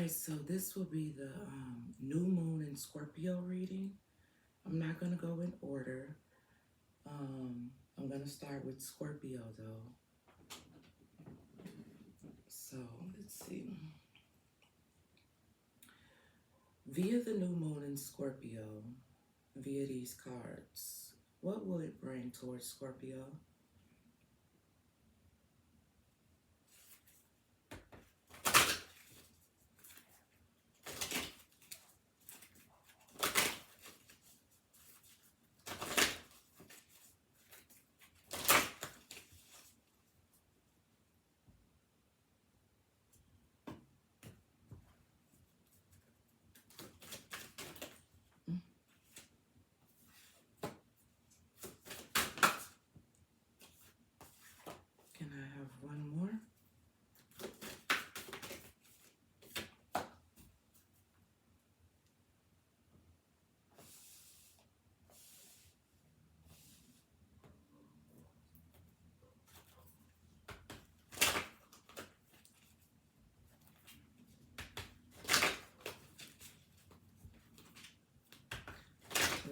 right, so this will be the new moon in Scorpio reading. I'm not going to go in order. I'm going to start with Scorpio though. So let's see. Via the new moon in Scorpio, via these cards, what will it bring towards Scorpio? Can I have one more?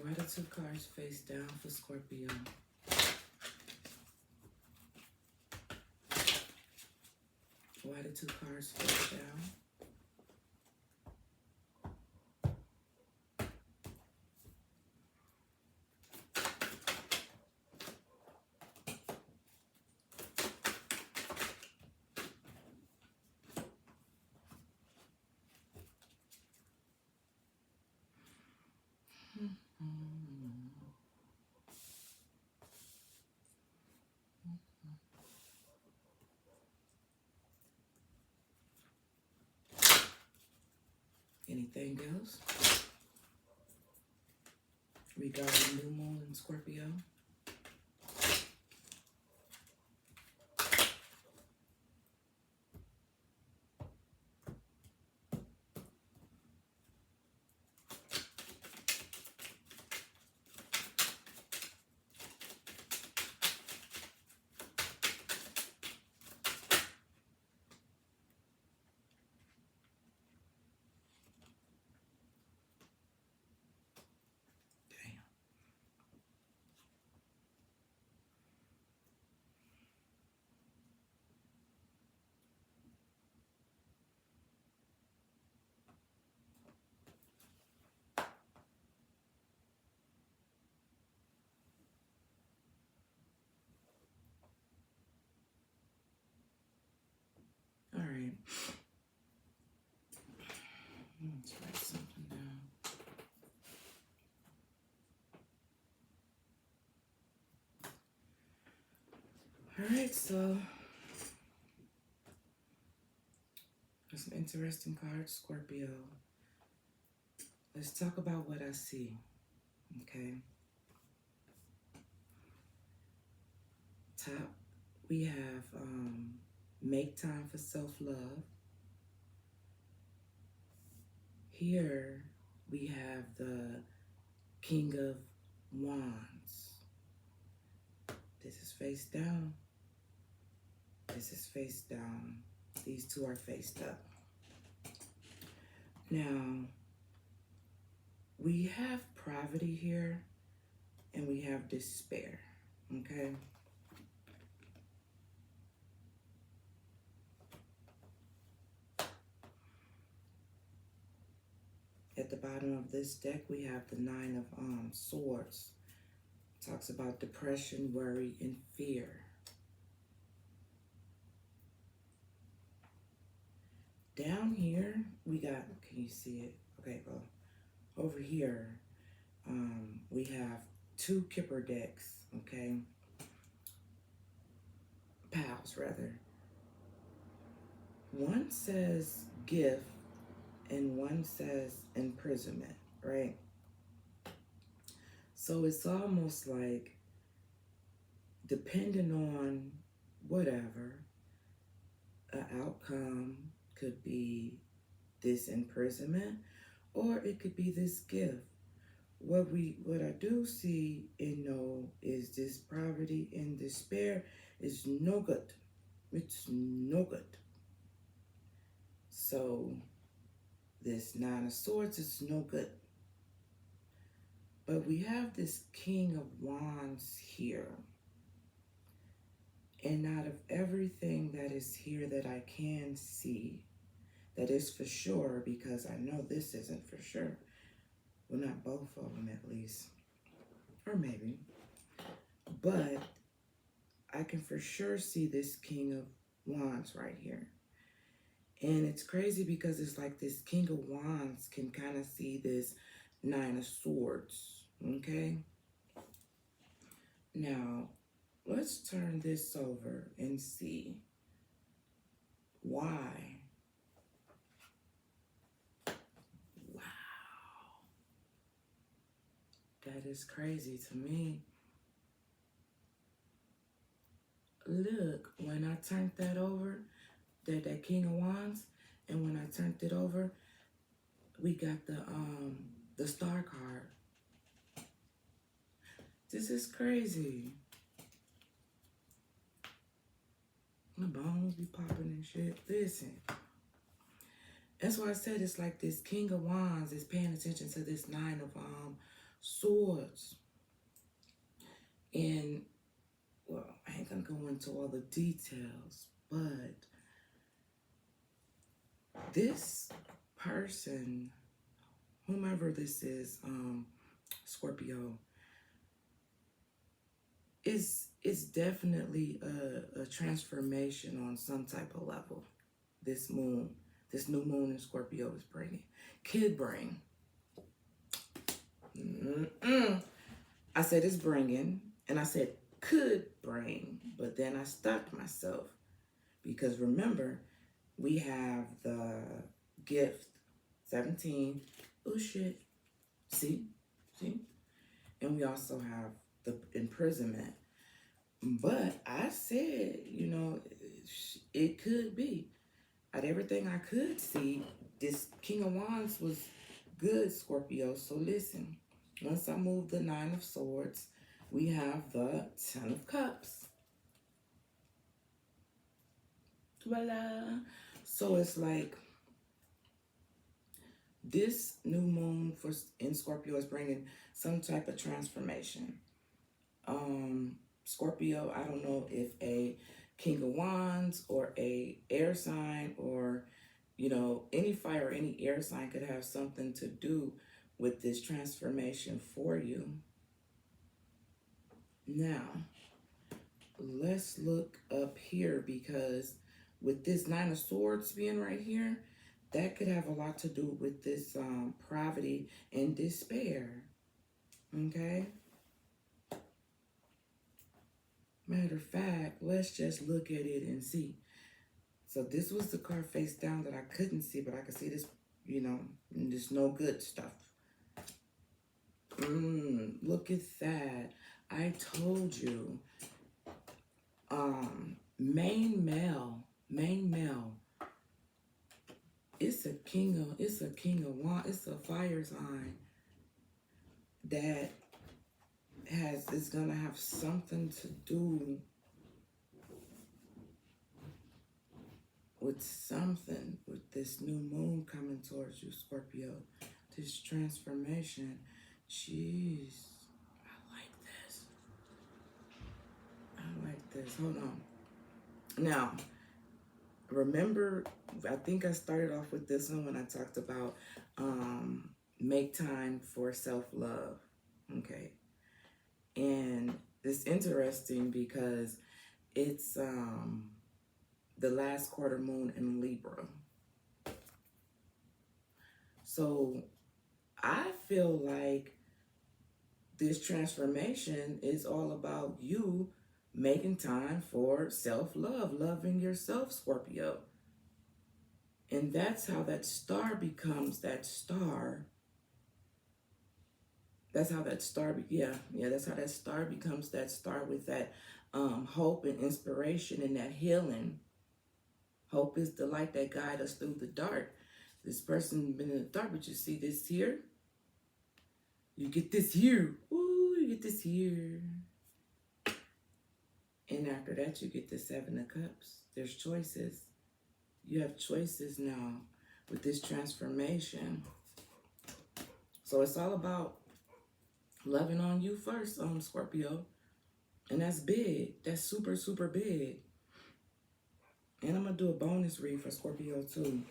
Why the two cards face down for Scorpio? Why the two cards face down? Anything else regarding new moon in Scorpio? All right. Let's write something down. All right, so there's some interesting cards, Scorpio. Let's talk about what I see, okay? Top, we have make time for self-love. Here we have the King of Wands. This is face down. This is face down. These two are faced up. Now, we have poverty here and we have despair, okay? At the bottom of this deck, we have the Nine of Swords. It talks about depression, worry, and fear. Down here, we got, can you see it? Okay, well, over here, we have two Kipper decks, okay? Pals, rather. One says gift, and one says imprisonment, right? So it's almost like, depending on whatever, an outcome could be this imprisonment, or it could be this gift. What I do see and know is this poverty and despair is no good. It's no good. So This Nine of Swords is no good. But we have this King of Wands here. And out of everything that is here that I can see, that is for sure, because I know this isn't for sure. Well, not both of them at least. Or maybe. But I can for sure see this King of Wands right here. And it's crazy because it's like this King of Wands can kind of see this Nine of Swords. Okay? Now, let's turn this over and see why. Wow. That is crazy to me. Look, when I turned that over, that King of Wands, and when I turned it over, we got the Star card. This is crazy. My bones be popping and shit. Listen. That's why I said it's like this King of Wands is paying attention to this Nine of Swords. And, well, I ain't gonna go into all the details, but this person, whomever this is, Scorpio, is definitely a transformation on some type of level. This new moon in Scorpio is bringing. Could bring. I said it's bringing, and I said could bring, but then I stopped myself because remember, we have the gift 17. Oh shit. See? And we also have the imprisonment. But I said, you know, it could be. Out of everything I could see, this King of Wands was good, Scorpio. So listen, once I move the Nine of Swords, we have the Ten of Cups. Voila. So it's like this new moon in Scorpio is bringing some type of transformation. Scorpio, I don't know if a King of Wands or a air sign or, you know, any fire or any air sign could have something to do with this transformation for you. Now, let's look up here because with this Nine of Swords being right here, that could have a lot to do with this poverty and despair. Okay? Matter of fact, let's just look at it and see. So this was the card face down that I couldn't see, but I could see this, you know, this no good stuff. Look at that. I told you. Main male. It's a king of wands. It's a fire sign that is gonna have something to do with this new moon coming towards you, Scorpio. This transformation. Jeez. I like this. Hold on. Now, remember, I think I started off with this one when I talked about make time for self-love. Okay. And it's interesting because it's the last quarter moon in Libra. So I feel like this transformation is all about you making time for self-love, loving yourself, Scorpio. And that's how that star becomes that star. That's how that star, that's how that star becomes that star with that hope and inspiration and that healing. Hope is the light that guides us through the dark. This person been in the dark, but you see this here? You get this here. Ooh, you get this here. And after that, you get the Seven of Cups. There's choices. You have choices now. with this transformation. So it's all about loving on you first, Scorpio. And that's big. That's super, super big. And I'm going to do a bonus read for Scorpio too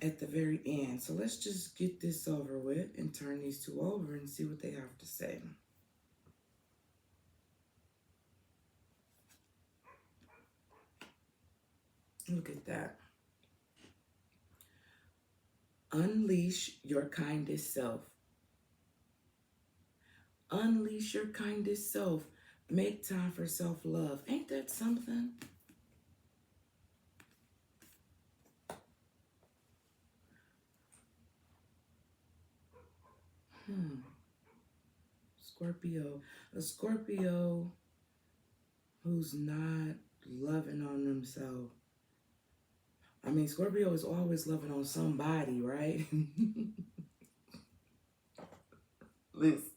at the very end. So let's just get this over with and turn these two over and see what they have to say. Look at that. Unleash your kindest self. Unleash your kindest self. Make time for self-love. Ain't that something? Scorpio. A Scorpio who's not loving on themselves. I mean, Scorpio is always loving on somebody, right? Listen.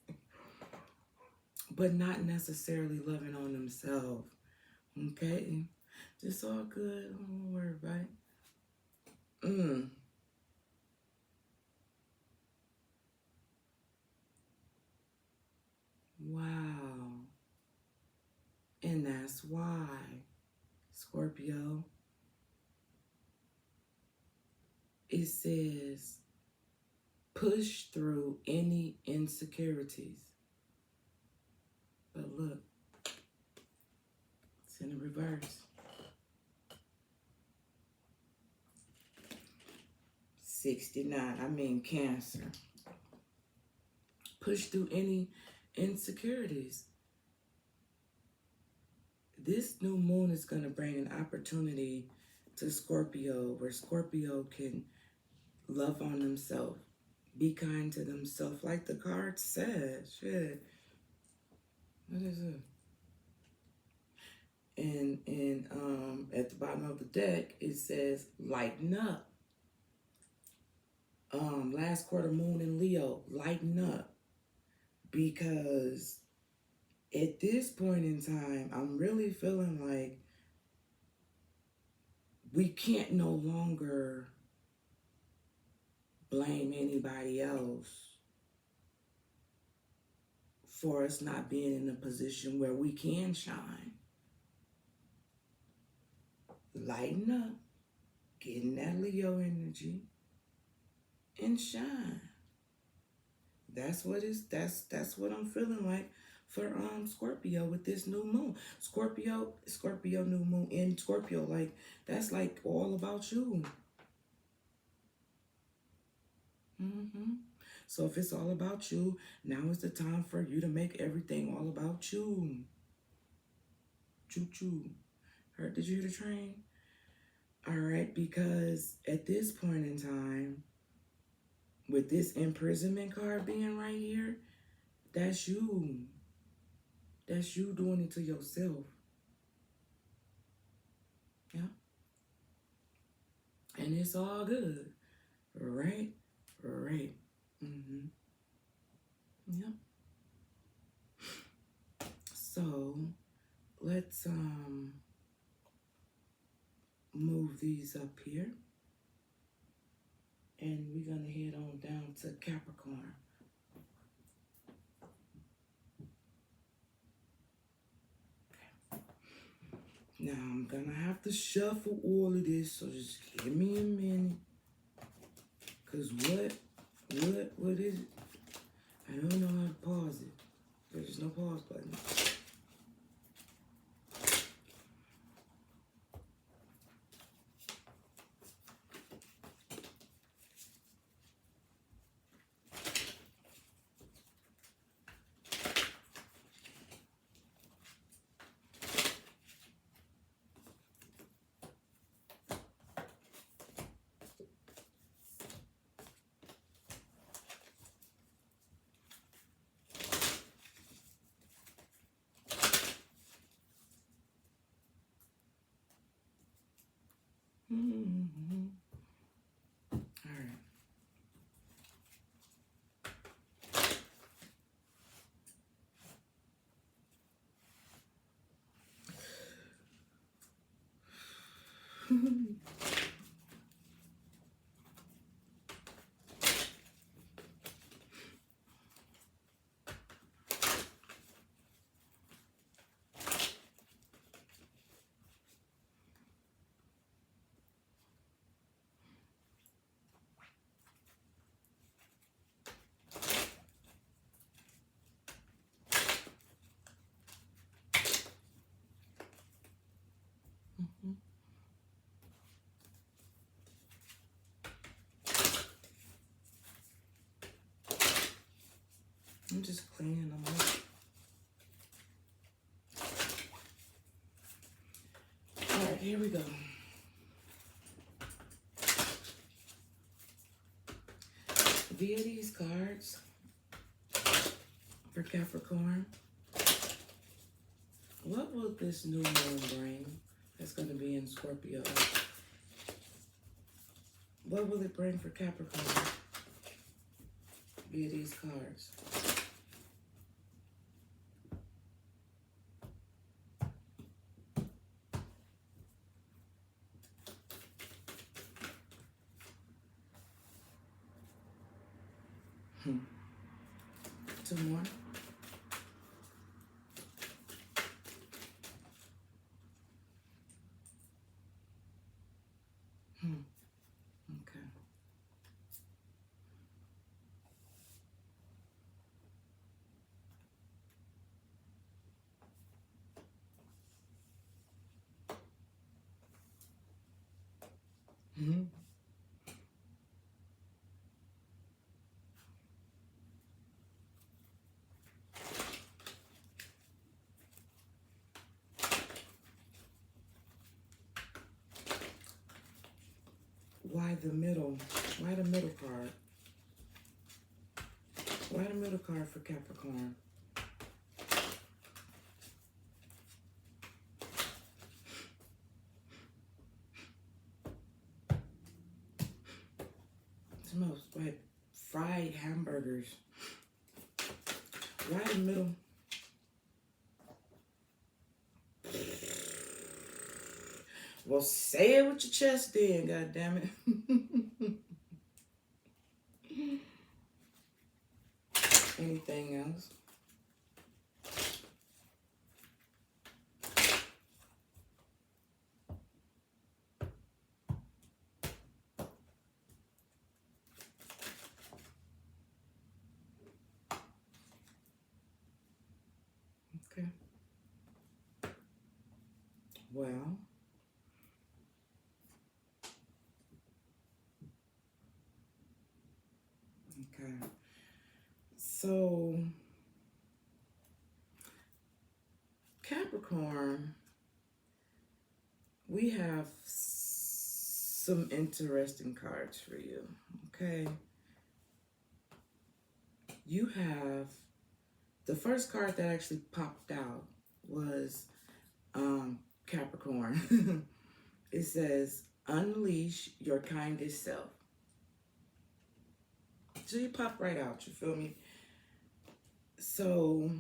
But not necessarily loving on themselves. Okay? It's all good. Don't worry about it. Wow. And that's why, Scorpio, it says, push through any insecurities. But look, it's in the reverse. 69, I mean Cancer. Push through any insecurities. This new moon is going to bring an opportunity to Scorpio where Scorpio can love on themselves, be kind to themselves, like the card said. Shit. What is it? And at the bottom of the deck, it says, lighten up. Last quarter moon in Leo, lighten up. Because at this point in time, I'm really feeling like we can't no longer blame anybody else for us not being in a position where we can shine. Lighten up, get in that Leo energy, and shine. That's what I'm feeling like for Scorpio with this new moon. Scorpio new moon in Scorpio, like that's like all about you. So if it's all about you, now is the time for you to make everything all about you. Choo-choo. Did you hear the train? All right, because at this point in time, with this imprisonment card being right here, that's you. That's you doing it to yourself. Yeah. And it's all good. Right? Right. Yep. So let's move these up here. And we're going to head on down to Capricorn. Okay. Now I'm going to have to shuffle all of this, so just give me a minute. Because what is it? I don't know how to pause it. There's no pause button. All right. I'm just cleaning them up. All right, here we go. Via these cards for Capricorn, what will this new moon bring that's going to be in Scorpio? What will it bring for Capricorn via these cards? Two more. Okay. Why the middle? Why the middle card? Why the middle card for Capricorn? It smells like fried hamburgers. Why the middle? Well, say it with your chest then, goddammit. Anything else? Okay. Well, okay. So, Capricorn, we have some interesting cards for you, okay? You have, the first card that actually popped out was Capricorn. It says, unleash your kindest self. So you pop right out, you feel me? So,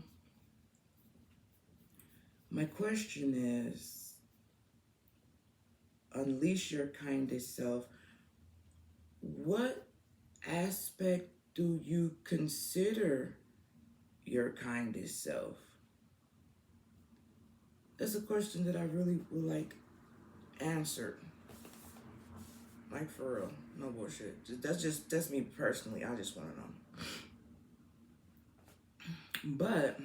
my question is, unleash your kindest self. What aspect do you consider your kindest self? That's a question that I really would like answered. Like, for real, no bullshit. That's me personally. I just want to know. But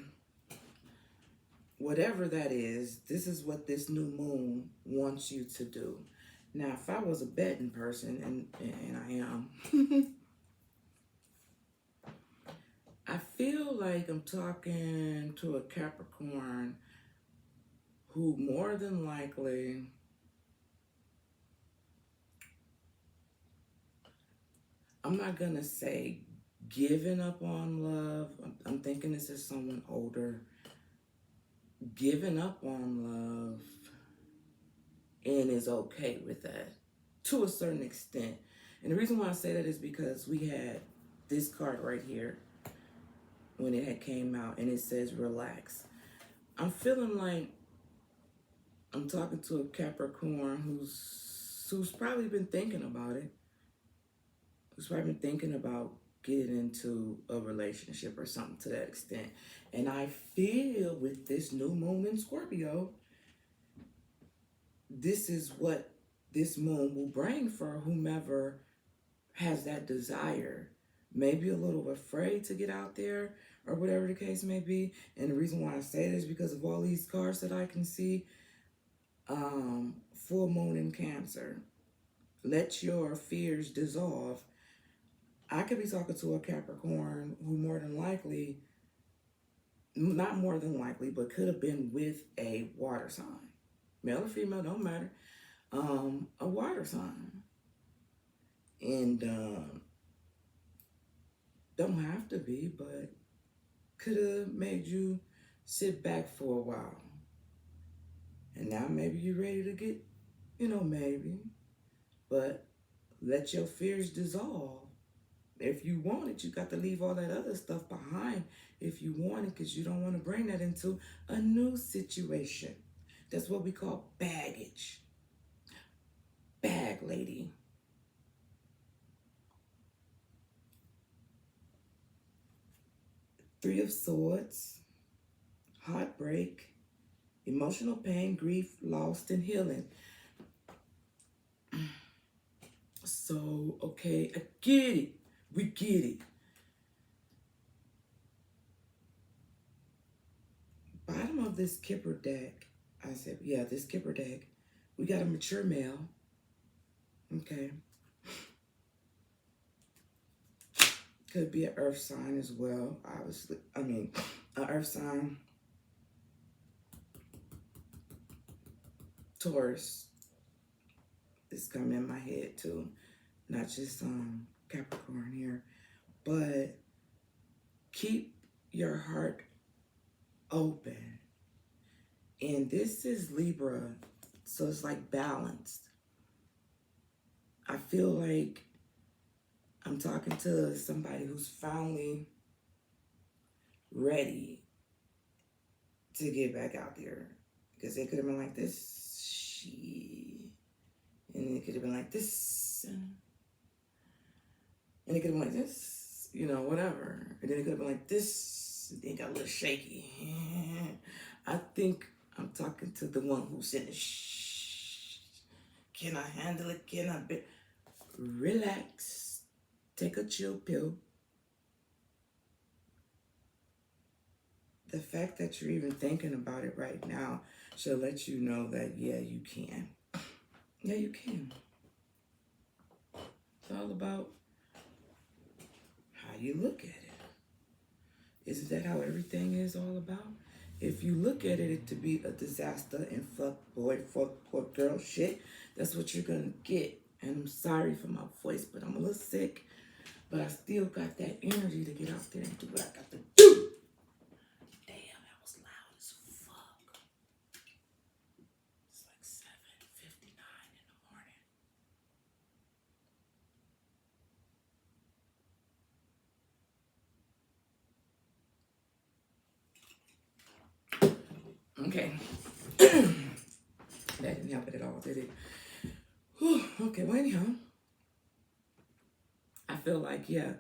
whatever that is, this is what this new moon wants you to do. Now, if I was a betting person, and I am, I feel like I'm talking to a Capricorn who more than likely I'm not going to say giving up on love. I'm thinking this is someone older. Giving up on love and is okay with that to a certain extent. And the reason why I say that is because we had this card right here when it had came out and it says relax. I'm feeling like I'm talking to a Capricorn who's probably been thinking about it. Who's probably been thinking about getting into a relationship or something to that extent. And I feel with this new moon in Scorpio, this is what this moon will bring for whomever has that desire. Maybe a little afraid to get out there or whatever the case may be. And the reason why I say this is because of all these cards that I can see. Full moon in Cancer. Let your fears dissolve. I could be talking to a Capricorn who more than likely not more than likely, but could have been with a water sign. Male or female, don't matter. A water sign. And don't have to be, but could have made you sit back for a while. And now maybe you're ready to get, maybe. But let your fears dissolve. If you want it, you got to leave all that other stuff behind if you want it, because you don't want to bring that into a new situation. That's what we call baggage. Bag lady. Three of Swords, heartbreak, emotional pain, grief, loss, and healing. So, okay, I get it. We get it. Bottom of this Kipper deck, this Kipper deck, we got a mature male. Okay. Could be an earth sign as well, obviously. An earth sign. Taurus is coming in my head too. Not just Capricorn here. But keep your heart open. And this is Libra, so it's like balanced. I feel like I'm talking to somebody who's finally ready to get back out there. Because it could have been like this, and it could have been like this, and it could have been like this, whatever. And then it could have been like this, and then it got a little shaky. I think I'm talking to the one who's in the Can I handle it? Can I be? Relax. Take a chill pill. The fact that you're even thinking about it right now should let you know that, yeah, you can. Yeah, you can. It's all about how you look at it. Isn't that how everything is all about? If you look at it to be a disaster and fuck boy, fuck poor girl shit, that's what you're gonna get. And I'm sorry for my voice, but I'm a little sick. But I still got that energy to get out there and do what I got to do. Damn, that was loud as fuck. It's like 7:59 in the morning. Okay. That didn't help it at all, did it? Whew. Okay, well, anyhow. I feel like, yeah,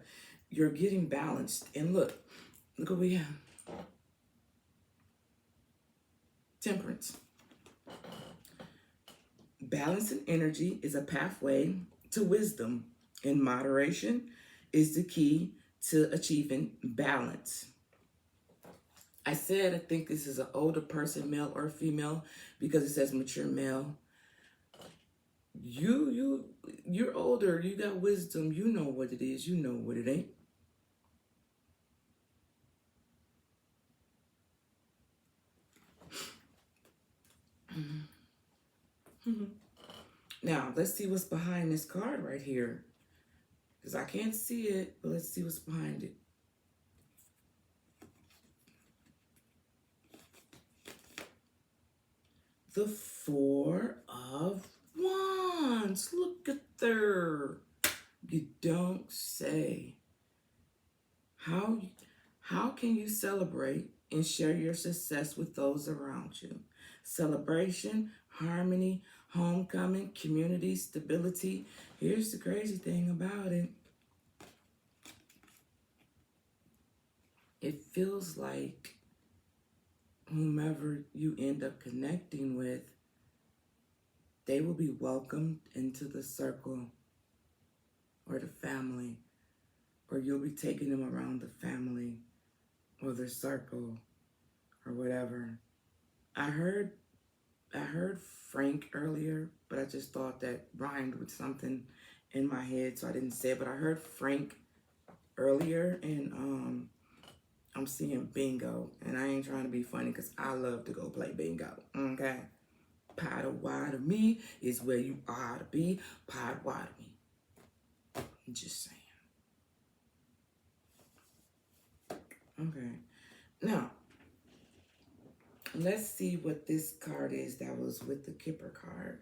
you're getting balanced. And look what we have. Temperance. Balance and energy is a pathway to wisdom, and moderation is the key to achieving balance. I think this is an older person, male or female, because it says mature male. You're older, you got wisdom, you know what it is, you know what it ain't. Now, let's see what's behind this card right here. Because I can't see it, but let's see what's behind it. The Four of Wands. Look at there. You don't say. How can you celebrate and share your success with those around you? Celebration, harmony, homecoming, community, stability. Here's the crazy thing about it. It feels like whomever you end up connecting with, they will be welcomed into the circle or the family, or you'll be taking them around the family or the circle or whatever. I heard Frank earlier, but I just thought that rhymed with something in my head, so I didn't say it. But I heard Frank earlier, and I'm seeing bingo. And I ain't trying to be funny because I love to go play bingo. Okay? Pot of water me is where you ought to be. Pot of water me. I'm just saying. Okay. Now, let's see what this card is that was with the Kipper card.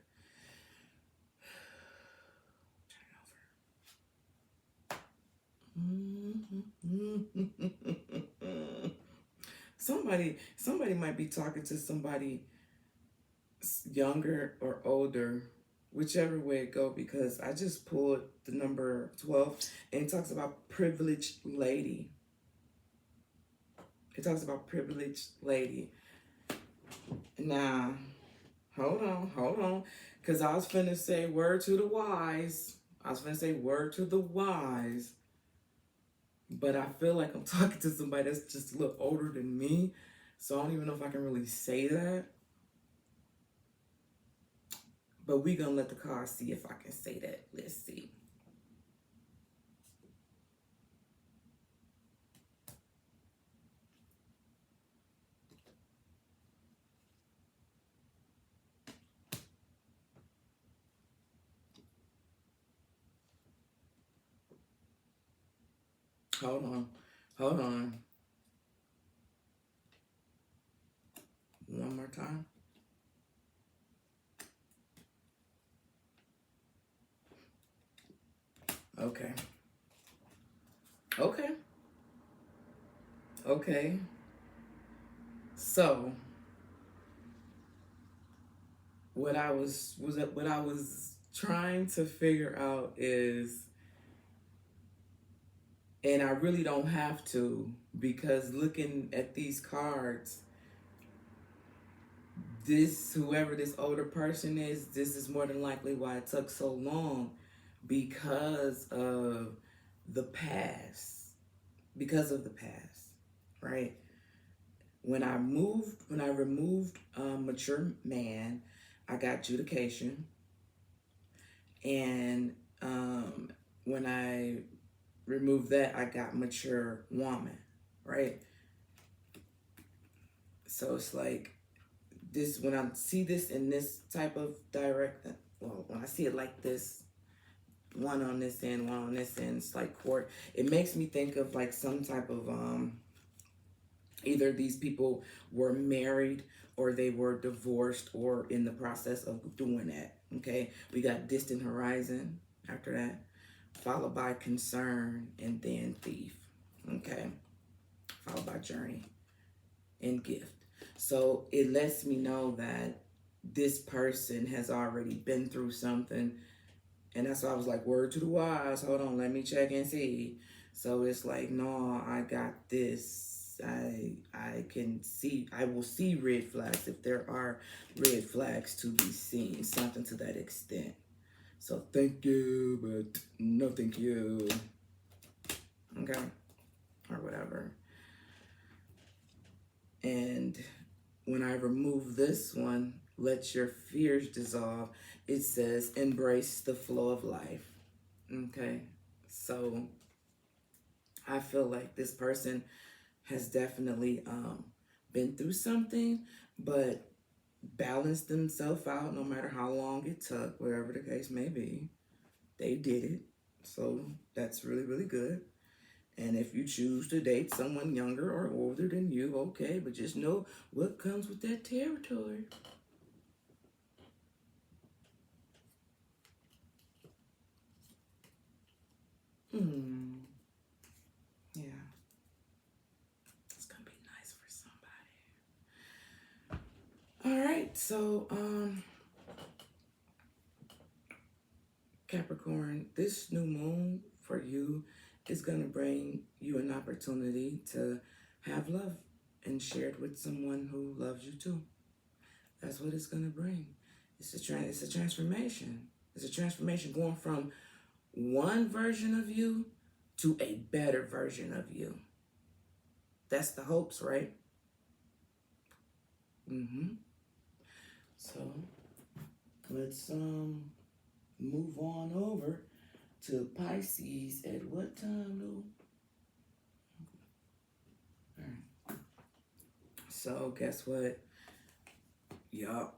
Somebody might be talking to somebody younger or older, whichever way it go, because I just pulled the number 12 and it talks about privileged lady. It talks about privileged lady. Now, hold on. Because I was finna say word to the wise. But I feel like I'm talking to somebody that's just a little older than me. So I don't even know if I can really say that. But we gonna let the card see if I can say that. Let's see. Hold on. One more time. Okay. So what I was trying to figure out is, and I really don't have to, because looking at these cards, whoever this older person is, this is more than likely why it took so long, because of the past. Right? When I removed mature man, I got adjudication. And when I removed that, I got mature woman, right? So it's like this, when I see this in this type of when I see it like this, one on this end, one on this end, it's like court. It makes me think of like some type of either these people were married or they were divorced or in the process of doing that. Okay, we got distant horizon after that, followed by concern, and then thief. Okay, followed by journey and gift. So it lets me know that this person has already been through something. And that's why I was like, word to the wise. Hold on, let me check and see. So it's like, no, I got this. I will see red flags if there are red flags to be seen. Something to that extent. So thank you, but no thank you. Okay? Or whatever. And when I remove this one, let your fears dissolve, it says embrace the flow of life. Okay? So I feel like this person has definitely been through something, but balanced themselves out no matter how long it took, whatever the case may be. They did it. So that's really, really good. And if you choose to date someone younger or older than you, okay, but just know what comes with that territory. Yeah. It's gonna be nice for somebody. All right, so Capricorn, this new moon for you is gonna bring you an opportunity to have love and share it with someone who loves you too. That's what it's gonna bring. It's a transformation. It's a transformation going from one version of you to a better version of you. That's the hopes, right? So let's move on over to Pisces at what time, though? All So guess what? Yup.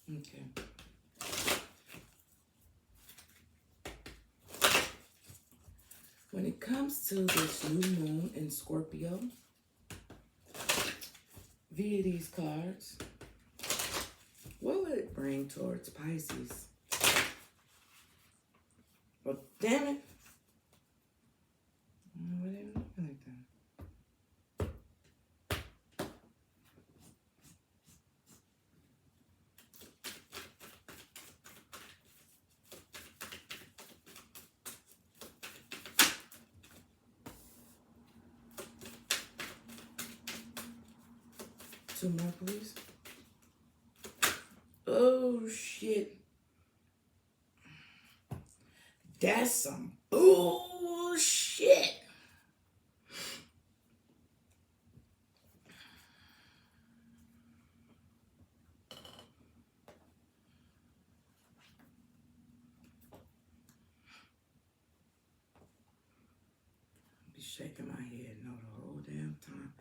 Okay. When it comes to this new moon in Scorpio, via these cards, what will it bring towards Pisces? Well, damn it. Why they looking like that? Two more, please. Oh, shit. That's some bullshit. Be shaking my head no the whole damn time.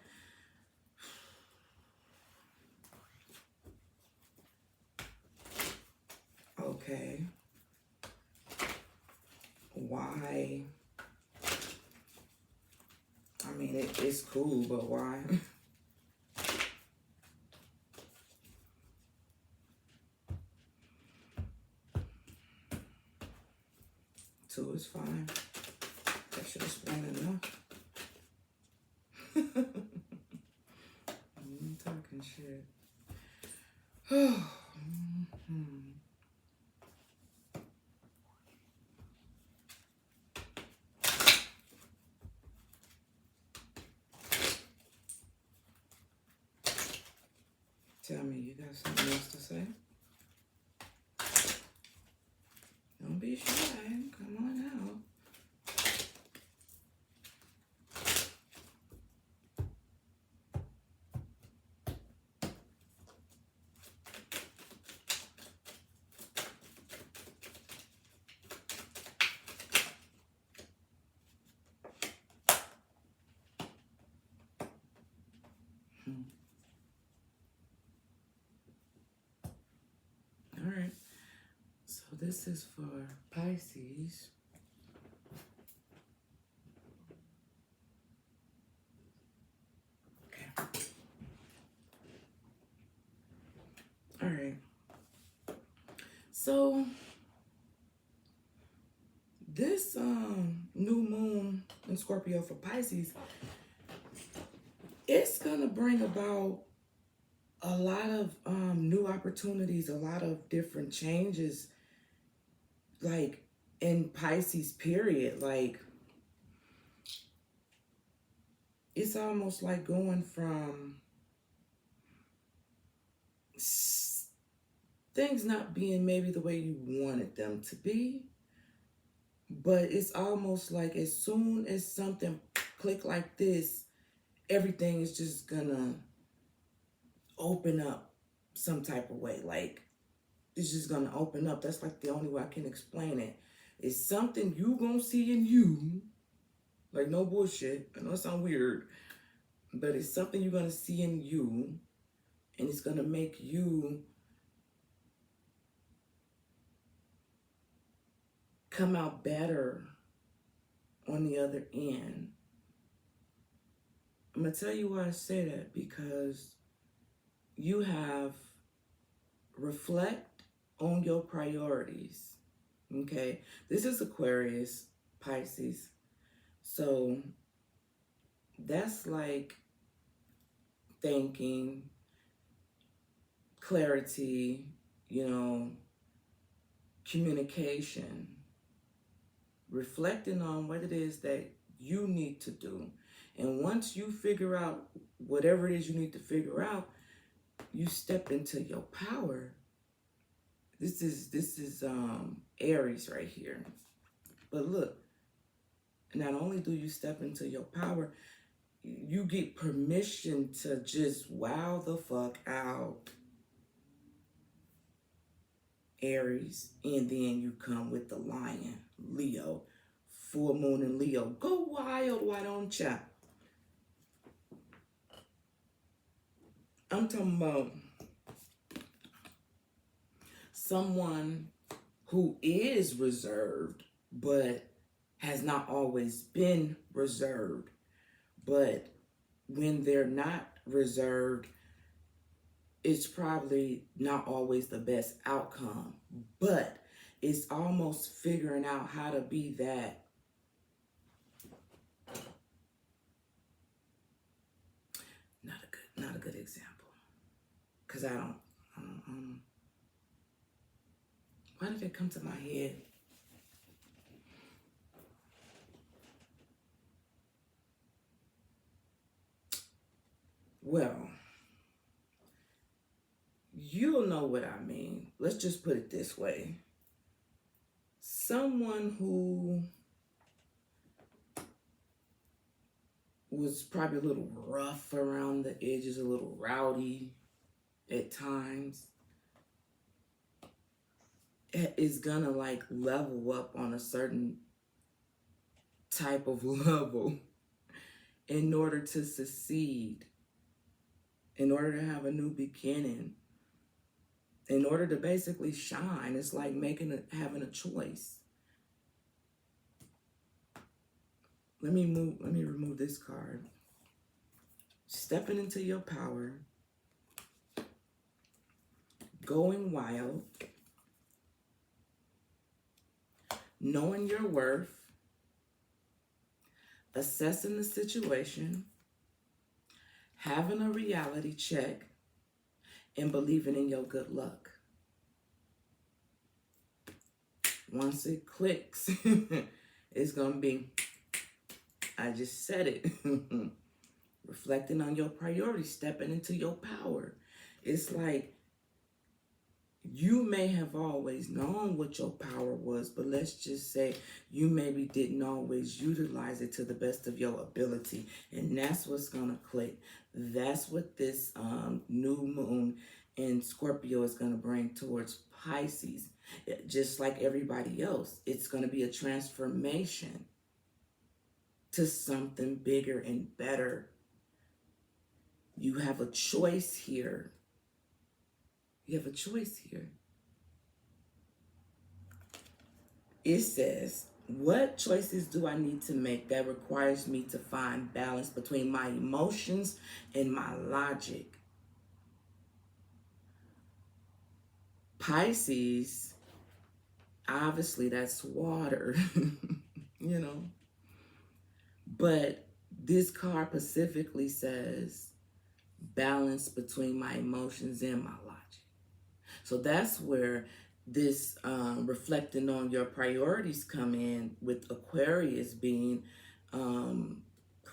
Okay. Why? I mean, it's cool, but why? Two is fine. That should explain enough. I'm talking shit. Tell me, you got something else to say? Don't be shy. Come on out. All right. So this is for Pisces. Okay. All right. So this new moon in Scorpio for Pisces, it's gonna bring about a lot of new opportunities, a lot of different changes, like in Pisces period. Like it's almost like going from things not being maybe the way you wanted them to be, but it's almost like as soon as something click like this, everything is just gonna open up some type of way. Like it's just gonna open up. That's like the only way I can explain it. It's something you gonna see in you, like no bullshit. I know it sounds weird, but it's something you're gonna see in you, and it's gonna make you come out better on the other end I'm going to tell you why I say that, because you have reflect on your priorities. Okay, this is Aquarius, Pisces. So that's like thinking, clarity, communication, reflecting on what it is that you need to do. And once you figure out whatever it is you need to figure out, you step into your power. This is Aries right here. But look, not only do you step into your power, you get permission to just wow the fuck out, Aries. And then you come with the lion, Leo, full moon in Leo. Go wild, why don't ya? I'm talking about someone who is reserved, but has not always been reserved. But when they're not reserved, it's probably not always the best outcome. But it's almost figuring out how to be that. Not a good example. Because I don't why did it come to my head? Well, you'll know what I mean. Let's just put it this way. Someone who was probably a little rough around the edges, a little rowdy at times, is gonna like level up on a certain type of level in order to succeed, in order to have a new beginning, in order to basically shine. It's like having a choice. Let me remove this card. Stepping into your power, going wild, knowing your worth, assessing the situation, having a reality check, and believing in your good luck. Once it clicks, it's going to be, I just said it, reflecting on your priorities, stepping into your power. It's like you may have always known what your power was, but let's just say you maybe didn't always utilize it to the best of your ability. And that's what's going to click. That's what this new moon in Scorpio is going to bring towards Pisces. Just like everybody else, it's going to be a transformation to something bigger and better. You have a choice here. You have a choice here. It says, what choices do I need to make that requires me to find balance between my emotions and my logic? Pisces, obviously that's water, But this card specifically says balance between my emotions and my logic. So that's where this reflecting on your priorities come in, with Aquarius being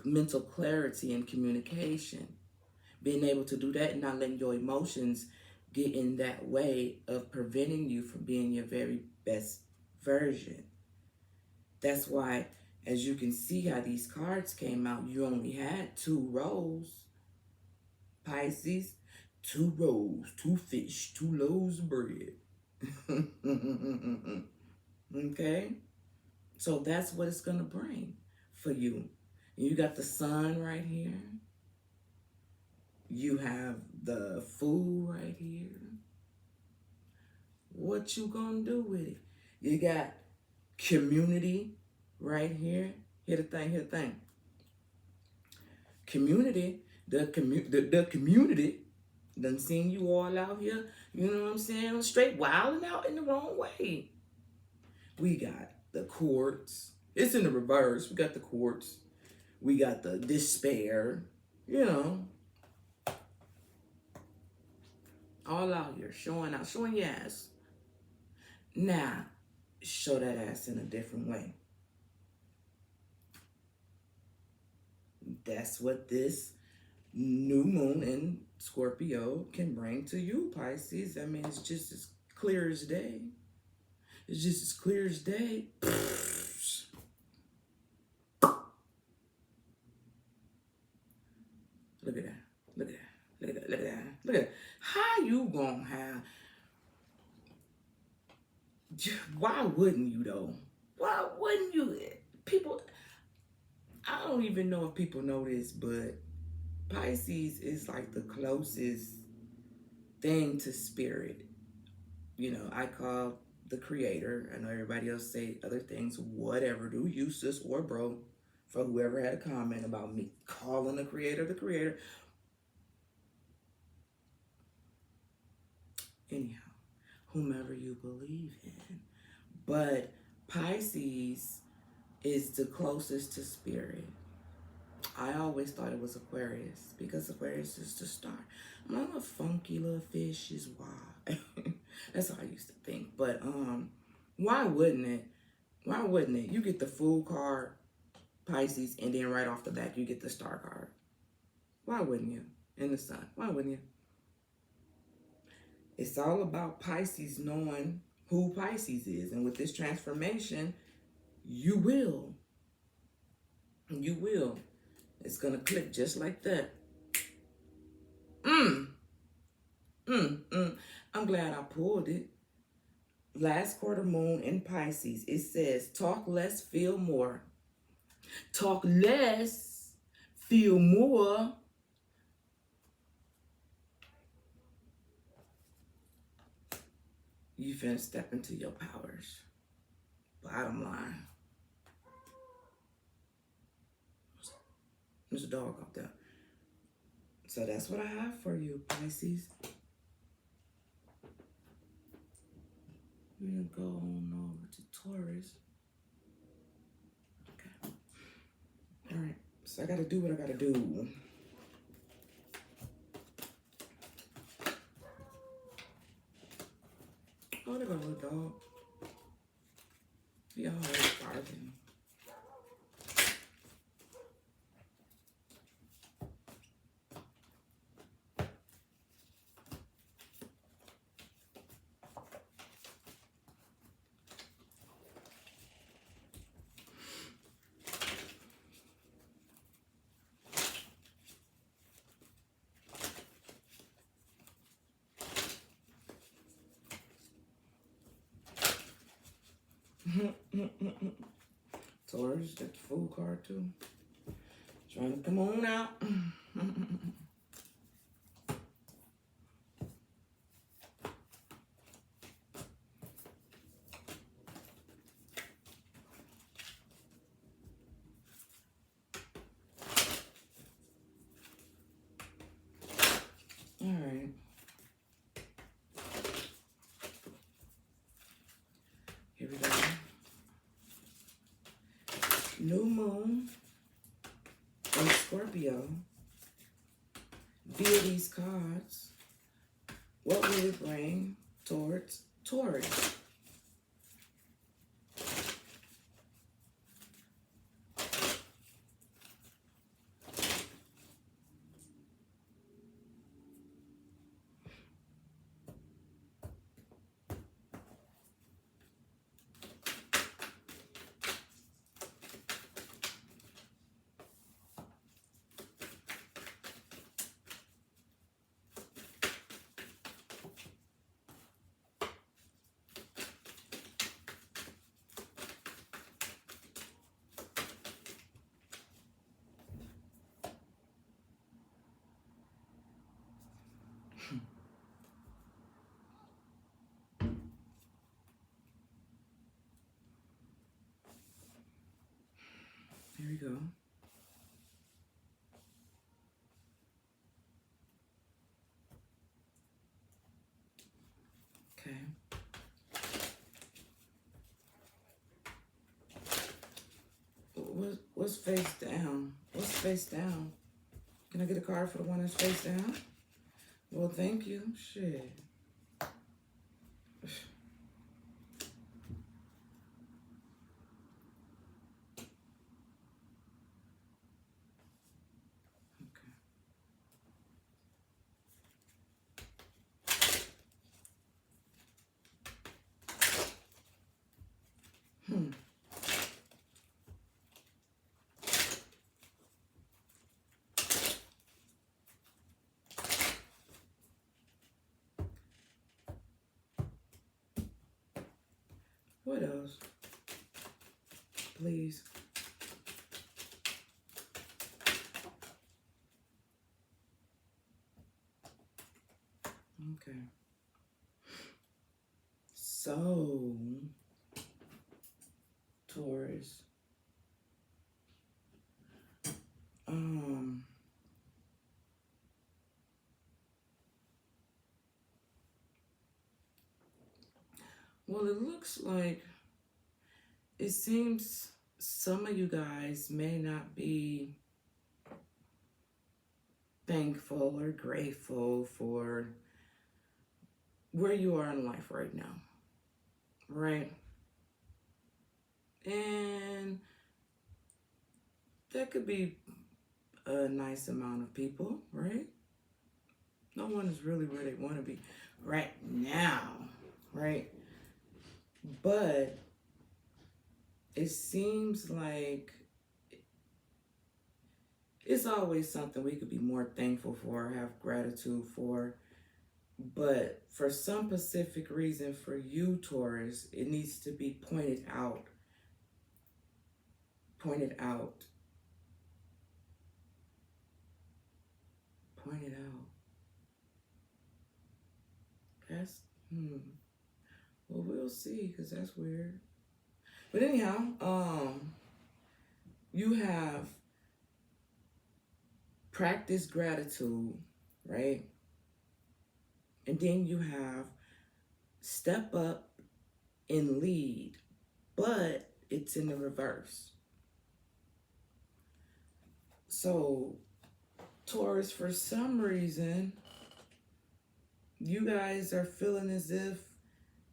mental clarity and communication. Being able to do that and not letting your emotions get in that way of preventing you from being your very best version. That's why, as you can see how these cards came out, you only had 2 rows. Pisces, 2 rows, 2 fish, 2 loaves of bread. Okay? So that's what it's going to bring for you. You got the sun right here. You have the food right here. What you going to do with it? You got community right here. Hear the thing. community, the community done seen you all out here, you know what I'm saying, straight wilding out in the wrong way. We got the courts. It's in the reverse. We got the courts. We got the despair, you know, all out here showing out, showing your ass. Now, show that ass in a different way. That's what this new moon in Scorpio can bring to you, Pisces. I mean, it's just as clear as day. It's just as clear as day. Look at that. Look at that. Look at that. Look at that. Look at that. How you gonna have... Why wouldn't you, though? Why wouldn't you? People... I don't even know if people know this, but Pisces is like the closest thing to spirit. You know, I call the creator. I know everybody else say other things, whatever. Do you, sis or bro, for whoever had a comment about me calling the creator the creator. Anyhow, whomever you believe in. But Pisces is the closest to spirit. I always thought it was Aquarius because Aquarius is the star. I'm a funky little fish is why. That's how I used to think. But why wouldn't it? Why wouldn't it? You get the Fool card, Pisces, and then right off the back you get the Star card. Why wouldn't you? In the sun. Why wouldn't you? It's all about Pisces knowing who Pisces is. And with this transformation, you will. You will. It's going to click just like that. I'm glad I pulled it. Last quarter moon in Pisces. It says, talk less, feel more. Talk less, feel more. You finna step into your powers. Bottom line. There's a dog out there. So that's what I have for you, Pisces. We're gonna go on over to Taurus. Okay. All right. So I gotta do what I gotta do. Oh, there goes a little dog. He always barking. Taurus, that's the Fool card too. Trying to come on out. All right. Here we go. New moon in Scorpio. Via these cards, what will it bring towards Taurus? Here we go. What's face down? What's face down? Can I get a card for the one that's face down? Well, thank you. Shit. What else? Please. Okay. So, Taurus. Well, it looks like, it seems some of you guys may not be thankful or grateful for where you are in life right now, right? And that could be a nice amount of people, right? No one is really where they want to be right now, right? But it seems like it's always something we could be more thankful for, have gratitude for. But for some specific reason for you, Taurus, it needs to be pointed out. Pointed out. Pointed out. That's, well, we'll see, because that's weird. But anyhow, you have practiced gratitude, right? And then you have step up and lead, but it's in the reverse. So, Taurus, for some reason, you guys are feeling as if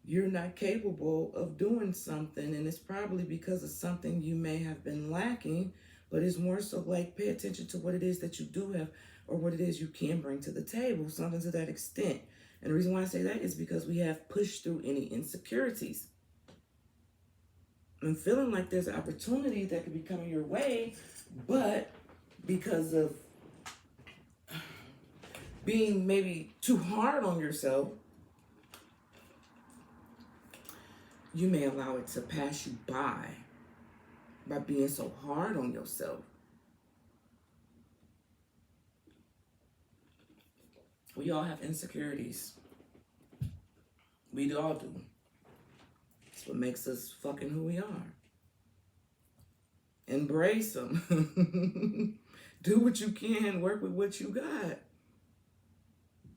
you're not capable of doing something, and it's probably because of something you may have been lacking, but it's more so like pay attention to what it is that you do have or what it is you can bring to the table, something to that extent. And the reason why I say that is because we have pushed through any insecurities. I'm feeling like there's an opportunity that could be coming your way, but because of being maybe too hard on yourself, you may allow it to pass you by being so hard on yourself. We all have insecurities. We all do. That's what makes us fucking who we are. Embrace them. Do what you can, work with what you got.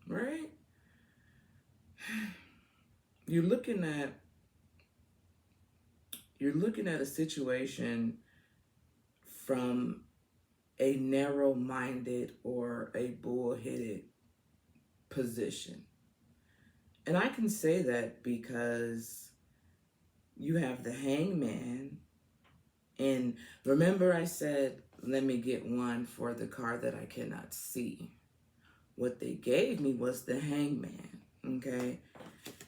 Right? You're looking at a situation from a narrow-minded or a bullheaded position. And I can say that because you have the Hangman. And remember I said, let me get one for the card that I cannot see. What they gave me was the Hangman, okay?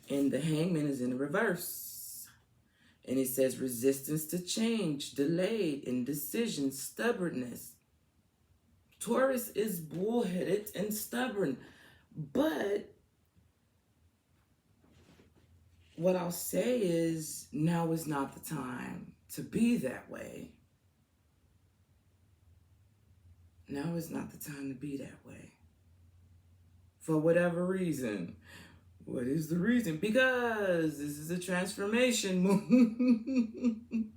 And the Hangman is in the reverse. And it says resistance to change, delayed, indecision, stubbornness. Taurus is bullheaded and stubborn. But what I'll say is now is not the time to be that way. Now is not the time to be that way. For whatever reason. What is the reason? Because this is a transformation moon.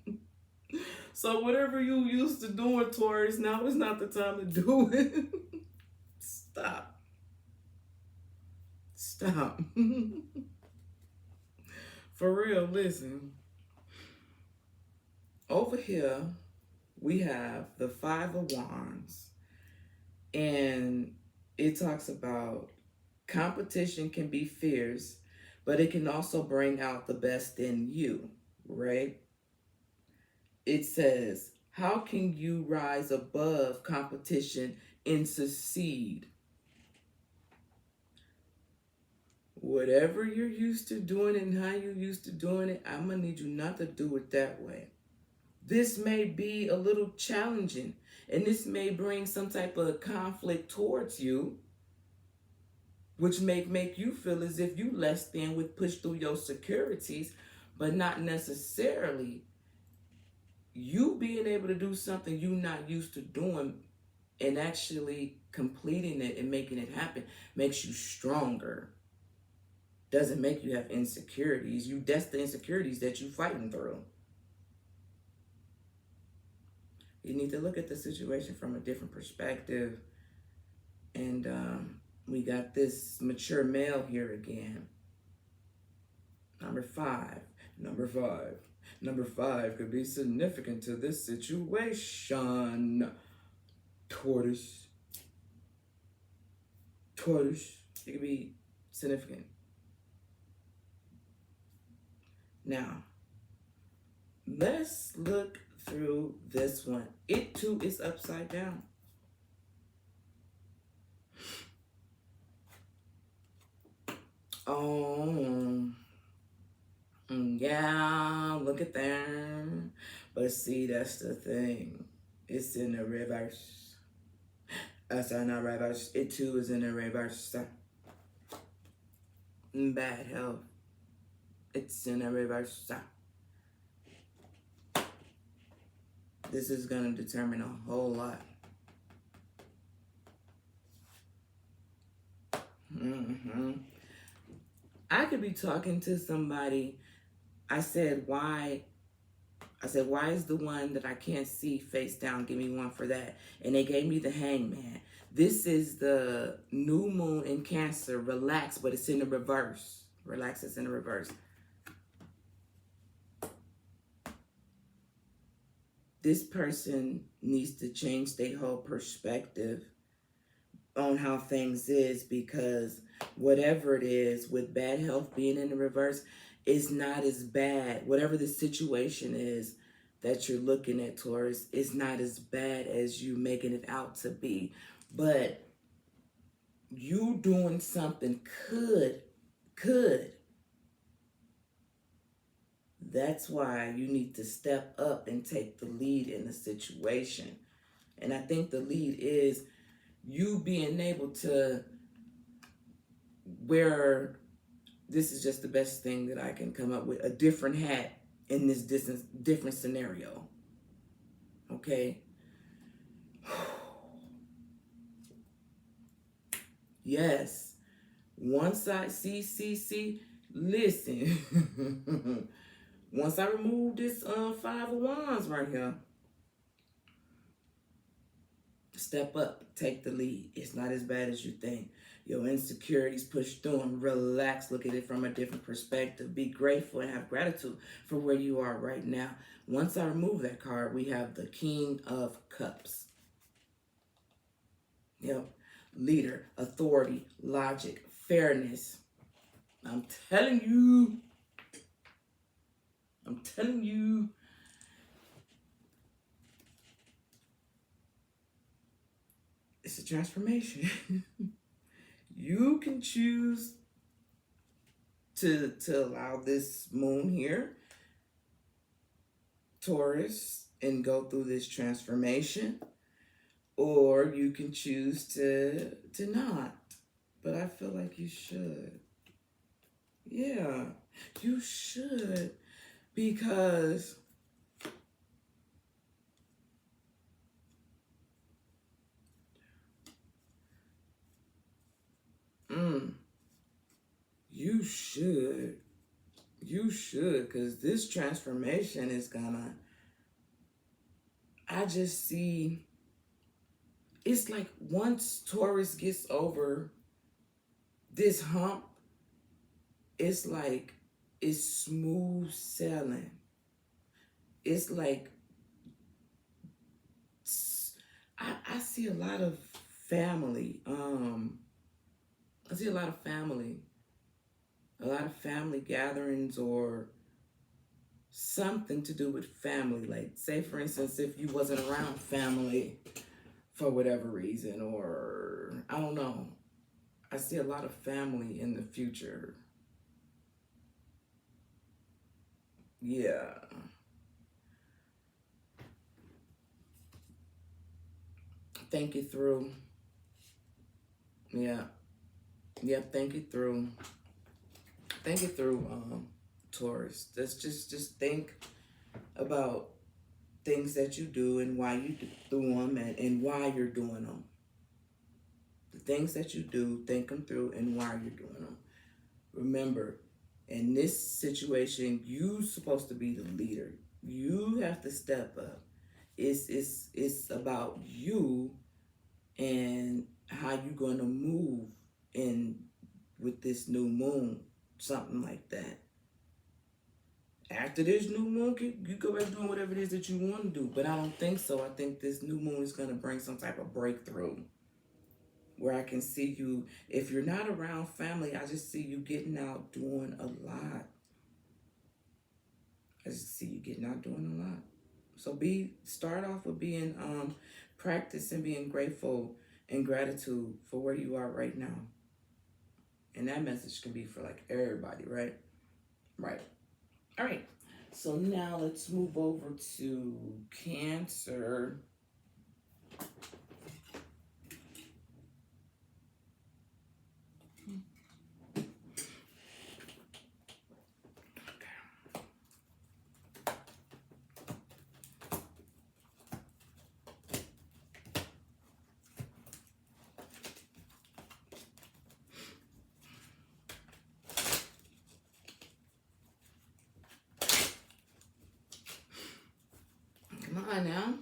So whatever you used to doing, Taurus, now is not the time to do it. Stop. Stop. For real, listen. Over here, we have the Five of Wands, and it talks about competition can be fierce, but it can also bring out the best in you, right? It says, how can you rise above competition and succeed? Whatever you're used to doing and how you're used to doing it, I'm going to need you not to do it that way. This may be a little challenging, and this may bring some type of conflict towards you, which may make you feel as if you less than with push through your securities, but not necessarily. You being able to do something you're not used to doing and actually completing it and making it happen makes you stronger. Doesn't make you have insecurities. That's the insecurities that you're fighting through. You need to look at the situation from a different perspective. And we got this mature male here again. Number five. Number five could be significant to this situation. Taurus. It could be significant. Now, let's look through this one. It too is upside down. Oh, yeah, look at them. But see, that's the thing. It's in the reverse. That's not reverse. It too is in the reverse. Bad health. It's in a reverse. This is going to determine a whole lot. I could be talking to somebody. I said, why is the one that I can't see face down? Give me one for that. And they gave me the Hangman. This is the new moon in Cancer. Relax, but it's in the reverse. Relax, it's in the reverse. This person needs to change their whole perspective on how things is, because whatever it is, with bad health being in the reverse, is not as bad. Whatever the situation is that you're looking at, Taurus, is not as bad as you making it out to be. But you doing something could. That's why you need to step up and take the lead in the situation. And I think the lead is you being able to wear, this is just the best thing that I can come up with, a different hat in this different scenario. Okay? Yes. One side, see, listen. Once I remove this Five of Wands right here, step up, take the lead. It's not as bad as you think. Your insecurities push through and relax. Look at it from a different perspective. Be grateful and have gratitude for where you are right now. Once I remove that card, we have the King of Cups. Yep. Leader, authority, logic, fairness. I'm telling you. It's a transformation. You can choose to allow this moon here, Taurus, and go through this transformation, or you can choose to not. But I feel like you should. Yeah, you should, because you should, because this transformation is gonna, I just see, it's like once Taurus gets over this hump, it's like, it's smooth sailing. It's like I see a lot of family. I see a lot of family gatherings or something to do with family. Like, say for instance, if you wasn't around family for whatever reason, or I don't know. I see a lot of family in the future. Yeah. Think it through. Yeah. Yep, think it through. Think it through, Taurus. Just think about things that you do and why you do them, and why you're doing them. The things that you do, think them through and why you're doing them. Remember, in this situation, you're supposed to be the leader. You have to step up. It's about you and how you're going to move in with this new moon, something like that. After this new moon, you go back doing whatever it is that you want to do. But I don't think so. I think this new moon is going to bring some type of breakthrough where I can see you. If you're not around family, I just see you getting out doing a lot. I just see you getting out doing a lot. So start off with being practice and being grateful and gratitude for where you are right now. And that message can be for like everybody, right? Right. All right. So now let's move over to Cancer. Come on now.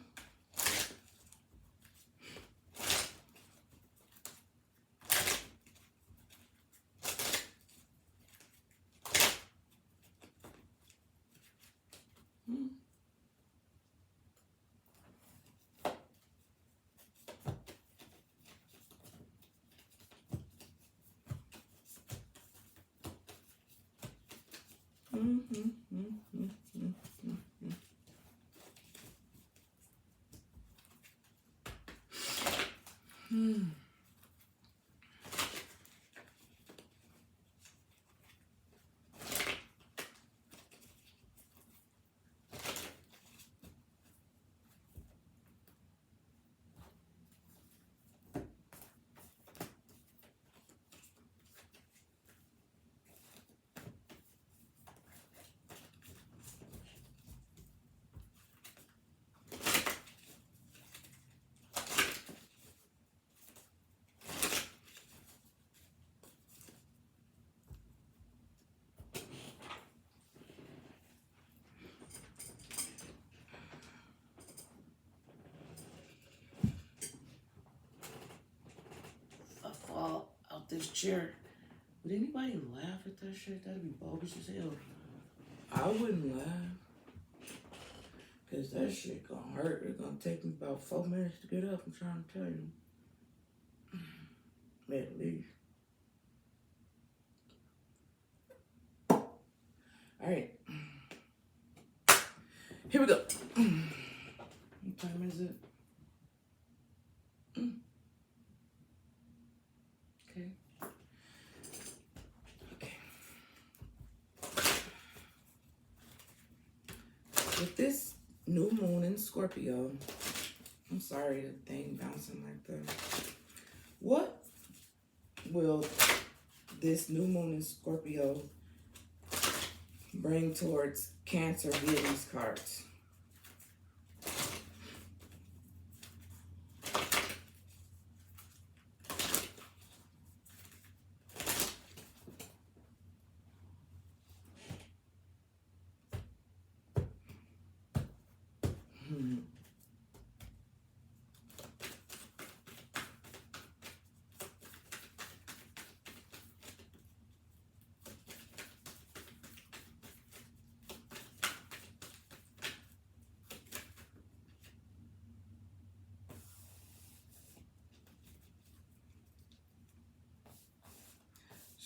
This chair. Would anybody laugh at that shit? That'd be bogus as hell. I wouldn't laugh. Cause that shit gonna hurt. It's gonna take me about 4 minutes to get up, I'm trying to tell you. At least. Alright. Here we go. What time is it? With this new moon in Scorpio, I'm sorry the thing bouncing like that. What will this new moon in Scorpio bring towards Cancer via these cards?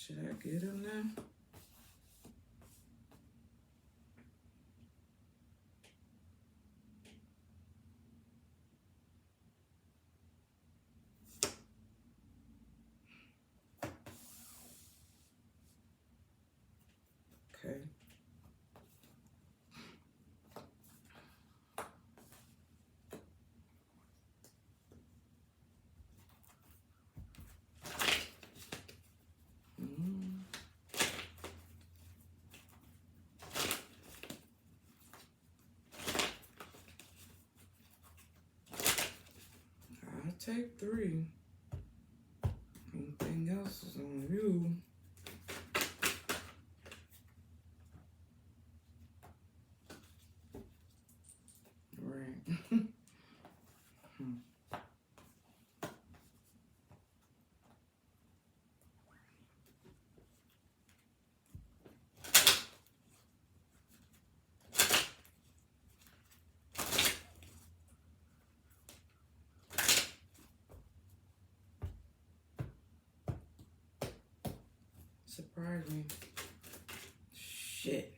Should I get them now? Okay. I'll take 3. Anything else is on you. Right. Surprise me. Shit.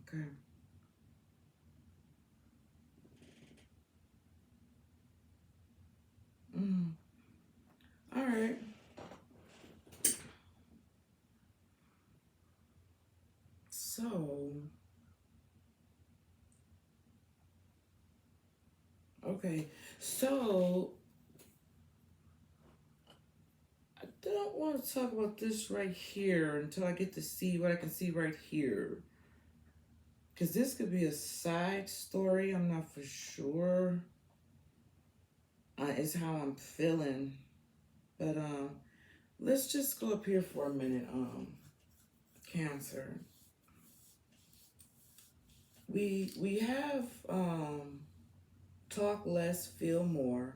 Okay. All right. So, okay. So, I don't want to talk about this right here until I get to see what I can see right here. Because this could be a side story. I'm not for sure. It's how I'm feeling. But let's just go up here for a minute. Cancer. We have talk less, feel more.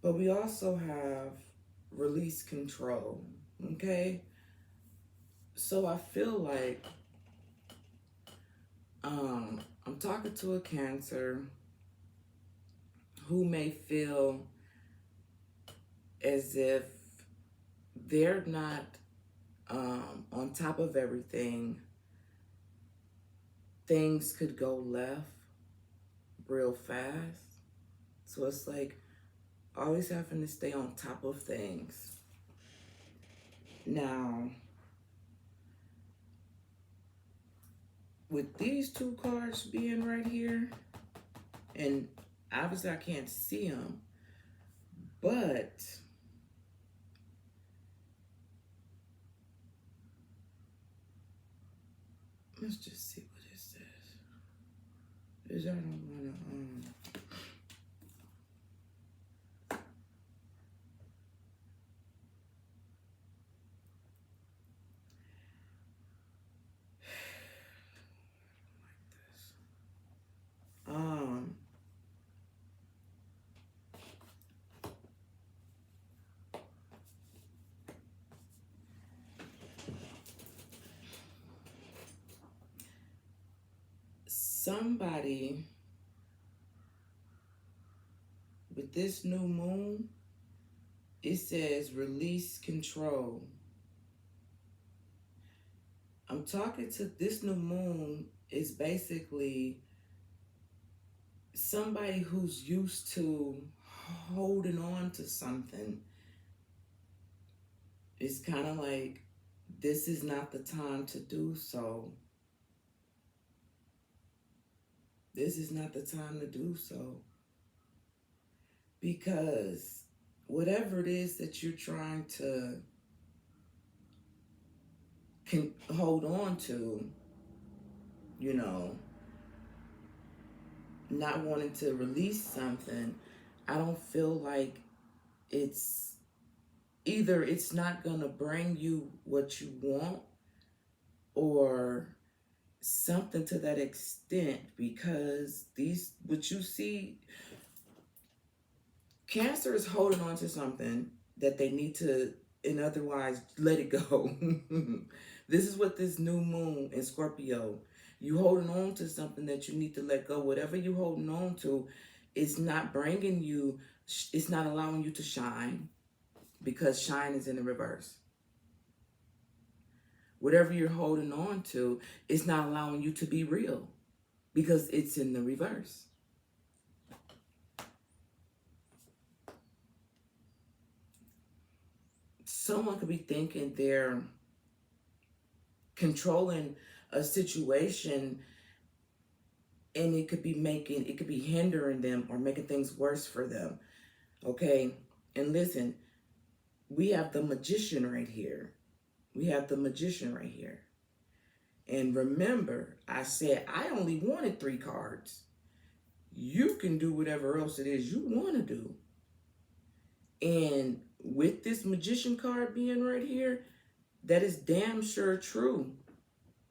But we also have release control. Okay? So I feel like I'm talking to a Cancer who may feel as if they're not on top of everything. Things could go left real fast. So it's like always having to stay on top of things. Now, with these 2 cards being right here, and obviously I can't see them, but let's just see what it says. Because I don't want to, somebody with this new moon, it says release control. I'm talking to this new moon is basically somebody who's used to holding on to something. It's kind of like, this is not the time to do so. This is not the time to do so. Because whatever it is that you're trying to hold on to, you know, not wanting to release something, I don't feel like it's either it's not gonna bring you what you want or something to that extent, because what you see, Cancer is holding on to something that they need to, and otherwise let it go. This is what this new moon in Scorpio, you holding on to something that you need to let go. Whatever you holding on to, it's not bringing you, it's not allowing you to shine, because shine is in the reverse. Whatever you're holding on to, it's not allowing you to be real, because it's in the reverse. Someone could be thinking they're controlling a situation, and it could be hindering them or making things worse for them. Okay? And listen, we have the Magician right here. We have the Magician right here. And remember, I said I only wanted 3 cards. You can do whatever else it is you want to do. And with this Magician card being right here, that is damn sure true,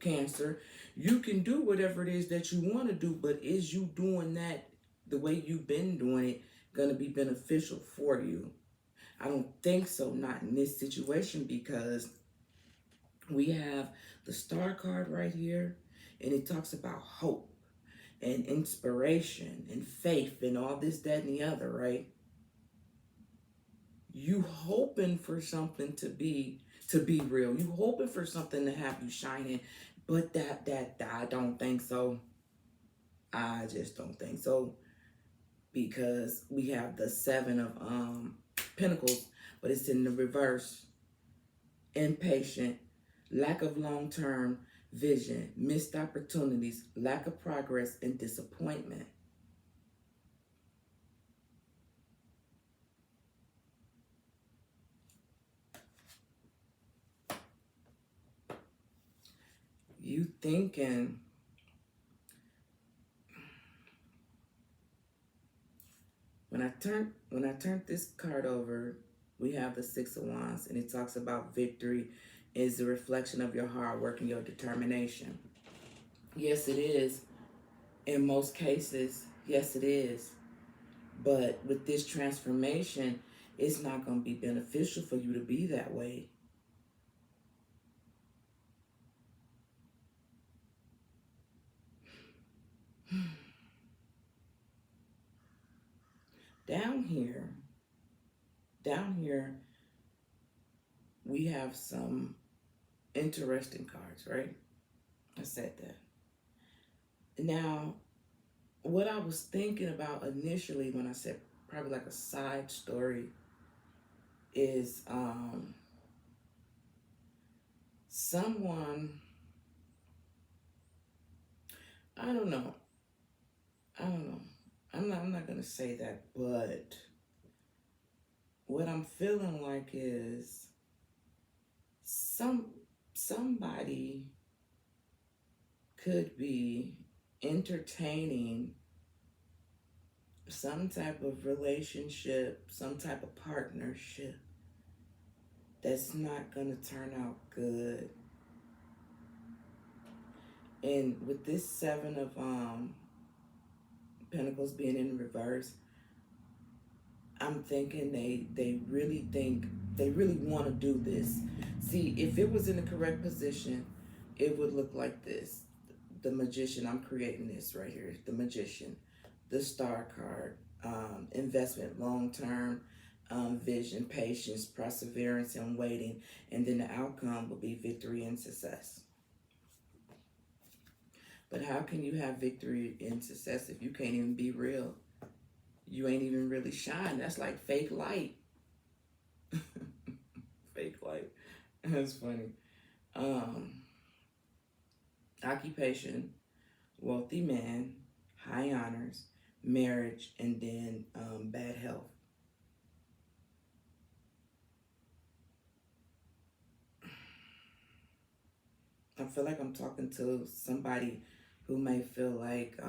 Cancer. You can do whatever it is that you want to do, but is you doing that the way you've been doing it going to be beneficial for you? I don't think so, not in this situation, because we have the Star card right here, and it talks about hope and inspiration and faith and all this, that, and the other, right? You hoping for something to be real. You hoping for something to have you shining, but that I don't think so. I just don't think so, because we have the 7 of Pentacles, but it's in the reverse. Impatient, lack of long-term vision, missed opportunities, lack of progress, and disappointment. You thinking when I turned this card over, we have the 6 of Wands, and it talks about victory is the reflection of your hard work and your determination. Yes, it is. In most cases, yes, it is. But with this transformation, it's not going to be beneficial for you to be that way. Down here, we have some interesting cards, right? I said that. Now, what I was thinking about initially when I said probably like a side story is someone, I don't know. I'm not gonna say that, but what I'm feeling like is somebody could be entertaining some type of relationship, some type of partnership that's not gonna turn out good. And with this 7 of Pentacles being in reverse, I'm thinking they really want to do this. See, if it was in the correct position, it would look like this. The Magician, I'm creating this right here. The Magician, the Star card, investment, long-term vision, patience, perseverance, and waiting. And then the outcome will be victory and success. But how can you have victory and success if you can't even be real? You ain't even really shine. That's like fake light. Fake light. That's funny. Occupation, wealthy man, high honors, marriage, and then bad health. I feel like I'm talking to somebody who may feel like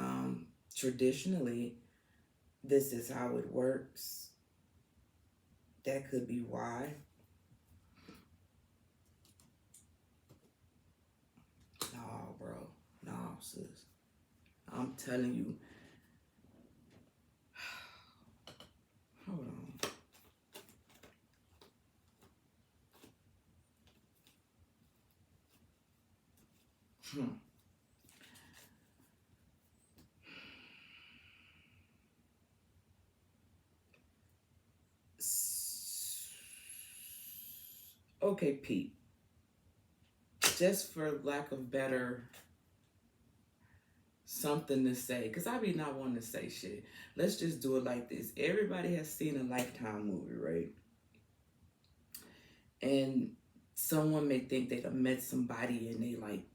traditionally this is how it works. That could be why. No, bro. No, sis. I'm telling you. Hold on. Okay, Pete. Just for lack of better something to say, because I be not wanting to say shit. Let's just do it like this. Everybody has seen a Lifetime movie, right? And someone may think they have met somebody and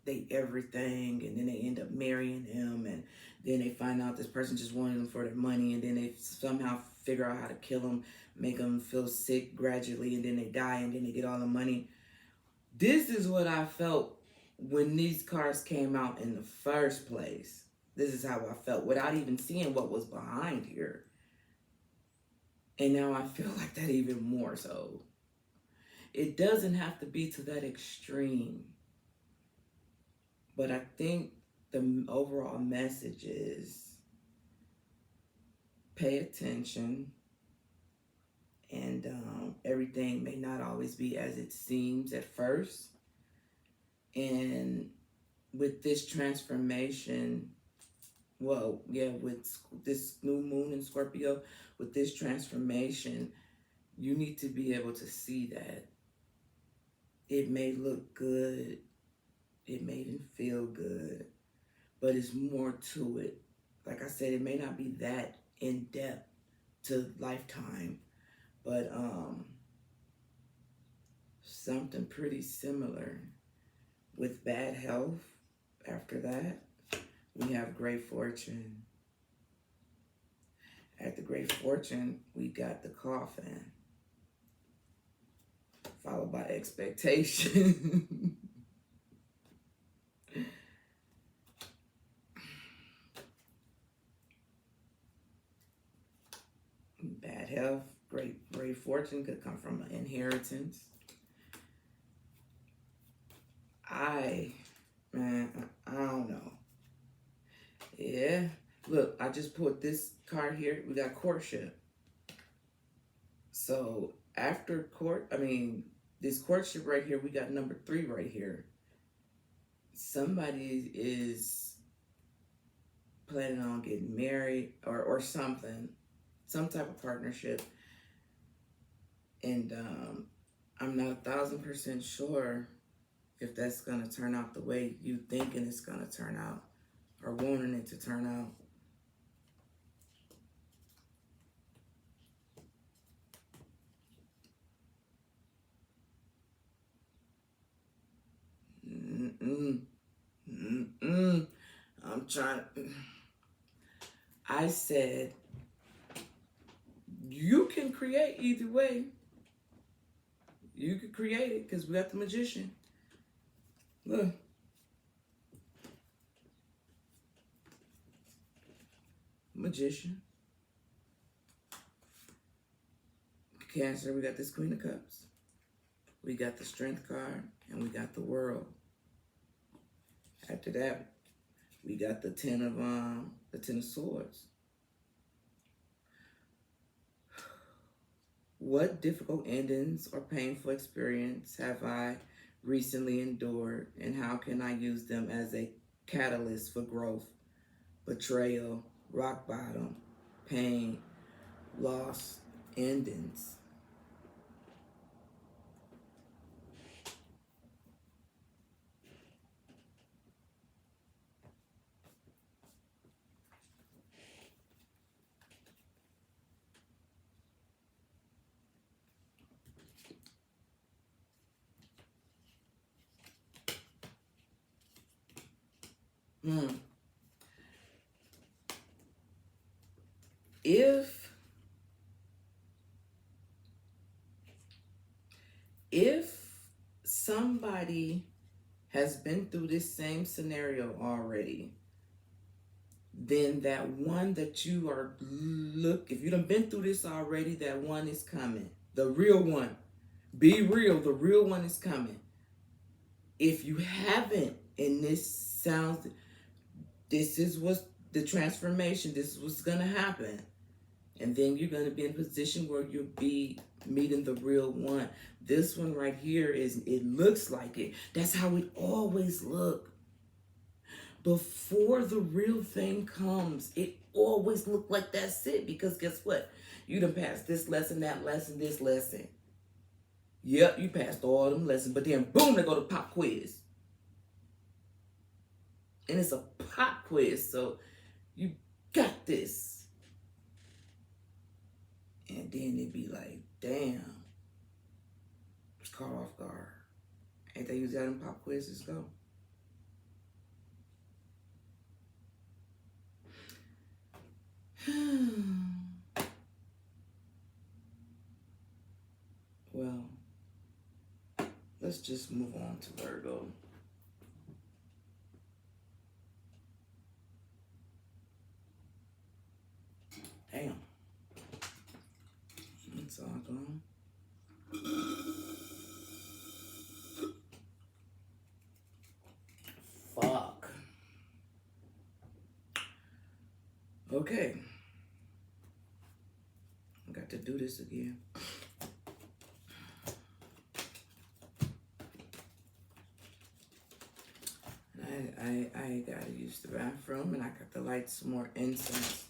they everything, and then they end up marrying him, and then they find out this person just wanted them for their money, and then they somehow figure out how to kill them, make them feel sick gradually, and then they die, and then they get all the money. This is what I felt when these cards came out in the first place. This is how I felt without even seeing what was behind here. And now I feel like that even more so. It doesn't have to be to that extreme. But I think the overall message is pay attention. And everything may not always be as it seems at first. And with this transformation, well, yeah, with this new moon in Scorpio, with this transformation, you need to be able to see that it may look good, it may even feel good, but it's more to it. Like I said, it may not be that in depth to Lifetime, but something pretty similar. With bad health, after that, we have great fortune. At the great fortune, we got the coffin, followed by expectation. Bad health, great fortune could come from an inheritance. I don't know. Yeah, look, I just put this card here. We got courtship. So after this courtship right here, we got number 3 right here. Somebody is planning on getting married or something, some type of partnership. And I'm not 1,000% sure if that's going to turn out the way you thinking it's going to turn out or wanting it to turn out. I'm trying. I said, you can create either way. You could create it because we got the Magician. Look. Magician. Cancer, we got this Queen of Cups. We got the Strength card, and we got the World. After that, we got the Ten of Swords. What difficult endings or painful experience have I recently endured, and how can I use them as a catalyst for growth? Betrayal, rock bottom, pain, loss, endings. If somebody has been through this same scenario already, then that one that you are if you done been through this already, that one is coming. The real one. Be real, the real one is coming. If you haven't, and this is what's the transformation, this is what's gonna happen. And then you're gonna be in a position where you'll be meeting the real one. This one right here it looks like it. That's how it always look. Before the real thing comes, it always look like that's it. Because guess what? You done passed this lesson, that lesson, this lesson. Yep, you passed all them lessons. But then, boom, they go to pop quiz. And it's a pop quiz. So you got this. And then it be like, damn. It's caught off guard. Ain't they usually how them pop quizzes go? Well, let's just move on to Virgo. Damn. It's all gone. Fuck. Okay. I got to do this again. I gotta use the bathroom and I got to light some more incense.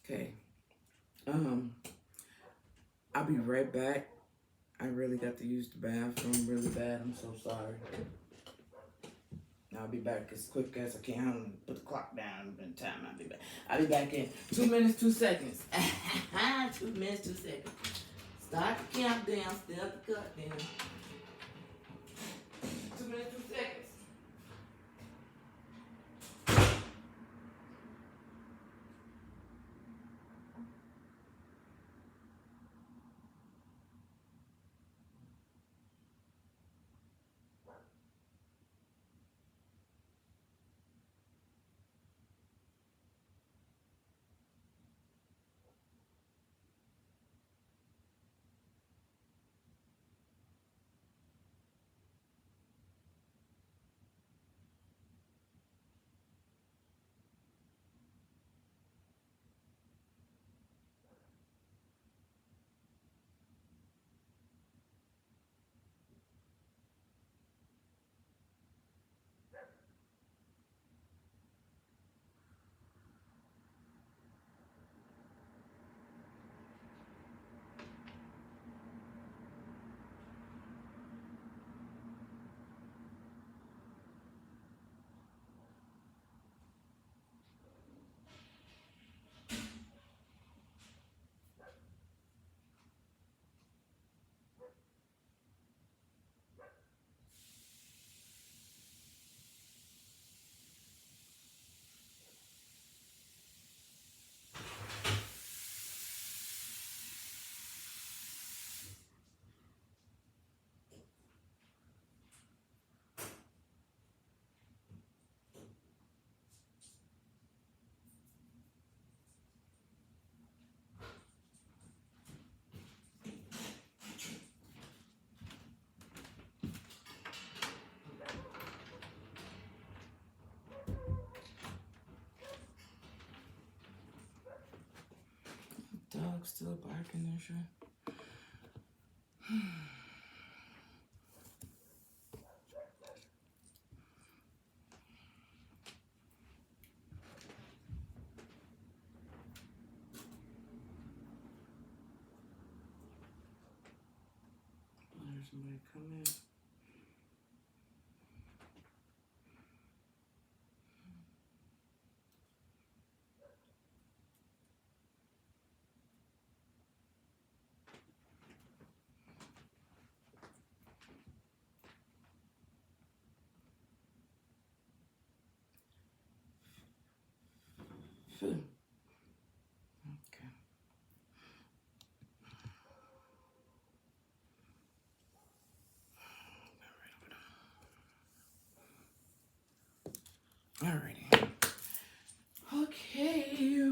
Okay. I'll be right back. I really got to use the bathroom really bad. I'm so sorry. I'll be back as quick as I can. Put the clock down. It's been time. I'll be back. I'll be back in 2 minutes, 2 seconds. 2 minutes, 2 seconds. Start the countdown. Start the countdown. 2 minutes, 2 seconds. Dog's still barking and shit. somebody come in. Okay. Alrighty. Okay.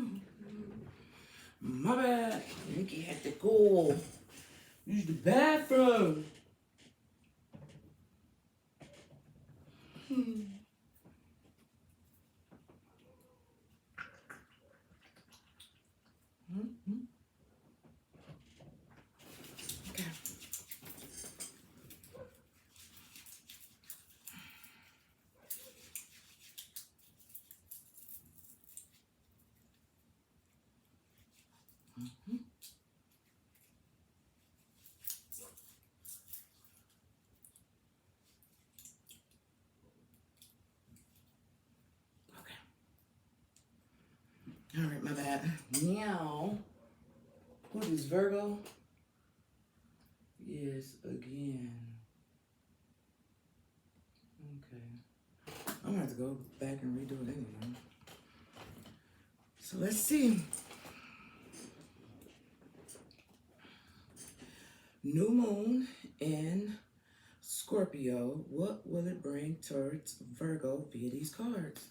My bad. Nikki had to go use the bathroom. Okay. All right, my bad. Now, who is Virgo? Yes, again. Okay. I'm gonna have to go back and redo it anyway. So let's see. New moon in Scorpio. What will it bring towards Virgo via these cards?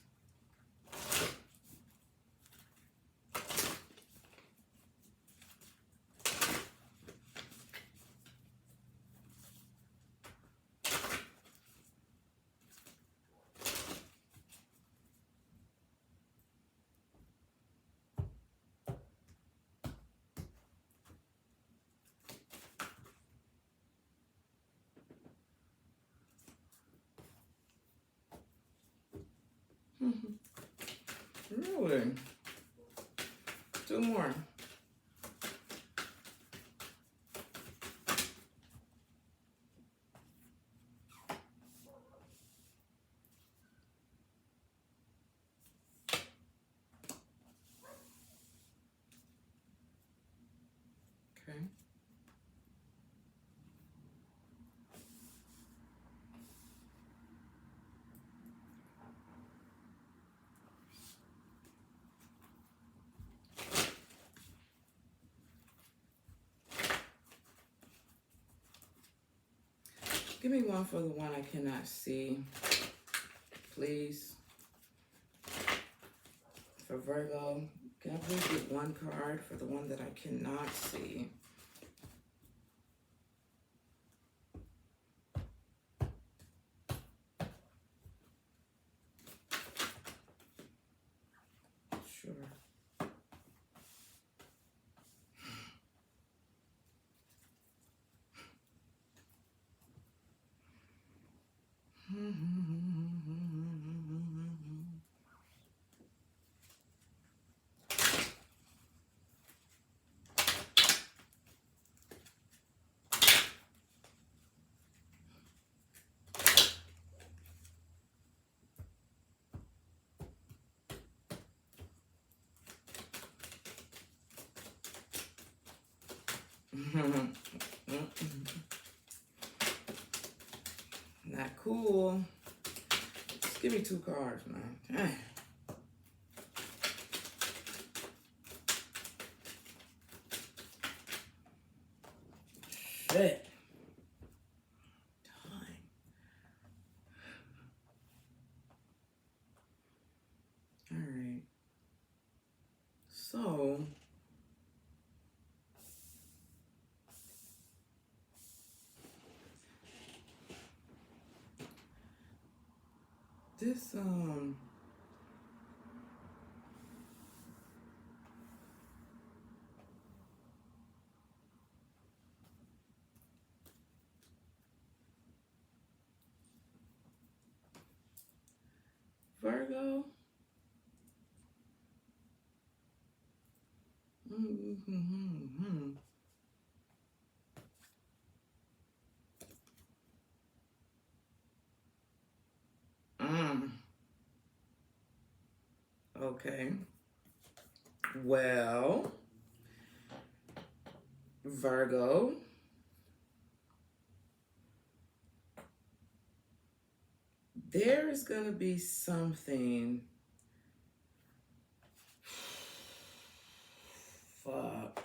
Really? Two more. Okay. Give me one for the one I cannot see, please. For Virgo, can I please get one card for the one that I cannot see? Sure. Not cool. Just give me two cards, man. Dang. Shit. Time. All right. So this Virgo. Okay. Well, Virgo, there is going to be something. Fuck.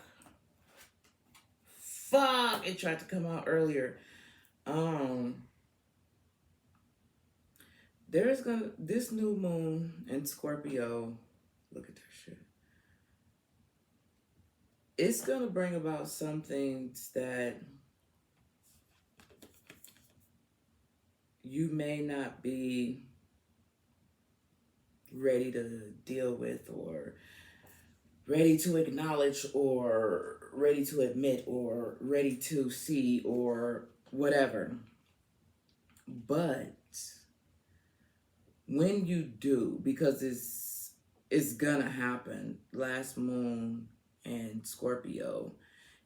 Fuck. It tried to come out earlier. There's gonna, this new moon in Scorpio, look at that shit. It's gonna bring about some things that you may not be ready to deal with, or ready to acknowledge, or ready to admit, or ready to see, or whatever. But when you do, because it's gonna happen, last moon and Scorpio,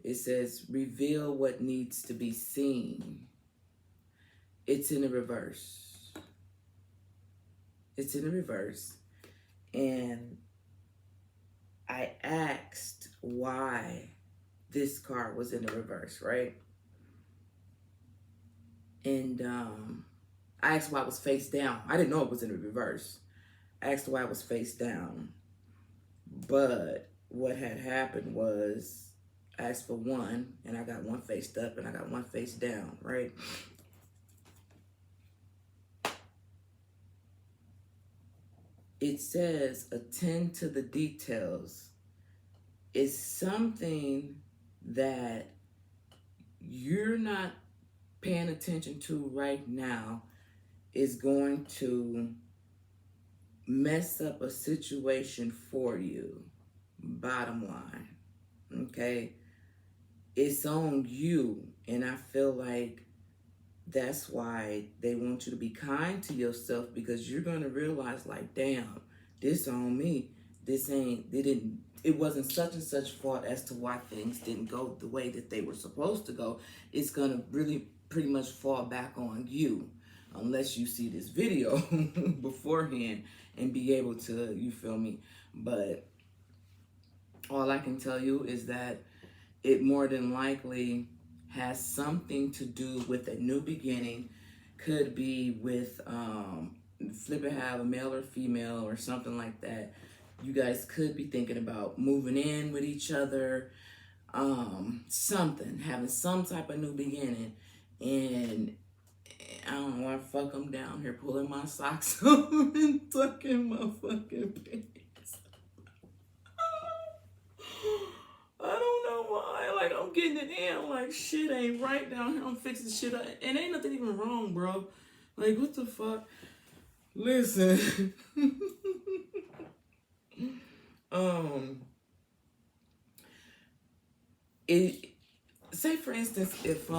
it says reveal what needs to be seen. It's in the reverse. It's in the reverse. And I asked why this card was in the reverse, right? And I asked why it was face down. I didn't know it was in the reverse. I asked why it was face down. But what had happened was I asked for one, and I got one faced up, and I got one face down, right? It says attend to the details. It's something that you're not paying attention to right now is going to mess up a situation for you. Bottom line. Okay? It's on you. And I feel like that's why they want you to be kind to yourself, because you're going to realize, like, damn, this on me. It wasn't such and such fault as to why things didn't go the way that they were supposed to go. It's going to really pretty much fall back on you, unless you see this video beforehand and be able to, you feel me? But all I can tell you is that it more than likely has something to do with a new beginning. Could be with flip it, have a male or female or something like that. You guys could be thinking about moving in with each other, something, having some type of new beginning. And I don't want to fuck them down here pulling my socks up and tucking my fucking pants. I don't know why. Like, I'm getting it in. I'm like, shit ain't right down here. I'm fixing shit up. And ain't nothing even wrong, bro. Like, what the fuck? Listen. Say for instance, if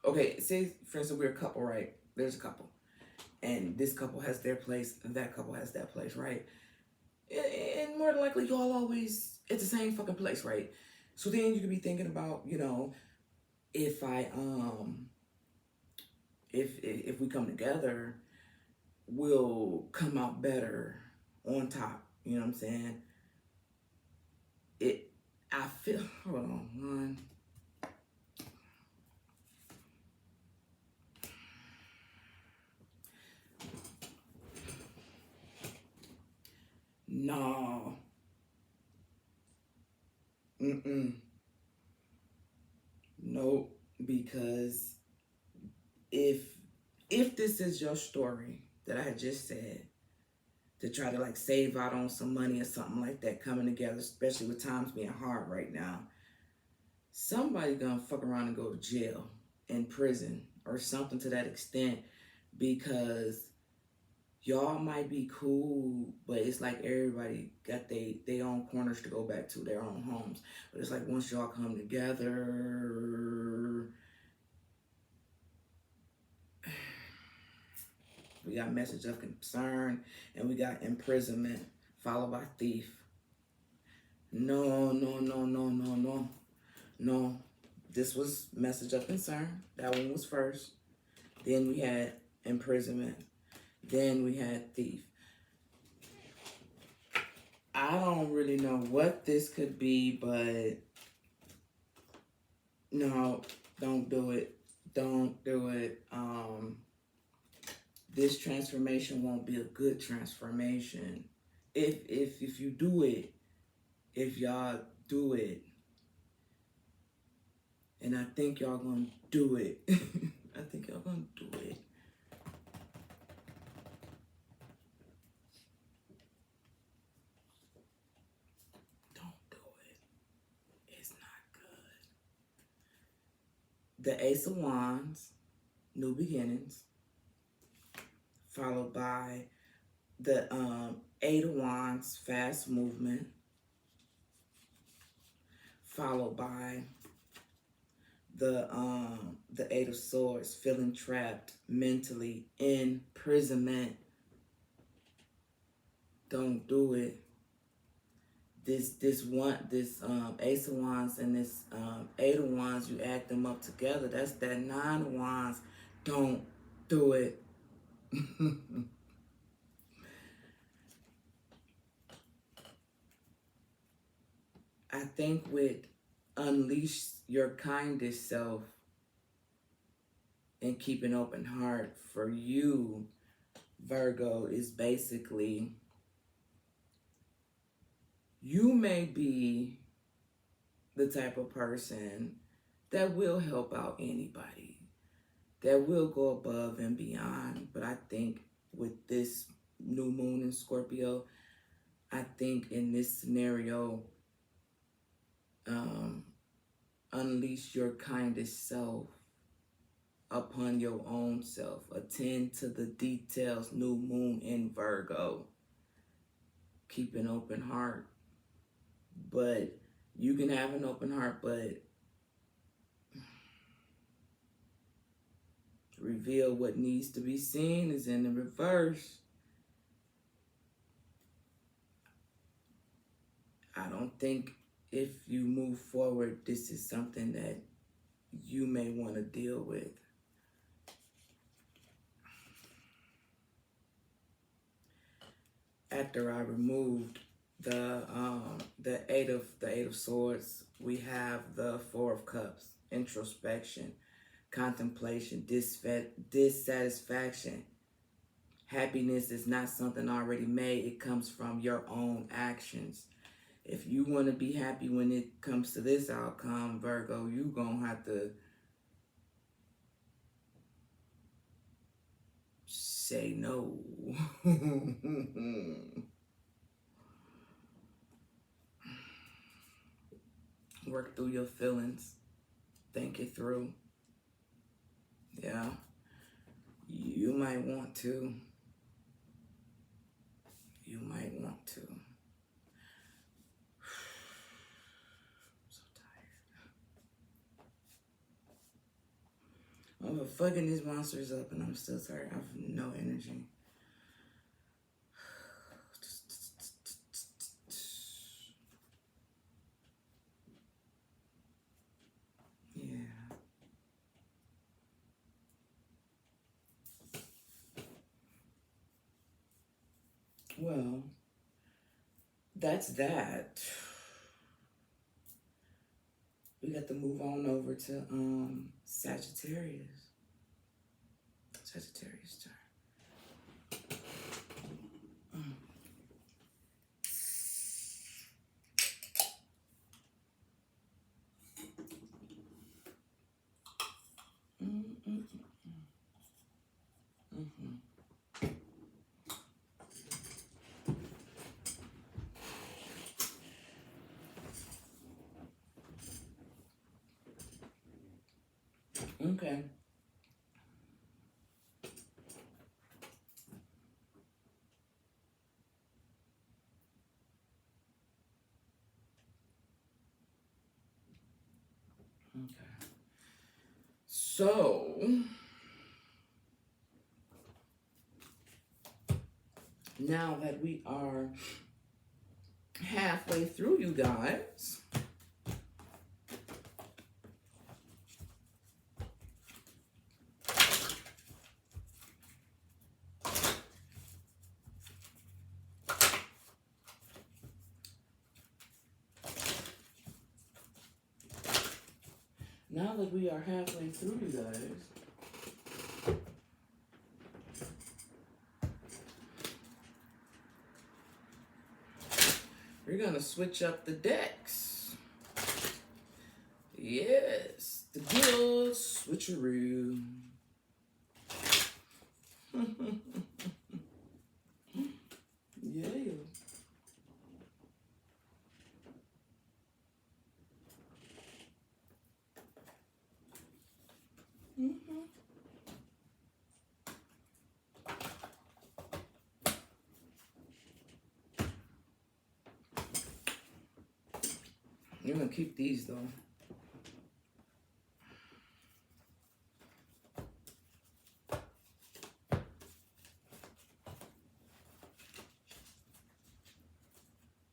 okay, say for instance we're a couple, right? There's a couple, and this couple has their place, and that couple has that place, right? And more than likely, y'all always at the same fucking place, right? So then you could be thinking about, you know, if we come together, we'll come out better on top. You know what I'm saying? I feel, hold on, one. No. Nope. Because if this is your story that I had just said, to try to like save out on some money or something like that coming together, especially with times being hard right now, somebody gonna fuck around and go to jail, in prison, or something to that extent, because y'all might be cool, but it's like everybody got their own corners to go back to, their own homes. But it's like once y'all come together, we got message of concern, and we got imprisonment, followed by thief. No. This was message of concern. That one was first. Then we had imprisonment. Then we had thief. I don't really know what this could be, but no, don't do it. Don't do it. This transformation won't be a good transformation. If you do it, if y'all do it, and I think y'all gonna do it. I think y'all gonna do it. Don't do it. It's not good. The Ace of Wands, new beginnings, followed by the Eight of Wands, fast movement, followed by the Eight of Swords, feeling trapped mentally, imprisonment. Don't do it. This Ace of Wands and this Eight of Wands, you add them up together. That's that Nine of Wands. Don't do it. I think with unleash your kindest self and keep an open heart for you, Virgo, is basically you may be the type of person that will help out anybody, that will go above and beyond. But I think with this new moon in Scorpio, I think in this scenario, unleash your kindest self upon your own self. Attend to the details, new moon in Virgo. Keep an open heart. But you can have an open heart, but reveal what needs to be seen is in the reverse. I don't think if you move forward, this is something that you may want to deal with. After I removed the eight of Swords, we have the Four of Cups, introspection, contemplation, dissatisfaction. Happiness is not something already made. It comes from your own actions. If you want to be happy when it comes to this outcome, Virgo, you're going to have to say no. Work through your feelings. Think it through. Yeah. You might want to. You might want to. I'm fucking these monsters up and I'm still tired. I have no energy. Yeah. Well, that's that. We got to move on over to Sagittarius. Sagittarius turn. Okay. Okay. So, now that we are halfway through, you guys, Now that we are halfway through, you guys, we're going to switch up the decks. Yes, the good old switcheroo. Yeah. You're going to keep these, though.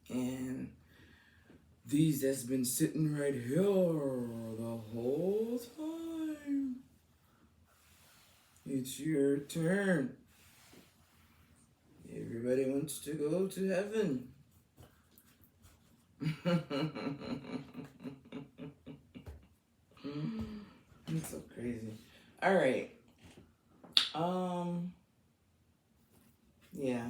And these that's been sitting right here the whole time. It's your turn. Everybody wants to go to heaven. It's so crazy. All right. Yeah.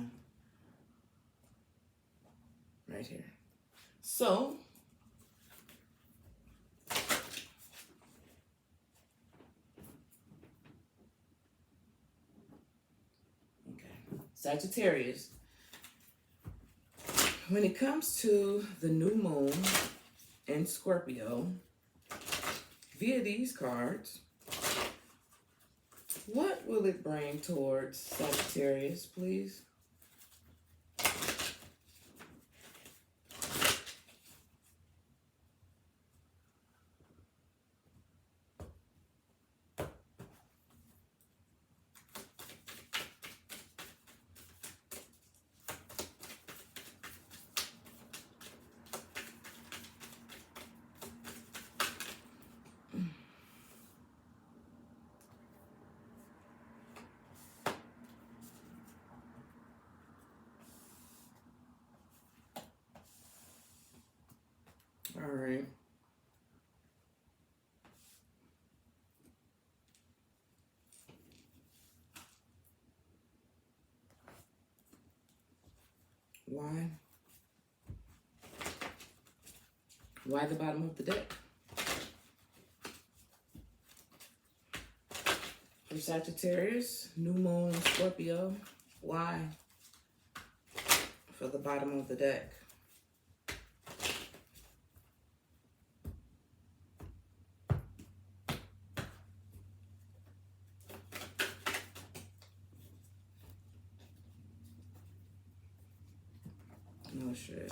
Right here. So, okay. Sagittarius. When it comes to the new moon in Scorpio, via these cards, what will it bring towards Sagittarius, please? All right. Why? Why the bottom of the deck? For Sagittarius, new moon in Scorpio. Why? For the bottom of the deck. No shit.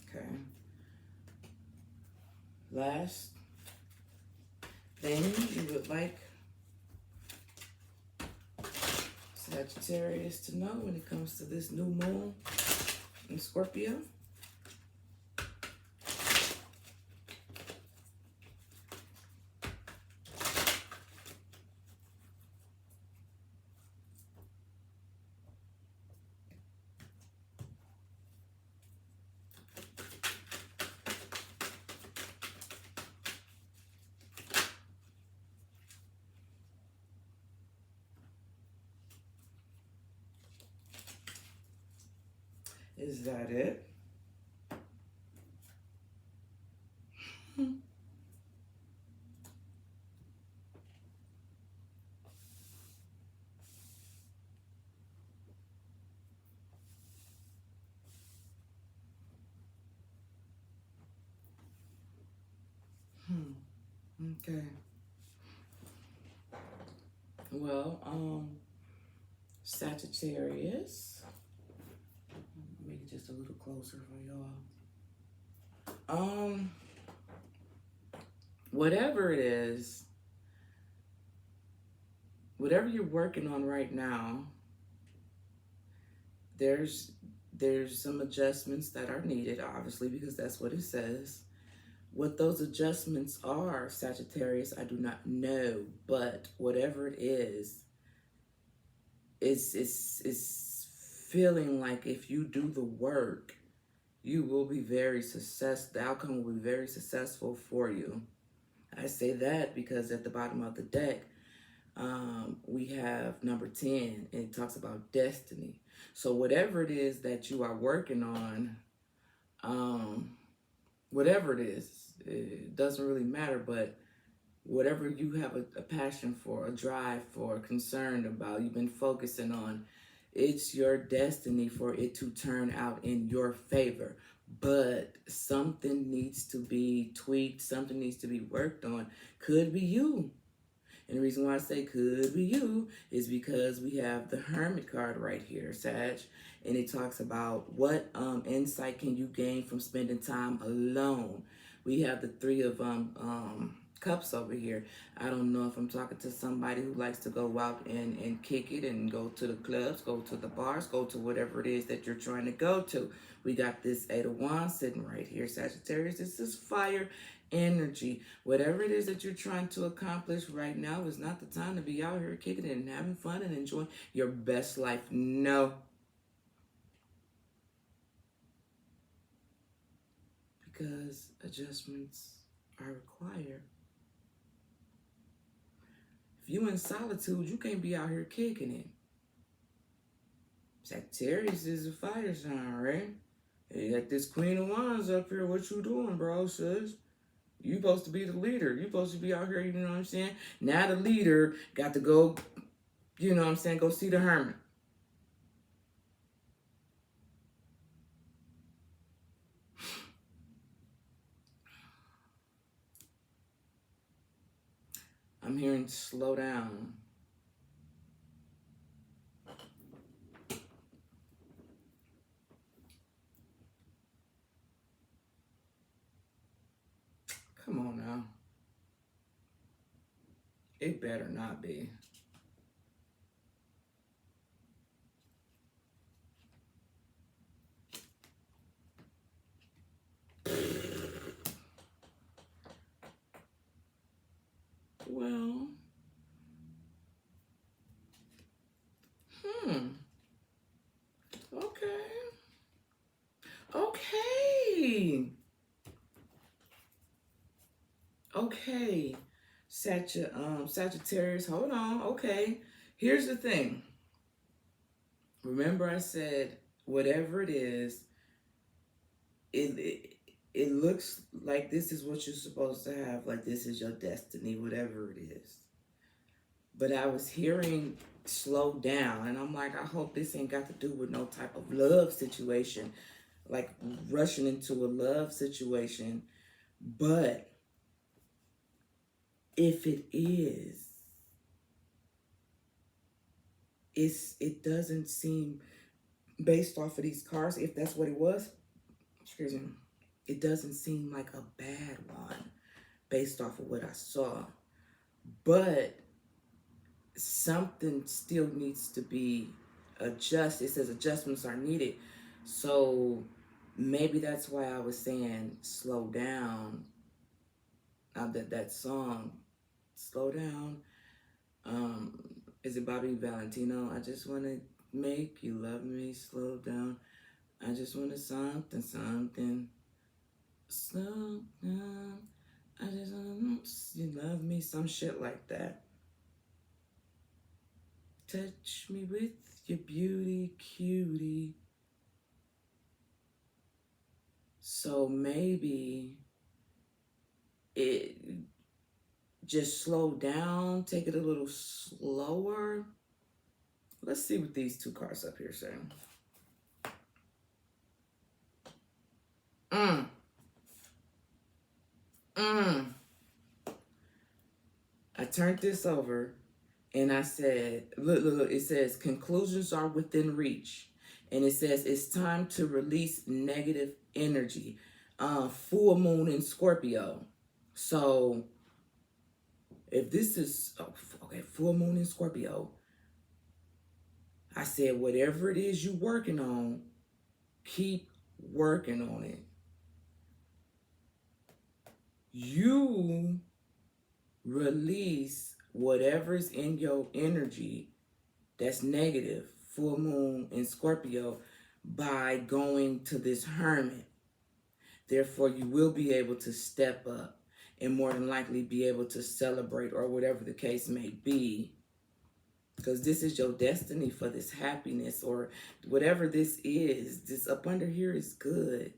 Okay. Last thing you would like Sagittarius to know when it comes to this new moon in Scorpio? Is that it? Okay. Well, Sagittarius. Make it just a little closer for y'all. Whatever it is, whatever you're working on right now, there's some adjustments that are needed, obviously, because that's what it says. What those adjustments are, Sagittarius, I do not know, but whatever it is feeling like if you do the work, you will be very successful. The outcome will be very successful for you. I say that because at the bottom of the deck, we have number 10, and it talks about destiny. So whatever it is that you are working on, whatever it is, it doesn't really matter, but whatever you have a passion for, a drive for, concerned about, you've been focusing on, it's your destiny for it to turn out in your favor. But something needs to be tweaked, something needs to be worked on. Could be you. And the reason why I say could be you is because we have the Hermit card right here, Sag. And it talks about what insight can you gain from spending time alone. We have the Three of Cups over here. I don't know if I'm talking to somebody who likes to go out and kick it and go to the clubs, go to the bars, go to whatever it is that you're trying to go to. We got this Eight of Wands sitting right here, Sagittarius. This is fire energy. Whatever it is that you're trying to accomplish right now is not the time to be out here kicking it and having fun and enjoying your best life. No. Because adjustments are required. If you in solitude, you can't be out here kicking it. Sagittarius is a fire sign, right? You got this Queen of Wands up here. What you doing, bro, sis? You supposed to be the leader. You supposed to be out here, you know what I'm saying? Now the leader got to go, you know what I'm saying, go see the hermit. I'm hearing slow down. Come on now. It better not be. Well, okay. Okay. Sagittarius, hold on. Okay. Here's the thing. Remember I said, whatever it is, it looks like this is what you're supposed to have, like this is your destiny, whatever it is. But I was hearing slow down, and I'm like, I hope this ain't got to do with no type of love situation, like rushing into a love situation. But if it is, it doesn't seem, based off of these cards, if that's what it was, excuse me, it doesn't seem like a bad one based off of what I saw. But something still needs to be adjusted. It says adjustments are needed. So maybe that's why I was saying slow down. That song, Slow Down, is it Bobby Valentino? I just want to make you love me, slow down. I just want to something. Slow down. I just want you love me, some shit like that. Touch me with your beauty, cutie. So maybe it just slow down, take it a little slower. Let's see what these two cards up here say. I turned this over and I said, look, it says conclusions are within reach. And it says it's time to release negative energy. Full moon in Scorpio. So if this is, okay, full moon in Scorpio, I said, whatever it is you're working on, keep working on it. You release whatever's in your energy that's negative, full moon in Scorpio, by going to this hermit. Therefore, you will be able to step up and more than likely be able to celebrate or whatever the case may be. Because this is your destiny for this happiness or whatever this is. This up under here is good.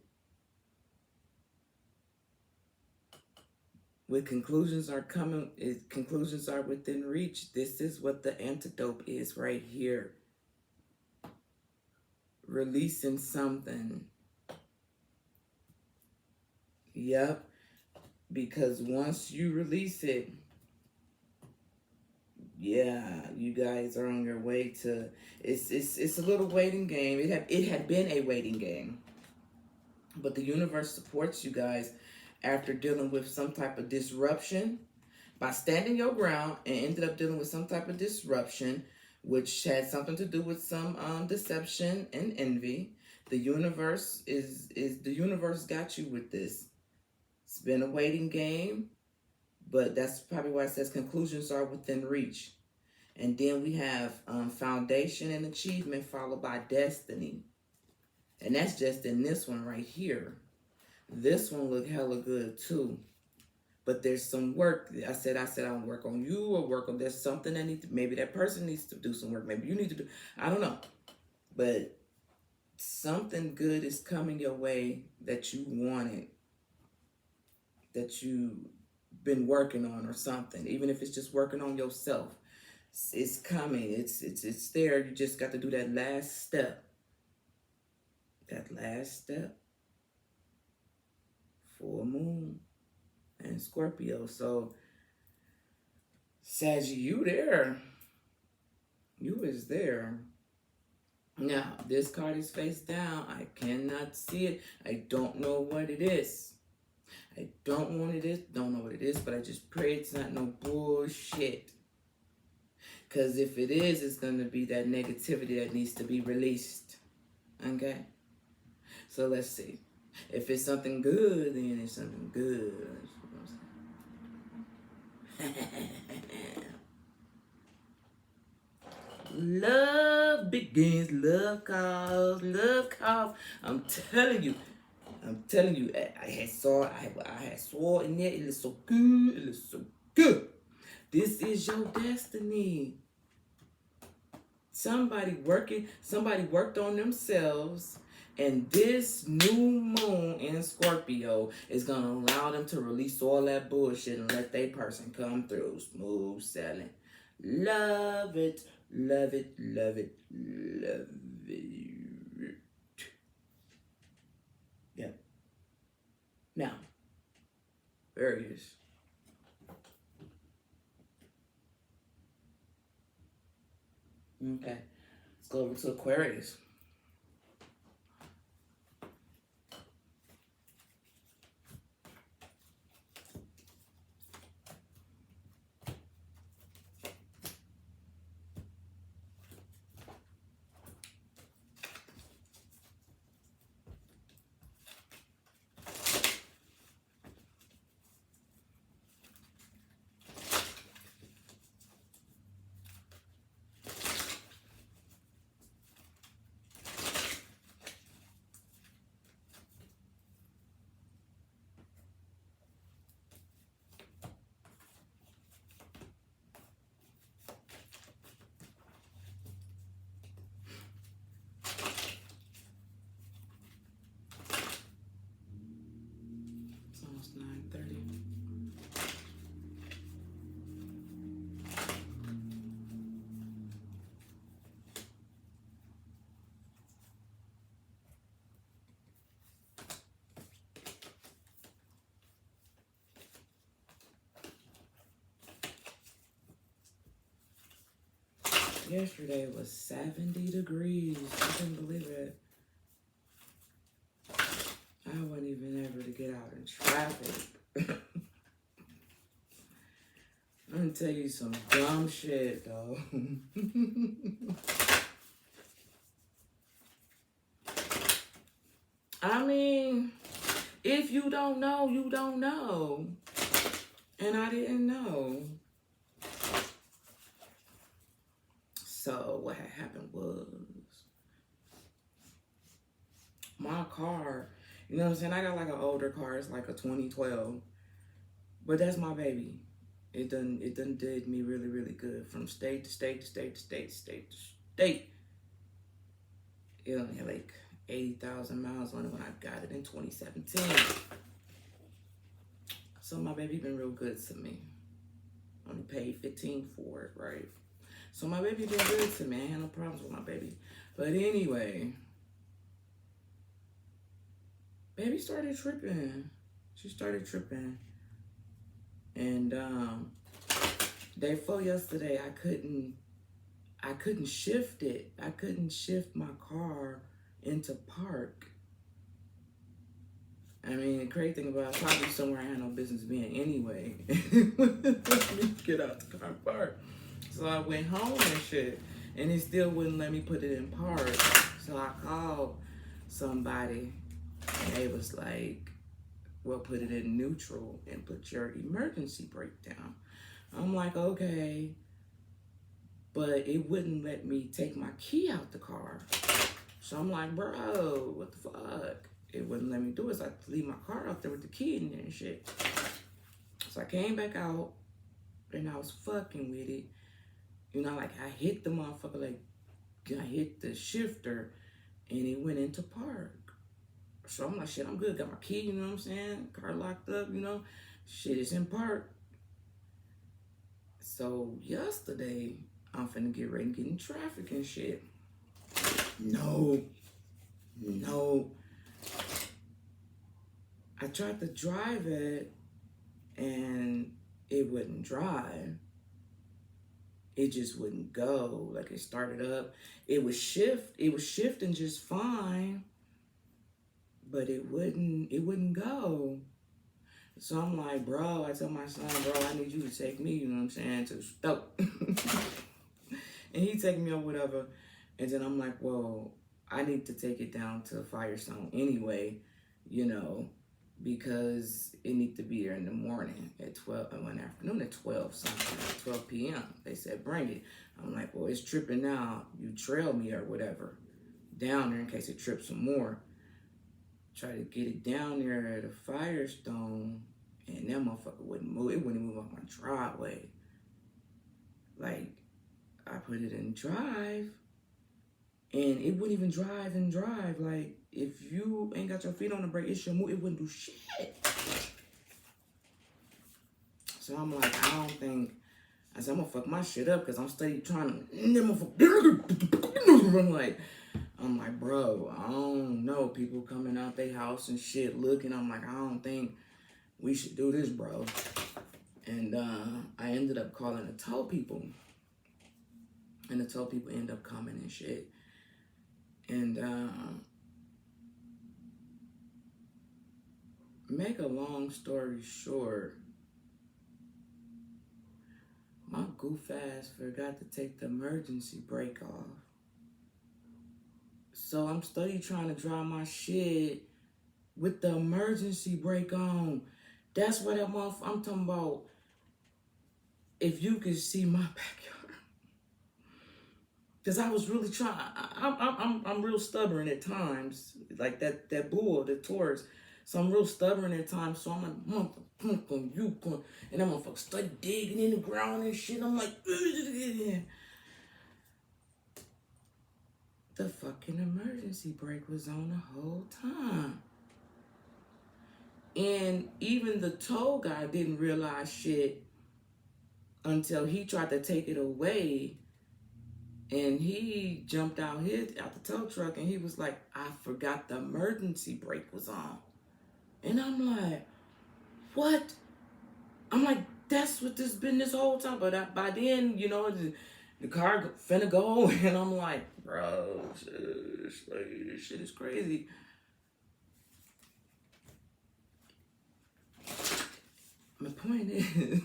With conclusions are coming, conclusions are within reach. This is what the antidote is right here. Releasing something. Yep. Because once you release it, yeah, you guys are on your way to, it's a little waiting game. It had been a waiting game. But the universe supports you guys after dealing with some type of disruption by standing your ground and ended up dealing with some type of disruption, which had something to do with some deception and envy. The universe the universe got you with this. It's been a waiting game, but that's probably why it says conclusions are within reach. And then we have foundation and achievement followed by destiny. And that's just in this one right here. This one look hella good too. But there's some work. I said I'll work on you or work on, there's something that maybe that person needs to do some work. Maybe you need to do, I don't know. But something good is coming your way that you wanted, that you've been working on or something. Even if it's just working on yourself. It's coming. It's there. You just got to do that last step. That last step. Full moon and Scorpio. So, Saggy, you there. You is there. Now, this card is face down. I cannot see it. I don't know what it is. I don't know what it is. Don't know what it is, but I just pray it's not no bullshit. Because if it is, it's going to be that negativity that needs to be released. Okay? So let's see. If it's something good, then it's something good. Love begins, love calls, love calls. I'm telling you. I had saw in there. It looks so good. It looks so good. This is your destiny. Somebody worked on themselves, and this new moon in Scorpio is going to allow them to release all that bullshit and let their person come through. Smooth sailing. Love it, love it, love it, love it. Yeah. Now, Aries. Okay, let's go over to Aquarius. It's almost 9:30. Yesterday was 70 degrees. I couldn't believe it. I wasn't even able to get out in traffic. I'm gonna tell you some dumb shit, though. I mean, if you don't know, you don't know. And I didn't know. So what had happened was my car You know what I'm saying? I got like an older car. It's like a 2012. But that's my baby. It done did me really, really good from state to state to state to state to state to state. It only had like 80,000 miles on it when I got it in 2017. So my baby been real good to me. Only paid 15 for it, right? So my baby been good to me. I ain't had no problems with my baby. But anyway, baby started tripping. She started tripping. And day before yesterday, I couldn't shift it. I couldn't shift my car into park. I mean, the crazy thing about it, probably somewhere I had no business being anyway. Get out the car and park. So I went home and shit, and it still wouldn't let me put it in park. So I called somebody, and they was like, well, put it in neutral and put your emergency brake down. I'm like, okay. But it wouldn't let me take my key out the car. So I'm like, bro, what the fuck? It wouldn't let me do it. So I had to leave my car out there with the key in there and shit. So I came back out and I was fucking with it. You know, like I hit the motherfucker, like I hit the shifter and it went into park. So I'm like, shit, I'm good. Got my key, you know what I'm saying? Car locked up, you know? Shit is in park. So yesterday, I'm finna get ready to get in traffic and shit. No. I tried to drive it and it wouldn't drive. It just wouldn't go. Like it started up. It was shifting just fine. But it wouldn't go. So I'm like, bro, I tell my son, bro, I need you to take me, you know what I'm saying, to the stove. And he take me or whatever. And then I'm like, well, I need to take it down to Firestone anyway, you know, because it need to be there in the morning at 12, one afternoon at 12 something, 12 p.m. They said, bring it. I'm like, well, it's tripping now. You trail me or whatever down there in case it trips some more. Try to get it down there at a Firestone, and that motherfucker wouldn't move. It wouldn't move off my driveway. Like, I put it in drive, and it wouldn't even drive and drive. Like, if you ain't got your feet on the brake, it should move. It wouldn't do shit. So I'm like, I don't think, I said, I'm gonna fuck my shit up because I'm steady trying to, I'm like, bro, I don't know. People coming out their house and shit looking. I'm like, I don't think we should do this, bro. And I ended up calling the tow people. And the tow people end up coming and shit. And make a long story short, my goof ass forgot to take the emergency brake off. So I'm steady trying to drive my shit with the emergency brake on. That's what I'm talking about. If you could see my backyard. Because I was really trying. I'm real stubborn at times. Like that bull, the Taurus. So I'm real stubborn at times. So I'm like, motherfucker, you going. And that motherfucker study digging in the ground and shit. I'm like, ugh. The fucking emergency brake was on the whole time. And even the tow guy didn't realize shit until he tried to take it away. And he jumped out the tow truck and he was like, I forgot the emergency brake was on. And I'm like, what? I'm like, that's what this been this whole time. But by then, you know, the car finna go. And I'm like, bro, this shit is crazy. My point is,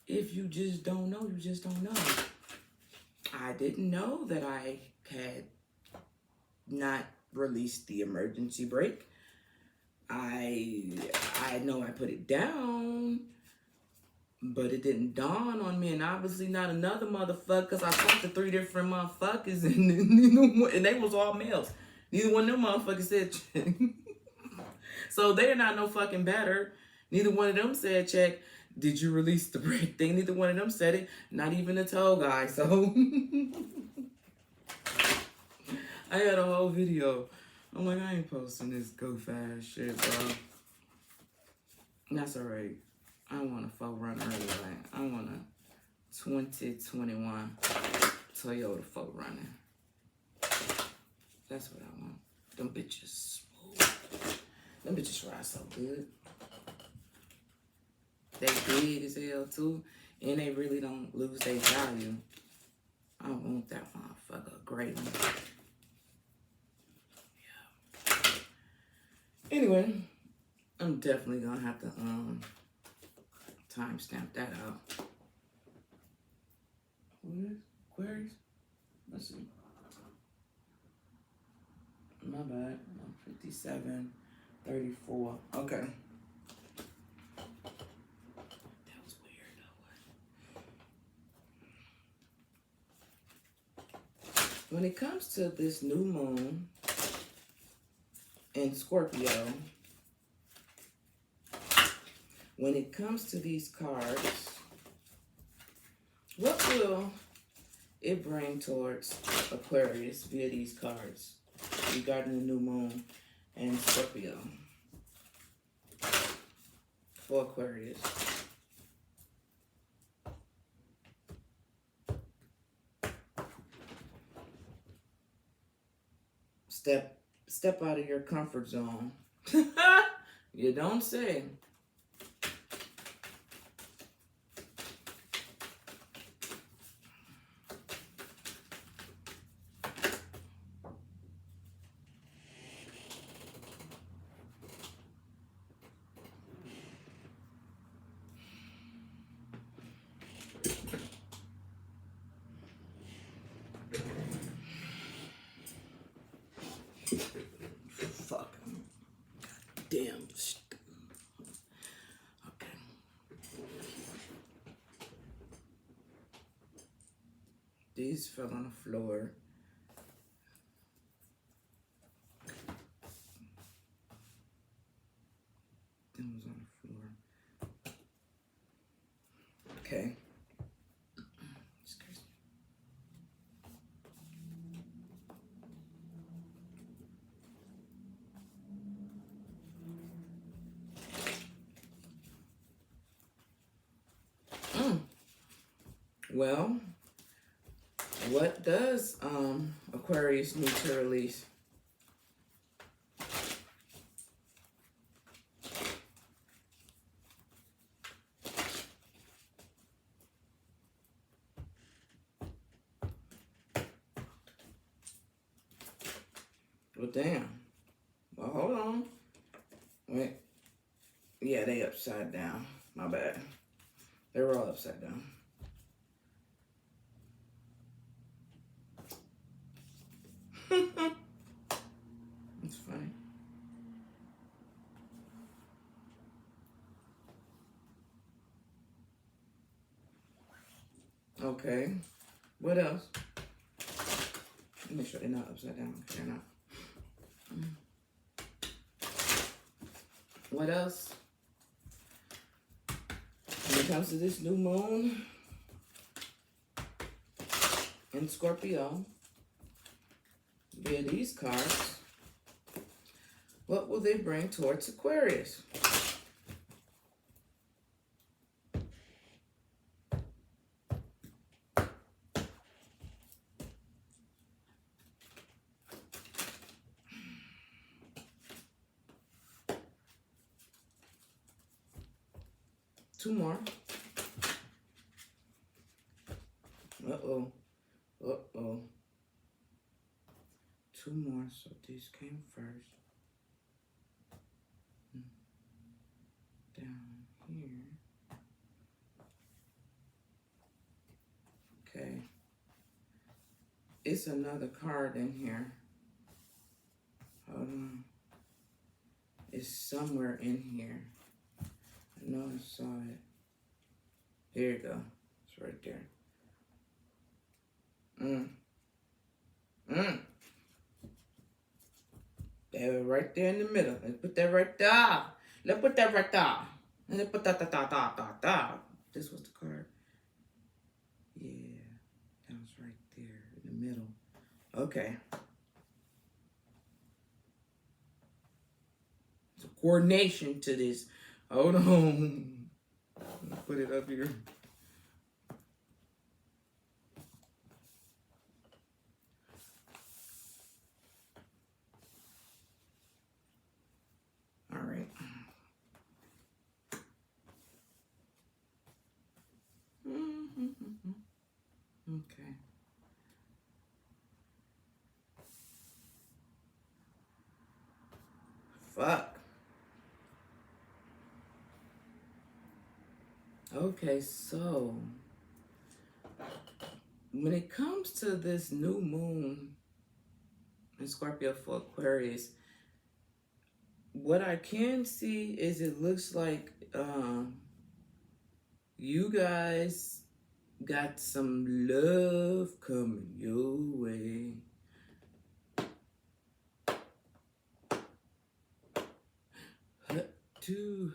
if you just don't know, you just don't know. I didn't know that I had not released the emergency brake. I know I put it down, but it didn't dawn on me, and obviously not another motherfucker, because I talked to 3 different motherfuckers, and they was all males. Neither one of them motherfuckers said shit. So they're not no fucking better. Neither one of them said, check, did you release the break thing? Neither one of them said it. Not even the tow guy. So I had a whole video. I'm like, I ain't posting this goof ass shit, bro. That's alright. I want a faux runner anyway. I want a 2021 Toyota faux runner. That's what I want. Them bitches smooth. Them bitches ride so good. They big as hell too, and they really don't lose their value. I want that motherfucker, a great one. Yeah. Anyway, I'm definitely gonna have to timestamp that out. What is Aquarius? Let's see. My bad. 57, 34. Okay. That was weird though. When it comes to this new moon in Scorpio, when it comes to these cards, what will it bring towards Aquarius via these cards regarding the new moon and Scorpio for Aquarius? Step out of your comfort zone. You don't say. Fuck. Damn. Okay. These fell on the floor. Them was on the floor. Okay. Excuse me. Well, what does Aquarius need to release? Well, damn. Well, hold on. Wait. Yeah, they upside down. My bad. They were all upside down. It's funny. Okay. What else? Let me make sure they're not upside down. They're not. What else? When it comes to this new moon in Scorpio, via these cards, what will they bring towards Aquarius? Two more. Uh-oh. Uh-oh. Two more. So these came first. Down here. Okay. It's another card in here. Hold on. It's somewhere in here. I know I saw it. Here you go. It's right there. They were right there in the middle. Let's put that right there. Let's put that right there. And let's put that da. This was the card. Yeah, that was right there in the middle. Okay. So coordination to this. Hold on. Put it up here. All right. Okay. Fuck. Okay, so when it comes to this new moon in Scorpio for Aquarius, what I can see is it looks like you guys got some love coming your way. Hut to,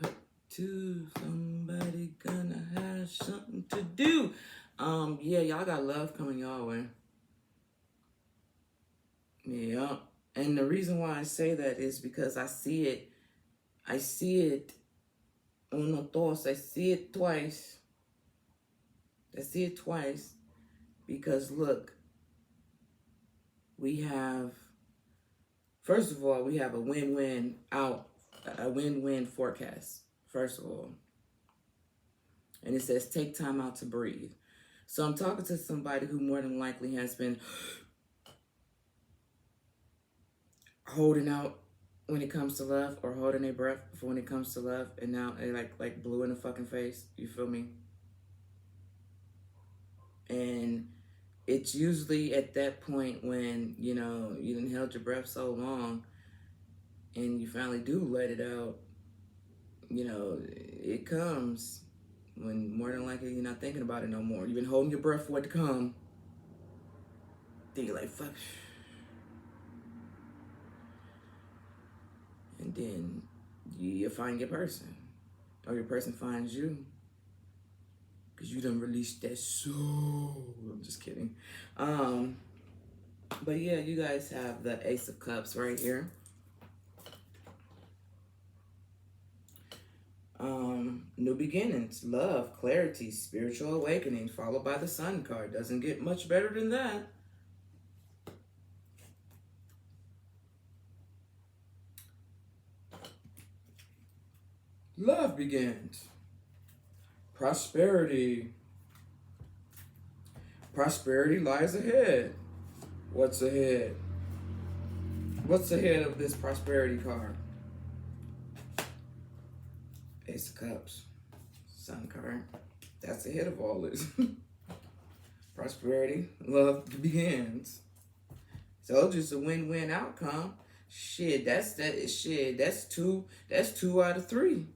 somebody gonna have something to do. Yeah, y'all got love coming y'all way. Yeah. And the reason why I say that is because I see it uno, dos, I see it twice. Because look, we have, first of all, we have a win-win forecast, first of all. And it says, take time out to breathe. So I'm talking to somebody who more than likely has been holding out when it comes to love, or holding their breath for when it comes to love, and now they like blue in the fucking face. You feel me? And it's usually at that point when, you know, you done held your breath so long and you finally do let it out, you know, it comes when more than likely you're not thinking about it no more. You've been holding your breath for it to come. Then you're like, fuck. And then you find your person, or your person finds you, because you done released that soul. I'm just kidding. But yeah, you guys have the Ace of Cups right here. New beginnings, love, clarity, spiritual awakening, followed by the Sun card. Doesn't get much better than that. Love begins. Prosperity. Prosperity lies ahead. What's ahead? What's ahead of this prosperity card? Ace of Cups. Sun card. That's ahead of all this. Prosperity. Love begins. So just a win-win outcome. Shit, that's two out of 3.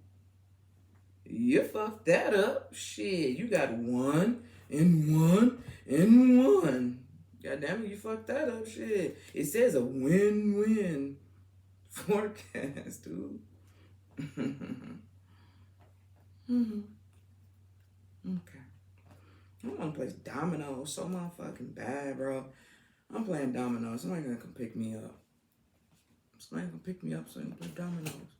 You fucked that up. Shit, you got 1 and 1 and 1. God damn it, you fucked that up. Shit. It says a win-win forecast, dude. Okay. I want to play dominoes so motherfucking bad, bro. I'm playing dominoes. Somebody gonna come pick me up. Somebody gonna pick me up so I can play dominoes.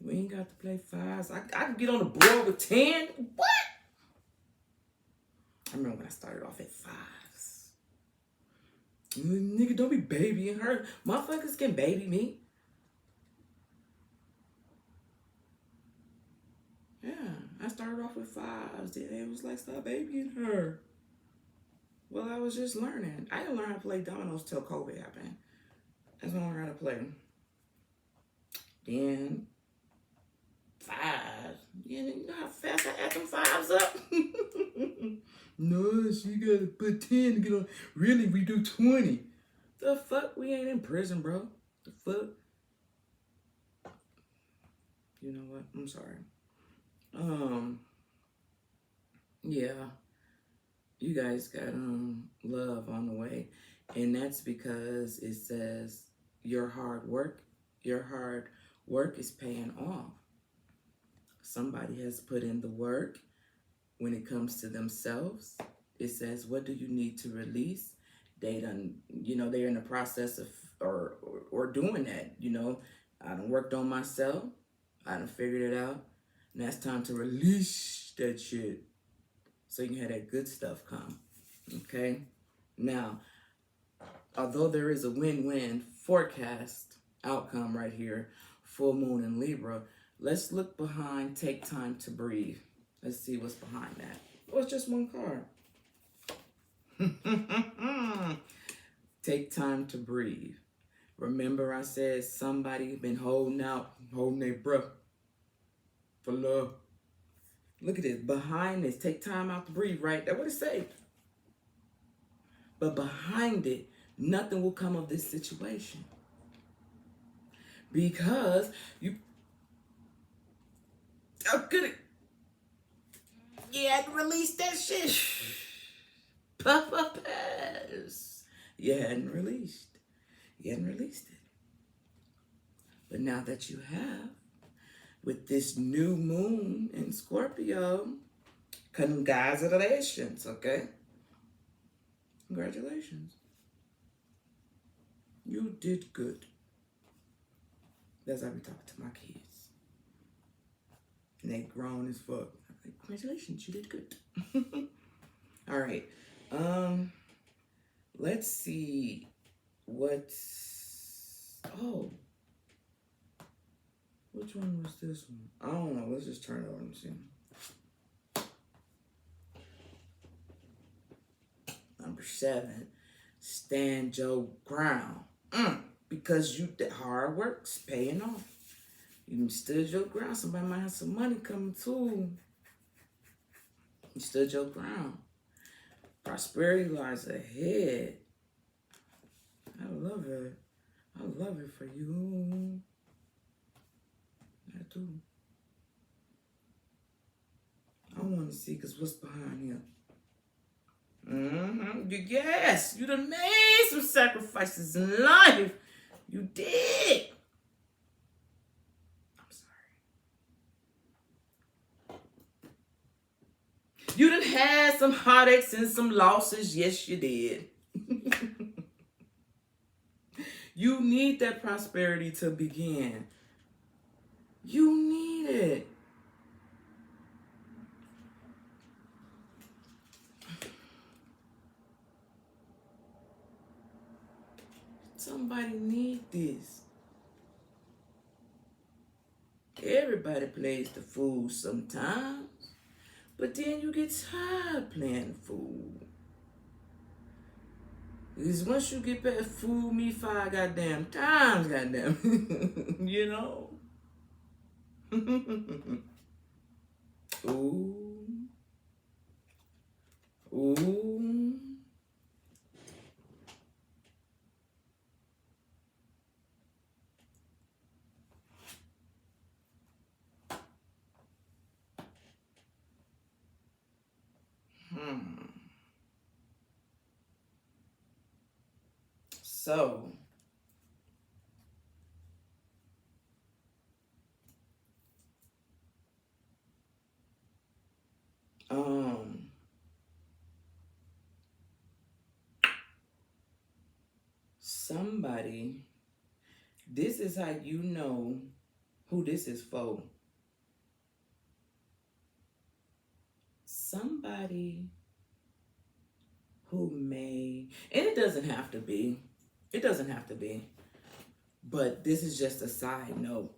We ain't got to play 5s. I can get on the board with 10. What? I remember when I started off at 5s. Nigga, don't be babying her. Motherfuckers can baby me. Yeah, I started off with 5s. Then it was like, stop babying her. Well, I was just learning. I didn't learn how to play dominoes till COVID happened. That's when I learned how to play. Then 5. Yeah, you know how fast I add them 5s up? No, she gotta put 10 to get on. Really, we do 20. The fuck? We ain't in prison, bro. The fuck? You know what? I'm sorry. Yeah. You guys got love on the way. And that's because it says your hard work is paying off. Somebody has put in the work when it comes to themselves. It says, what do you need to release? They done, they're in the process of or doing that. I done worked on myself. I done figured it out. And that's time to release that shit so you can have that good stuff come. Okay? Now, although there is a win-win forecast outcome right here, full moon in Libra, let's look behind, take time to breathe. Let's see what's behind that. Oh, it's just one card. Take time to breathe. Remember I said somebody been holding their breath for love. Look at this. Behind this, take time out to breathe, right? That's what it says. But behind it, nothing will come of this situation. Because you hadn't released that shit. Pass. You hadn't released it. But now that you have, with this new moon in Scorpio, congratulations, okay? Congratulations. You did good. That's how we talk to my kids. And they grown as fuck. I'm like, congratulations, you did good. All right. Let's see which one was this one? I don't know. Let's just turn it over and see. Number 7, stand your ground. Because the hard work's paying off. You stood your ground. Somebody might have some money coming too. You stood your ground. Prosperity lies ahead. I love it. I love it for you. I do. I want to see, because what's behind here? Yes, you done made some sacrifices in life. You did. I'm sorry. You done had some heartaches and some losses. Yes, you did. You need that prosperity to begin. You need it. Somebody need this. Everybody plays the fool sometimes, but then you get tired playing the fool. Because once you get past fool me 5 goddamn times, goddamn, you know. Ooh. Ooh. So, somebody, this is how you know who this is for. Somebody who may, and it doesn't have to be, but this is just a side note.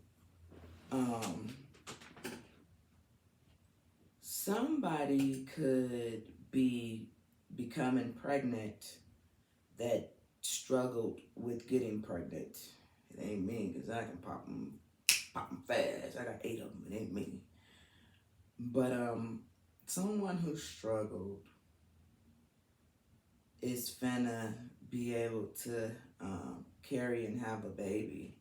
Somebody could be becoming pregnant that struggled with getting pregnant. It ain't me, because I can pop them fast. I got 8 of them. It ain't me. But someone who struggled is finna be able to carry and have a baby.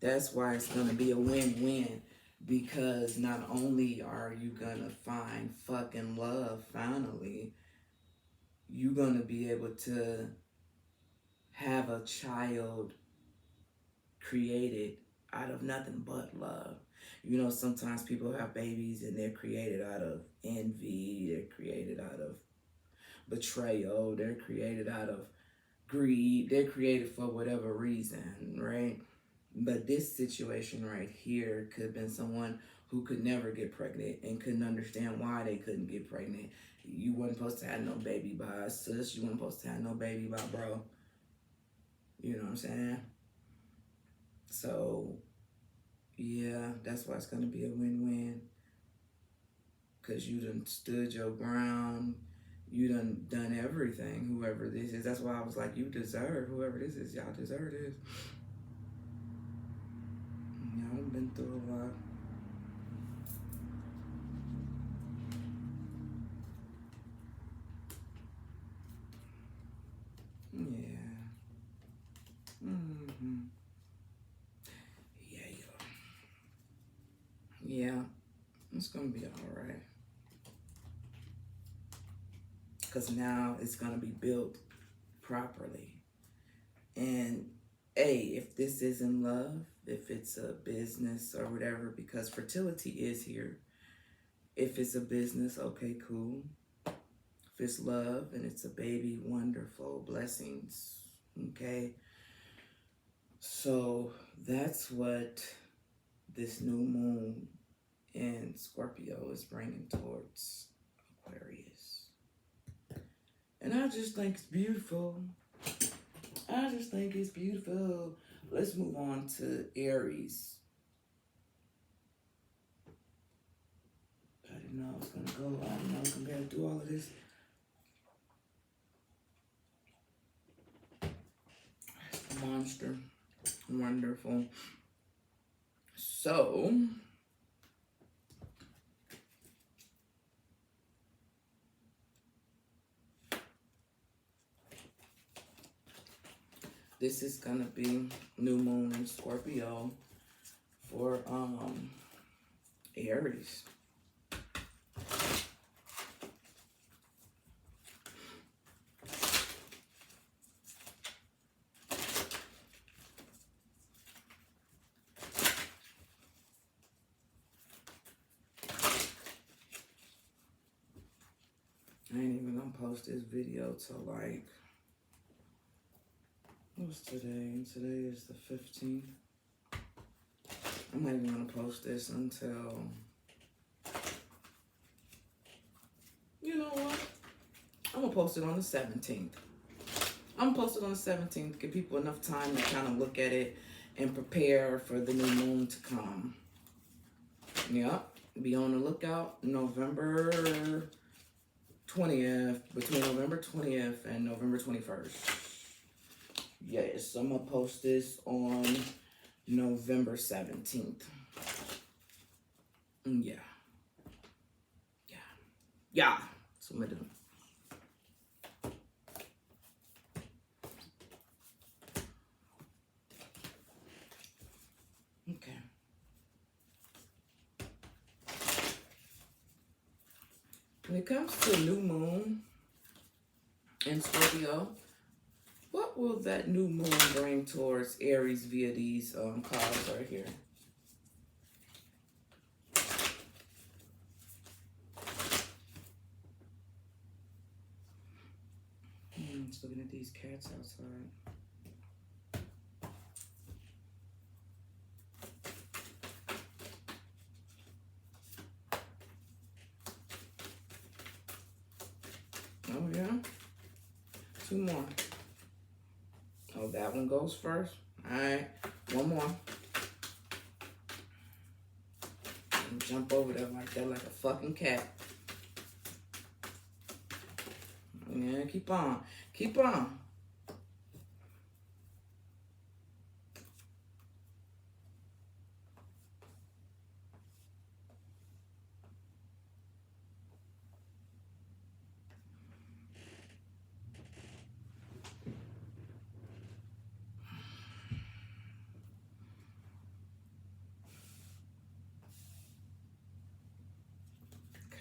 That's why it's gonna be a win-win. Because not only are you gonna find fucking love finally, you're gonna be able to have a child created out of nothing but love. You know, sometimes people have babies and they're created out of envy, they're created out of betrayal, they're created out of greed, they're created for whatever reason, right? But this situation right here could have been someone who could never get pregnant and couldn't understand why they couldn't get pregnant. You weren't supposed to have no baby by a sis, you weren't supposed to have no baby by bro. You know what I'm saying? So, yeah, that's why it's going to be a win-win. Because you done stood your ground. You done everything, whoever this is. That's why I was like, you deserve, whoever this is, y'all deserve this. Y'all done been through a lot. Yeah. Mm-hmm. Yeah, it's gonna be all right. Because now it's gonna be built properly. And if this isn't love, if it's a business or whatever, because fertility is here. If it's a business, okay, cool. If it's love and it's a baby, wonderful, blessings, okay? So that's what this new moon in Scorpio is bringing towards Aquarius. And I just think it's beautiful. I just think it's beautiful. Let's move on to Aries. I didn't know I was going to go. I didn't know I was going to be able to do all of this. Monster. Wonderful. So, this is gonna be new moon in Scorpio for Aries. I ain't even gonna post this video till like, what's today? Today is the 15th. I'm not even gonna post this until, you know what? I'm gonna post it on the 17th. I'm gonna post it on the 17th, give people enough time to kind of look at it and prepare for the new moon to come. Yep, be on the lookout. November 20th, between November 20th and November 21st. Yes, I'm gonna post this on November 17th. Yeah. That's what I'm gonna do. Okay. When it comes to new moon in Scorpio, what will that new moon bring towards Aries via these cards right here? Just looking at these cats outside. Oh yeah, 2 more. Oh, that one goes first. All right, 1 more. And jump over there like that, like a fucking cat. Yeah, keep on. Keep on.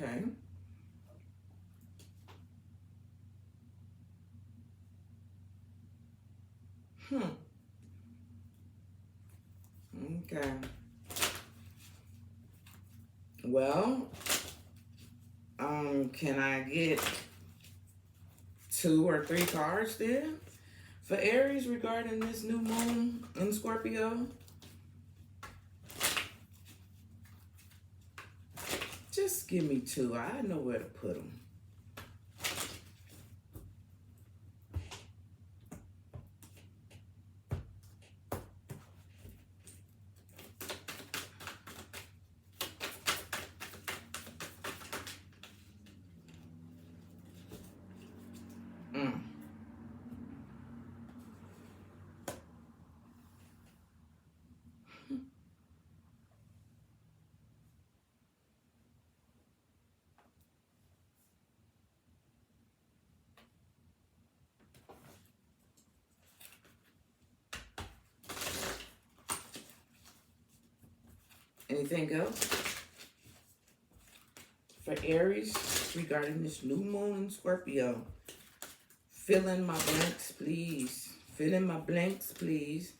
Okay. Okay. Well, can I get 2 or 3 cards then for Aries regarding this new moon in Scorpio? Just give me 2. I know where to put them. Anything else for Aries regarding this new moon in Scorpio? Fill in my blanks, please. Fill in my blanks, please.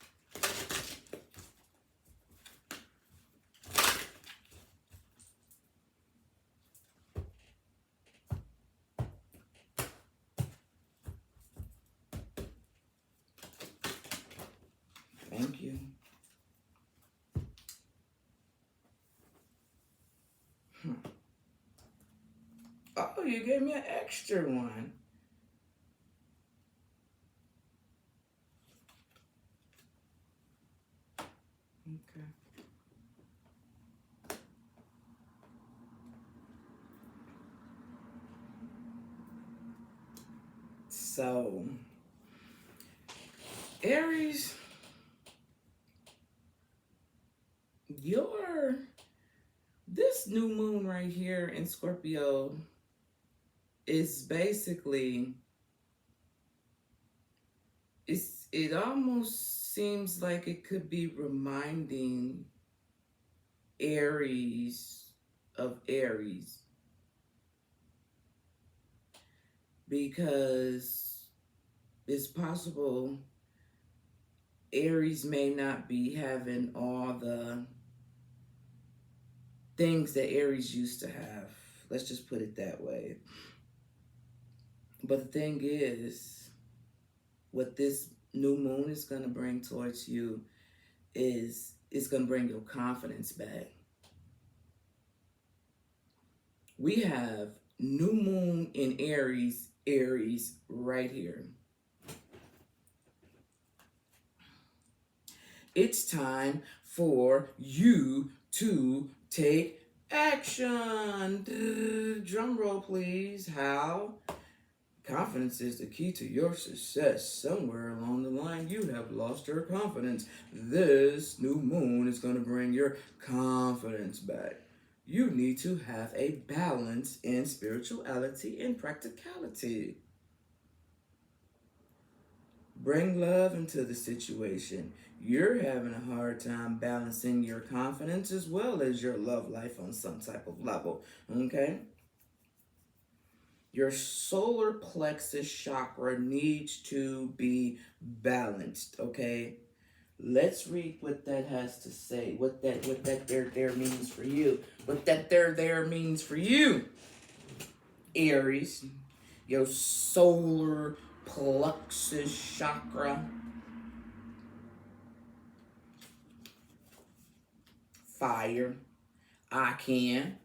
Thank you. Oh, you gave me an extra one. Okay. So, Aries, this new moon right here in Scorpio is basically, it almost seems like it could be reminding Aries of Aries, because it's possible Aries may not be having all the things that Aries used to have. Let's just put it that way. But the thing is, what this new moon is going to bring towards you is it's going to bring your confidence back. We have new moon in Aries right here. It's time for you to take action. Drum roll, please. How? Confidence is the key to your success. Somewhere along the line, you have lost your confidence. This new moon is going to bring your confidence back. You need to have a balance in spirituality and practicality. Bring love into the situation. You're having a hard time balancing your confidence as well as your love life on some type of level, okay? Your solar plexus chakra needs to be balanced, okay? Let's read what that has to say. What that there means for you. What that there means for you. Aries, your solar plexus chakra. Fire. I can.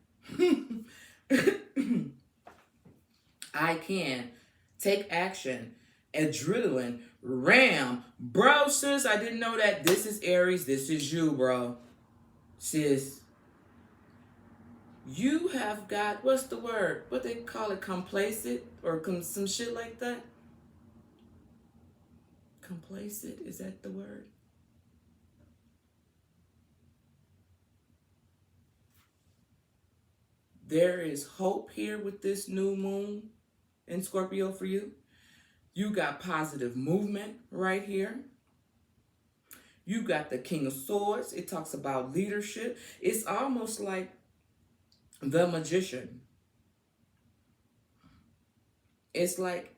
I can take action. Adrenaline. Ram. Bro, sis, I didn't know that. This is Aries. This is you, bro. Sis. You have got, what's the word? What they call it? Complacent? Or some shit like that? Complacent? Is that the word? There is hope here with this new moon in Scorpio for you. You got positive movement right here. You got the King of Swords. It talks about leadership. It's almost like the Magician. it's like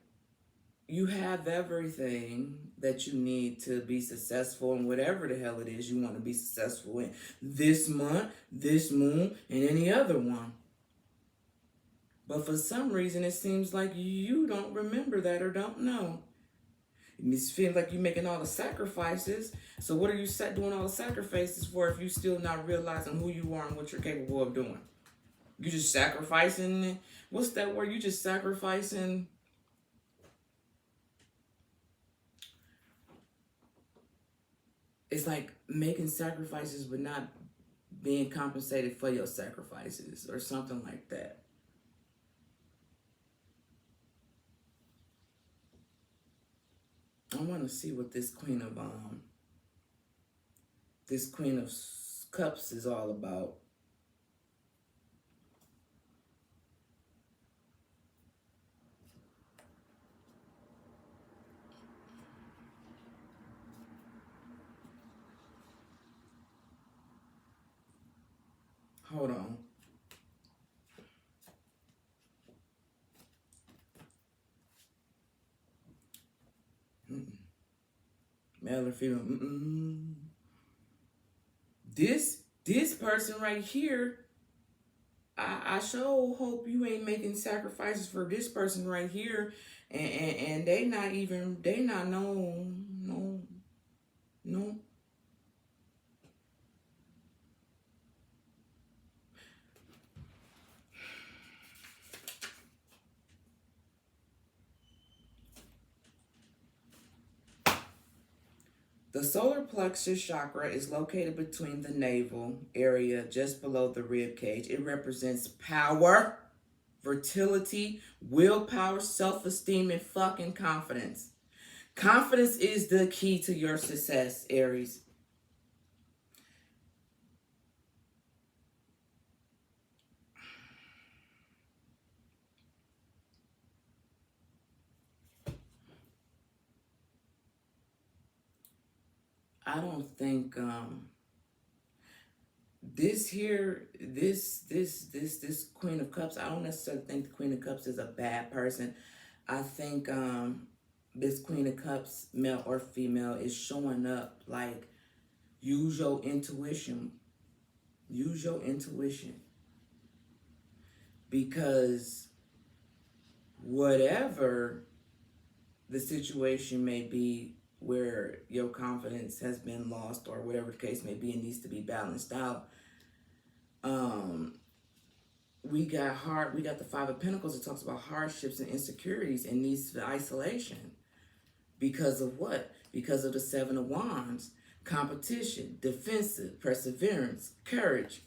you have everything that you need to be successful in whatever the hell it is you want to be successful in this month, this moon, and any other one. But for some reason, it seems like you don't remember that or don't know. It feels like you're making all the sacrifices. So what are you doing all the sacrifices for if you're still not realizing who you are and what you're capable of doing? You just sacrificing. What's that word? You just sacrificing. It's like making sacrifices but not being compensated for your sacrifices or something like that. I want to see what this Queen of Cups is all about. Hold on. Male or female? This person right here, I sure hope you ain't making sacrifices for this person right here, and they not no. The solar plexus chakra is located between the navel area, just below the rib cage. It represents power, fertility, willpower, self-esteem, and fucking confidence. Confidence is the key to your success, Aries. I don't think this Queen of Cups, I don't necessarily think the Queen of Cups is a bad person. I think this Queen of Cups, male or female, is showing up like use your intuition. Use your intuition. Because whatever the situation may be where your confidence has been lost or whatever the case may be, it needs to be balanced out. We got the Five of Pentacles. It talks about hardships and insecurities and needs for isolation. Because of what? Because of the Seven of Wands. Competition, defensive, perseverance, courage.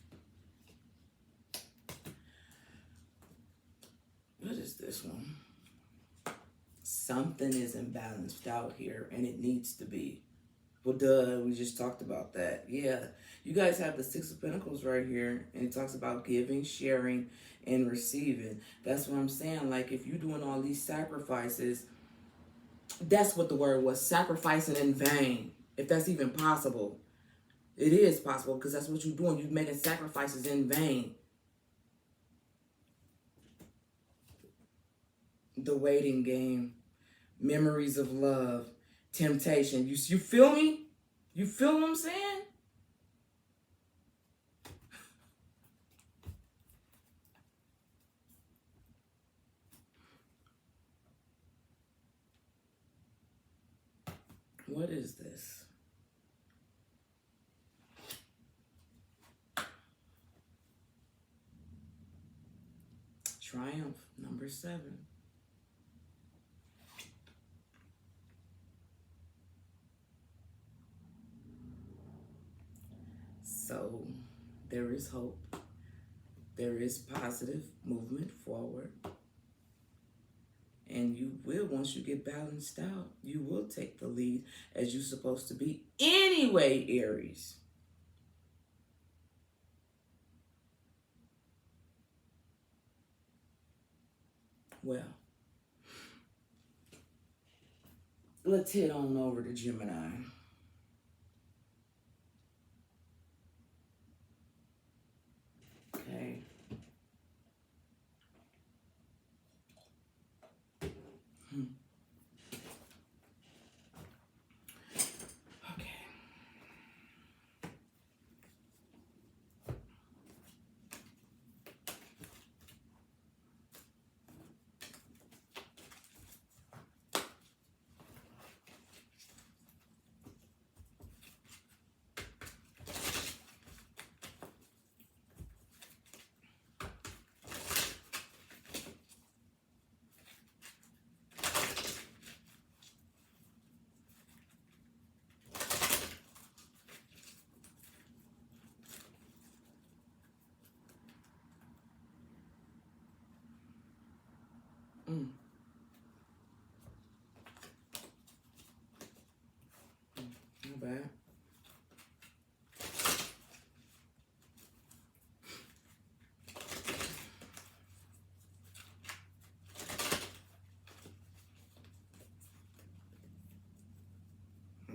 What is this one? Something isn't balanced out here, and it needs to be. Well, duh, we just talked about that. Yeah, you guys have the Six of Pentacles right here, and it talks about giving, sharing, and receiving. That's what I'm saying. Like, if you're doing all these sacrifices, that's what the word was, sacrificing in vain. If that's even possible. It is possible, because that's what you're doing. You're making sacrifices in vain. The waiting game. Memories of love, temptation. You feel me? You feel what I'm saying? What is this? Triumph, number 7. So there is hope. There is positive movement forward. And you will, once you get balanced out, you will take the lead as you're supposed to be anyway, Aries. Well, let's head on over to Gemini. Okay.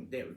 There we go.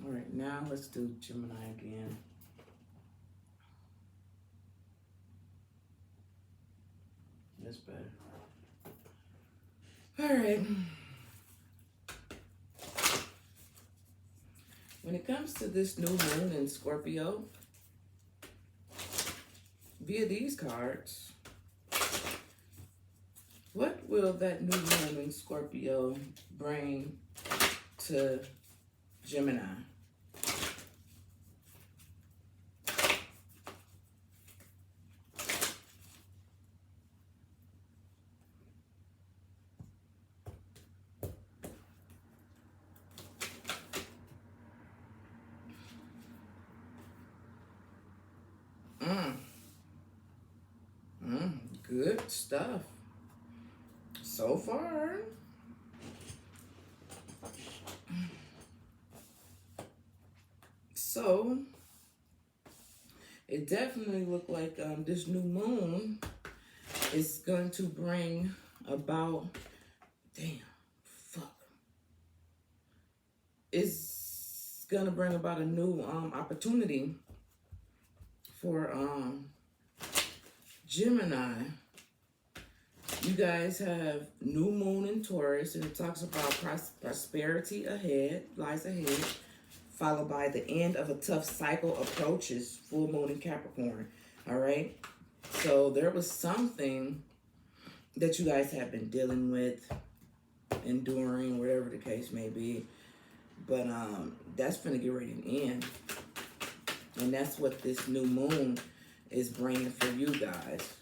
All right, now let's do Gemini again. That's better. All right. When it comes to this new moon in Scorpio, via these cards, what will that new moon in Scorpio bring to Gemini? Good stuff so far. So it definitely looked like this new moon is going to bring about, it's going to bring about a new opportunity for Gemini. You guys have new moon in Taurus, and it talks about prosperity lies ahead, followed by the end of a tough cycle approaches full moon in Capricorn. All right. So there was something that you guys have been dealing with, enduring, whatever the case may be. But that's going to get ready to end. And that's what this new moon is bringing for you guys.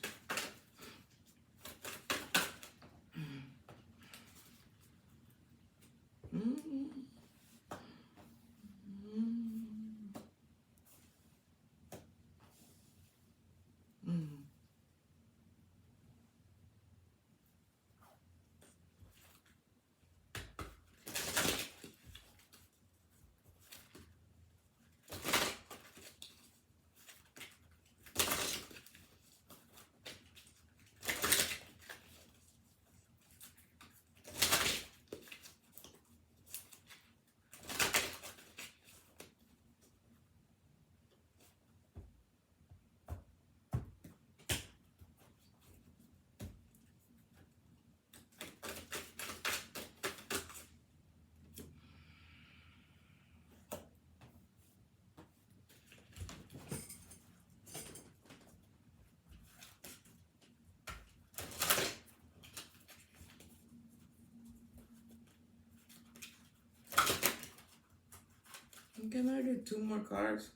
Can I get 2 more cards?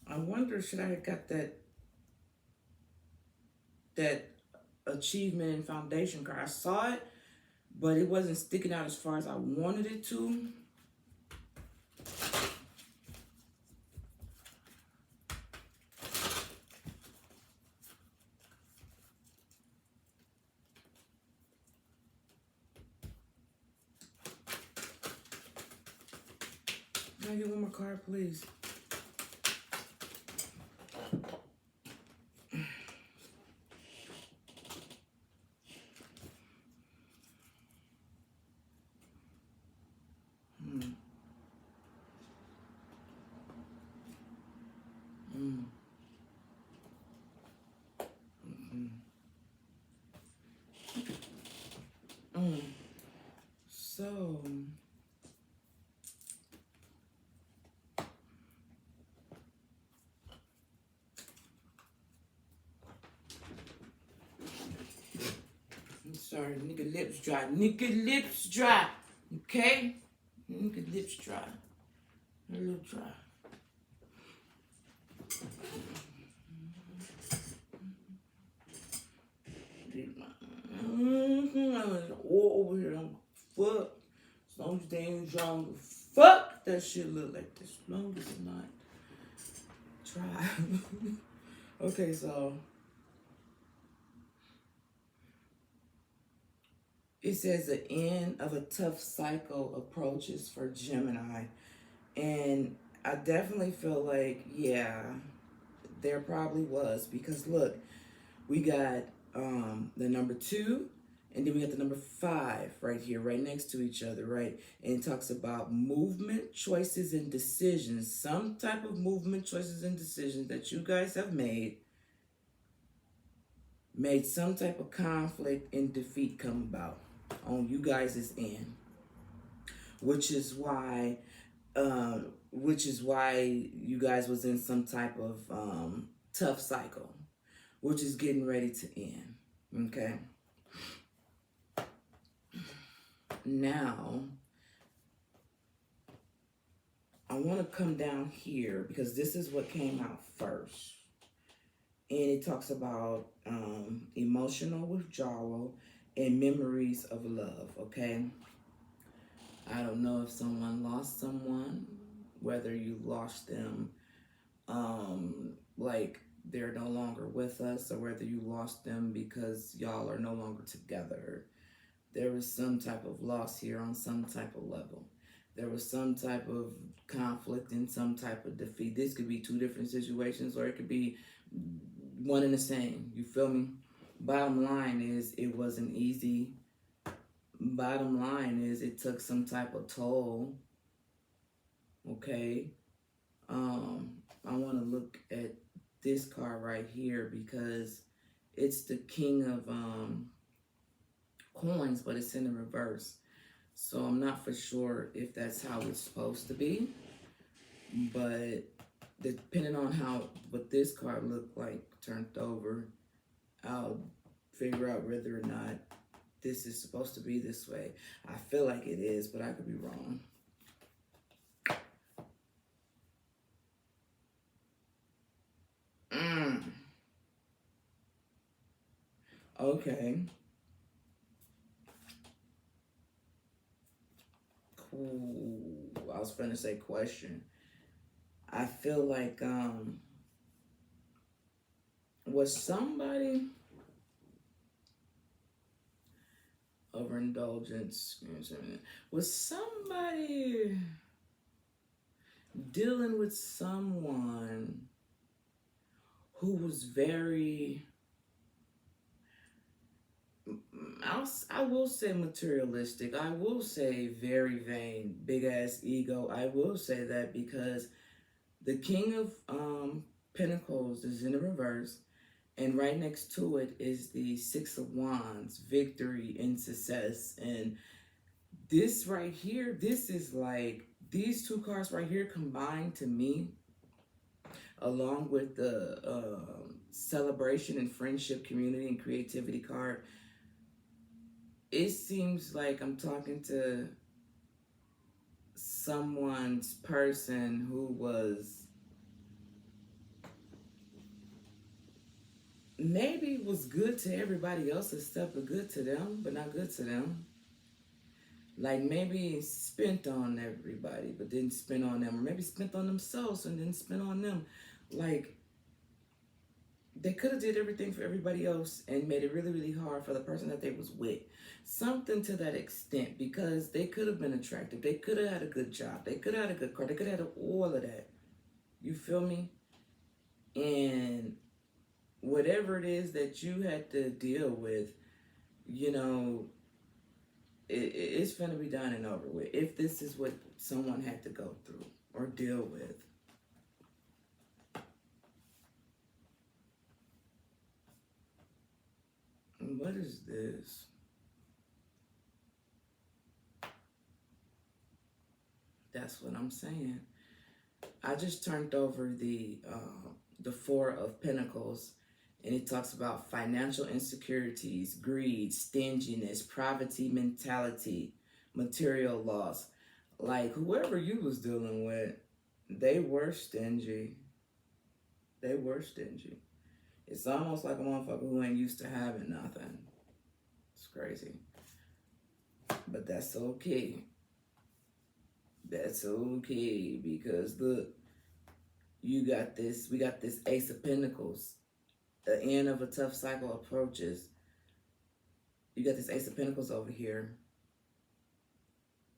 I wonder, should I have got that achievement and foundation card? I saw it, but it wasn't sticking out as far as I wanted it to. Can I get 1 more card, please? So Sorry, nigga lips dry. Nigga lips dry. Okay? Nigga lips dry. A little dry. I was all over here. Fuck. As long as they ain't drunk. Fuck that shit look like this. As long as it's not dry. Okay, so it says the end of a tough cycle approaches for Gemini. And I definitely feel like, yeah, there probably was. Because look, we got the number 2, and then we got the number 5 right here, right next to each other, right? And it talks about movement, choices, and decisions. Some type of movement, choices, and decisions that you guys have made some type of conflict and defeat come about on you guys' end, which is why you guys was in some type of tough cycle, which is getting ready to end. Okay. Now, I want to come down here because this is what came out first. And it talks about emotional withdrawal and memories of love, okay? I don't know if someone lost someone, whether you lost them like they're no longer with us, or whether you lost them because y'all are no longer together. There was some type of loss here on some type of level. There was some type of conflict and some type of defeat. This could be 2 different situations, or it could be one and the same. You feel me? Bottom line is, it wasn't easy. Bottom line is, it took some type of toll. Okay? I want to look at this card right here because it's the King of coins, but it's in the reverse. So I'm not for sure if that's how it's supposed to be. But depending on what this card looked like turned over, I'll figure out whether or not this is supposed to be this way. I feel like it is, but I could be wrong. Okay. Cool. I was finna say question. I feel like was somebody overindulgence? Was somebody dealing with someone who was very, I will say materialistic. I will say very vain, big ass ego. I will say that because the King of Pentacles is in the reverse, and right next to it is the 6 of Wands, victory and success. And this right here, this is like, these 2 cards right here combined to me, along with the celebration and friendship, community, and creativity card, it seems like I'm talking to someone's person who was maybe was good to everybody else except but good to them, but not good to them. Like maybe spent on everybody, but didn't spend on them. Or maybe spent on themselves and didn't spend on them. Like, they could have did everything for everybody else and made it really, really hard for the person that they was with. Something to that extent, because they could have been attractive. They could have had a good job. They could have had a good car. They could have had all of that. You feel me? And whatever it is that you had to deal with, you know, it's going to be done and over with. If this is what someone had to go through or deal with. What is this? That's what I'm saying. I just turned over the 4 of Pentacles, And it talks about financial insecurities, greed, stinginess, poverty mentality, material loss. Like, whoever you was dealing with, they were stingy. They were stingy. It's almost like a motherfucker who ain't used to having nothing. It's crazy. But that's okay. That's okay, because look, we got this Ace of Pentacles. The end of a tough cycle approaches. You got this Ace of Pentacles over here.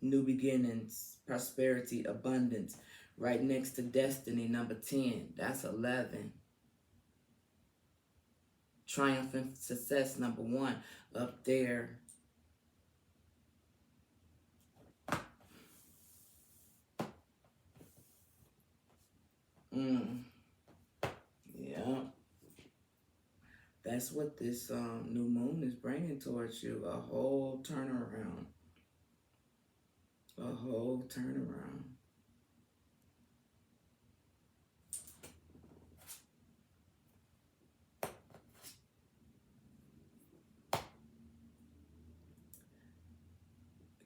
New beginnings, prosperity, abundance. Right next to destiny, number 10. That's 11. Triumphant success, number 1. Up there. Yeah. That's what this new moon is bringing towards you. A whole turnaround. A whole turnaround.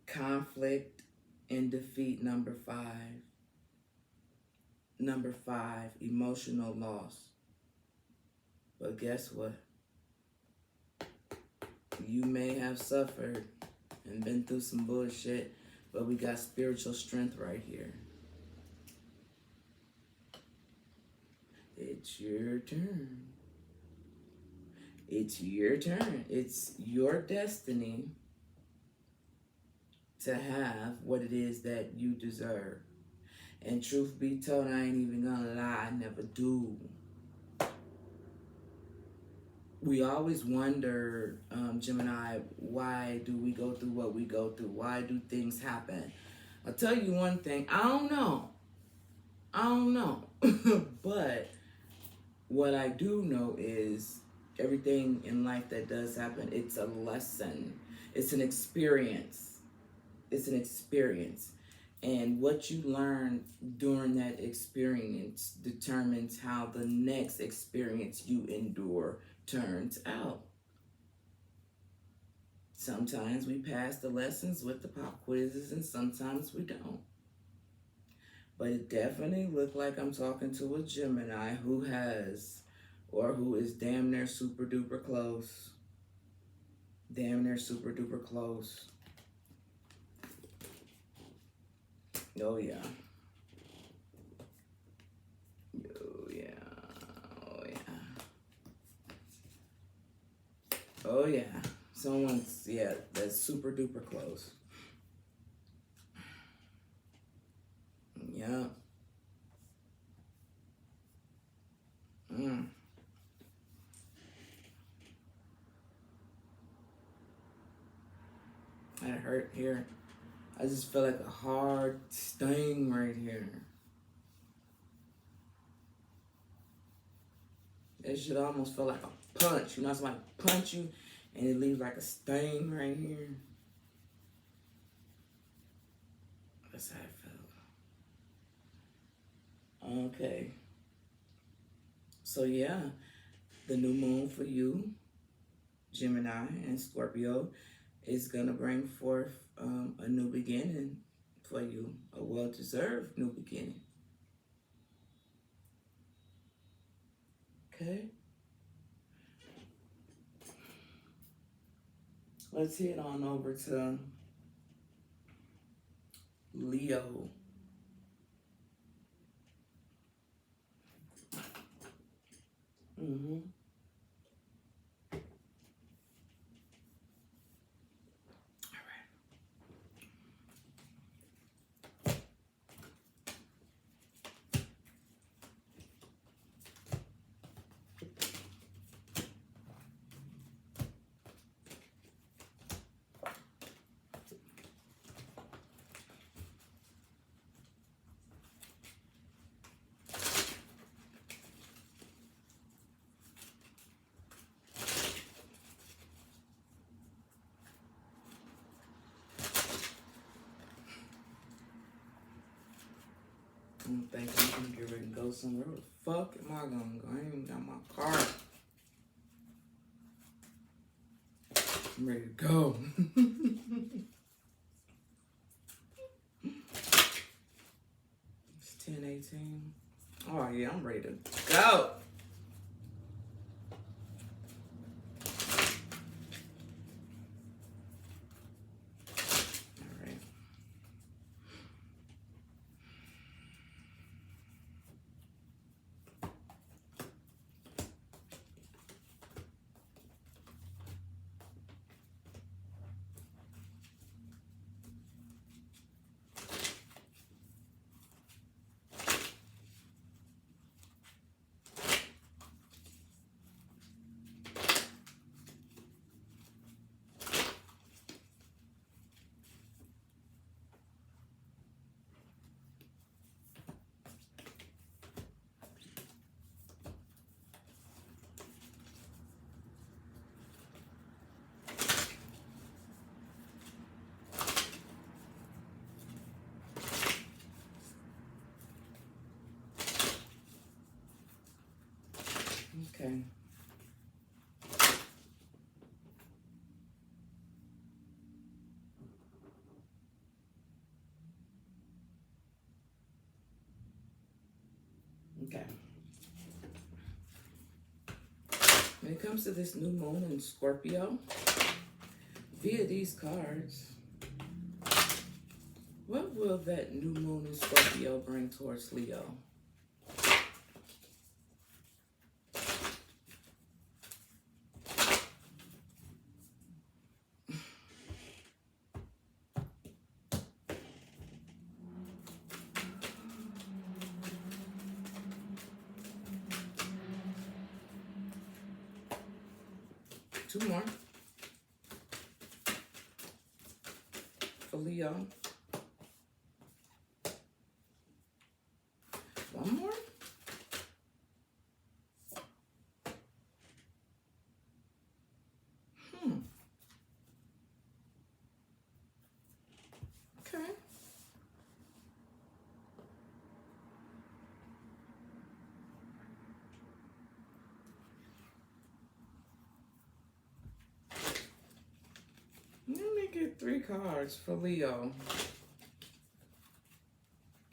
Conflict and defeat, number 5. Number 5, emotional loss. But guess what? You may have suffered and been through some bullshit, but we got spiritual strength right here. It's your turn. It's your turn. It's your destiny to have what it is that you deserve. And truth be told, I ain't even gonna lie, I never do. We always wonder, Gemini, why do we go through what we go through? Why do things happen? I'll tell you one thing, I don't know. But what I do know is everything in life that does happen, it's a lesson. It's an experience. It's an experience. And what you learn during that experience determines how the next experience you endure turns out. Sometimes we pass the lessons with the pop quizzes and sometimes we don't. But it definitely looked like I'm talking to a Gemini who has, or who is damn near super duper close. Damn near super duper close. Oh yeah. Oh yeah. Oh yeah. Oh yeah. Someone's, yeah, that's super duper close. Yeah. That hurt here. I just feel like a hard sting right here. It should almost feel like a punch. You know, somebody punch you and it leaves like a sting right here. That's how it felt. Okay. So yeah, the new moon for you, Gemini and Scorpio, is going to bring forth a new beginning for you. A well-deserved new beginning. Okay. Let's head on over to Leo. I'm thinking I'm gonna get ready to go somewhere. Where the fuck am I gonna go? I ain't even got my car. I'm ready to go. It's 10:18. Oh yeah, I'm ready to go. Okay. Okay. When it comes to this new moon in Scorpio, via these cards, what will that new moon in Scorpio bring towards Leo? Two more for Leo. One more. Okay. Let me get 3 cards for Leo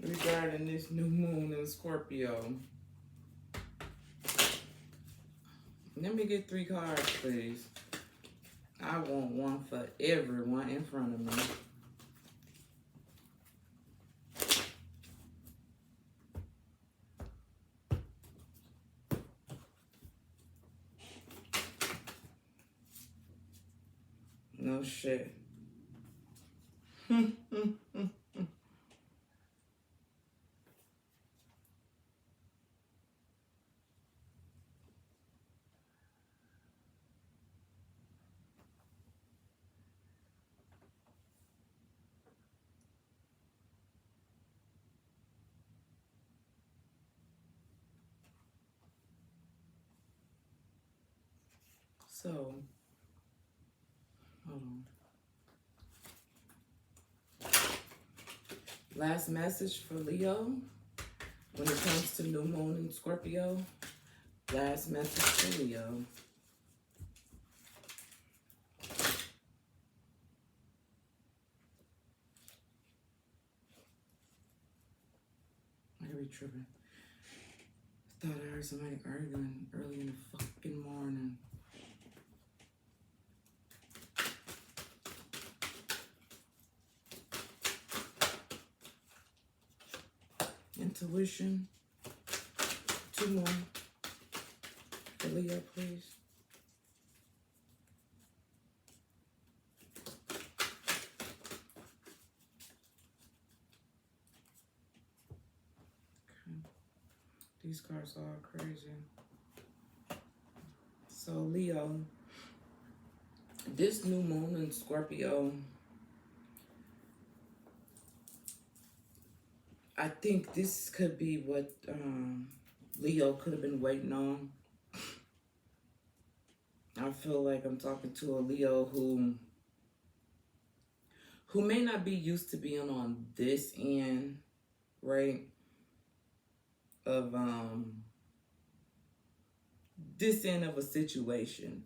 regarding this new moon in Scorpio. Let me get 3 cards, please. I want one for everyone in front of me. No shit. So, hold on. Last message for Leo when it comes to new moon in Scorpio. Last message for Leo. I could be tripping. I thought I heard somebody arguing early in the fucking morning. Intuition. 2 more for Leo, please. Okay. These cards are all crazy. So Leo, this new moon in Scorpio, I think this could be what Leo could have been waiting on. I feel like I'm talking to a Leo who may not be used to being on this end, right? Of this end of a situation.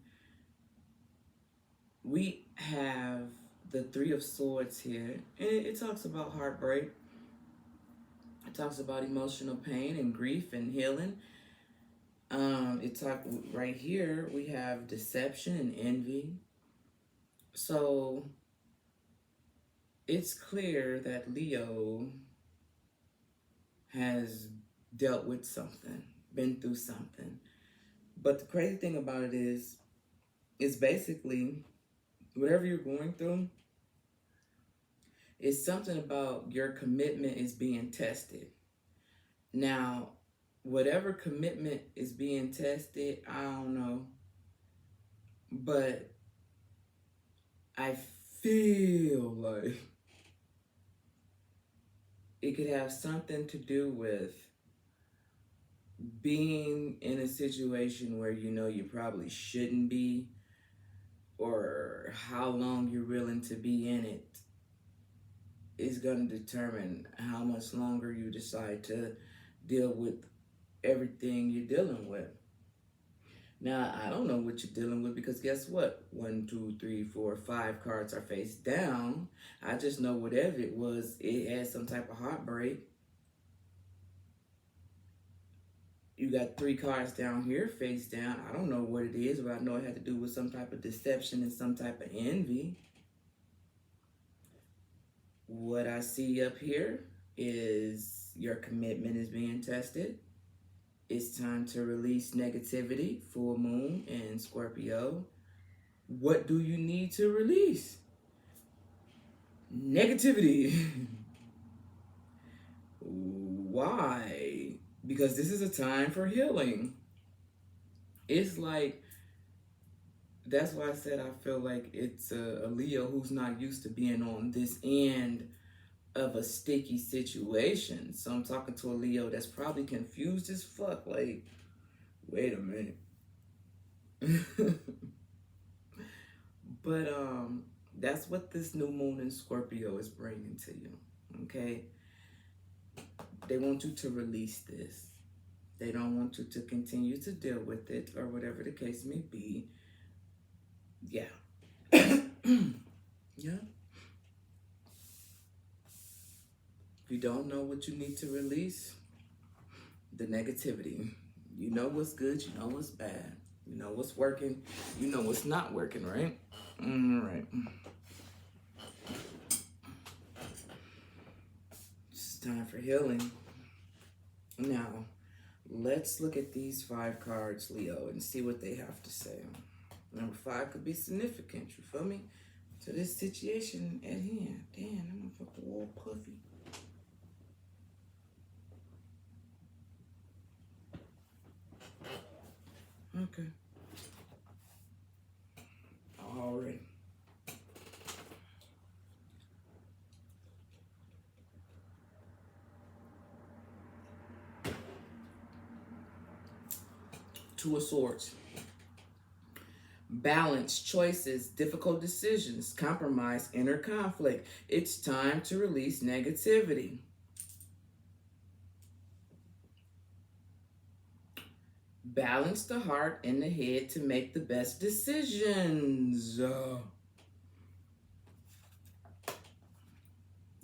we have the Three of Swords here, and it talks about heartbreak. It talks about emotional pain and grief and healing. It talk right here. We have deception and envy. So it's clear that Leo has dealt with something, been through something. But the crazy thing about it is basically whatever you're going through, it's something about your commitment is being tested. Now, whatever commitment is being tested, I don't know. But I feel like it could have something to do with being in a situation where you know you probably shouldn't be, or how long you're willing to be in it is going to determine how much longer you decide to deal with everything you're dealing with. Now, I don't know what you're dealing with because guess what? 1, 2, 3, 4, 5 cards are face down. I just know whatever it was, it had some type of heartbreak. You got 3 cards down here face down. I don't know what it is, but I know it had to do with some type of deception and some type of envy. What I see up here is your commitment is being tested. It's time to release negativity, full moon and Scorpio. What do you need to release? Negativity. Why? Because this is a time for healing. It's like, that's why I said I feel like it's a Leo who's not used to being on this end of a sticky situation. So I'm talking to a Leo that's probably confused as fuck. Like, wait a minute. But that's what this new moon in Scorpio is bringing to you. Okay? They want you to release this. They don't want you to continue to deal with it or whatever the case may be. Yeah. Yeah. If you don't know what you need to release, the negativity. You know what's good, you know what's bad. You know what's working, you know what's not working, right? All right. It's time for healing. Now, let's look at these 5 cards, Leo, and see what they have to say. Number 5 could be significant, you feel me? To this situation at hand. Damn, I'm fucking all puffy. Okay. All right. Two of Swords. Balance, choices, difficult decisions, compromise, inner conflict. It's time to release negativity. Balance the heart and the head to make the best decisions. You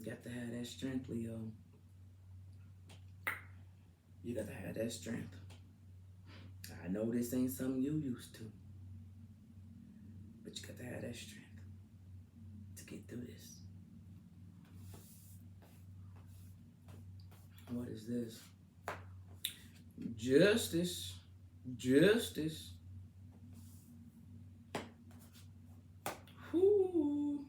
got to have that strength, Leo. You got to have that strength. I know this ain't something you used to, but you got to have that strength to get through this. What is this? Justice. Justice. Whoo.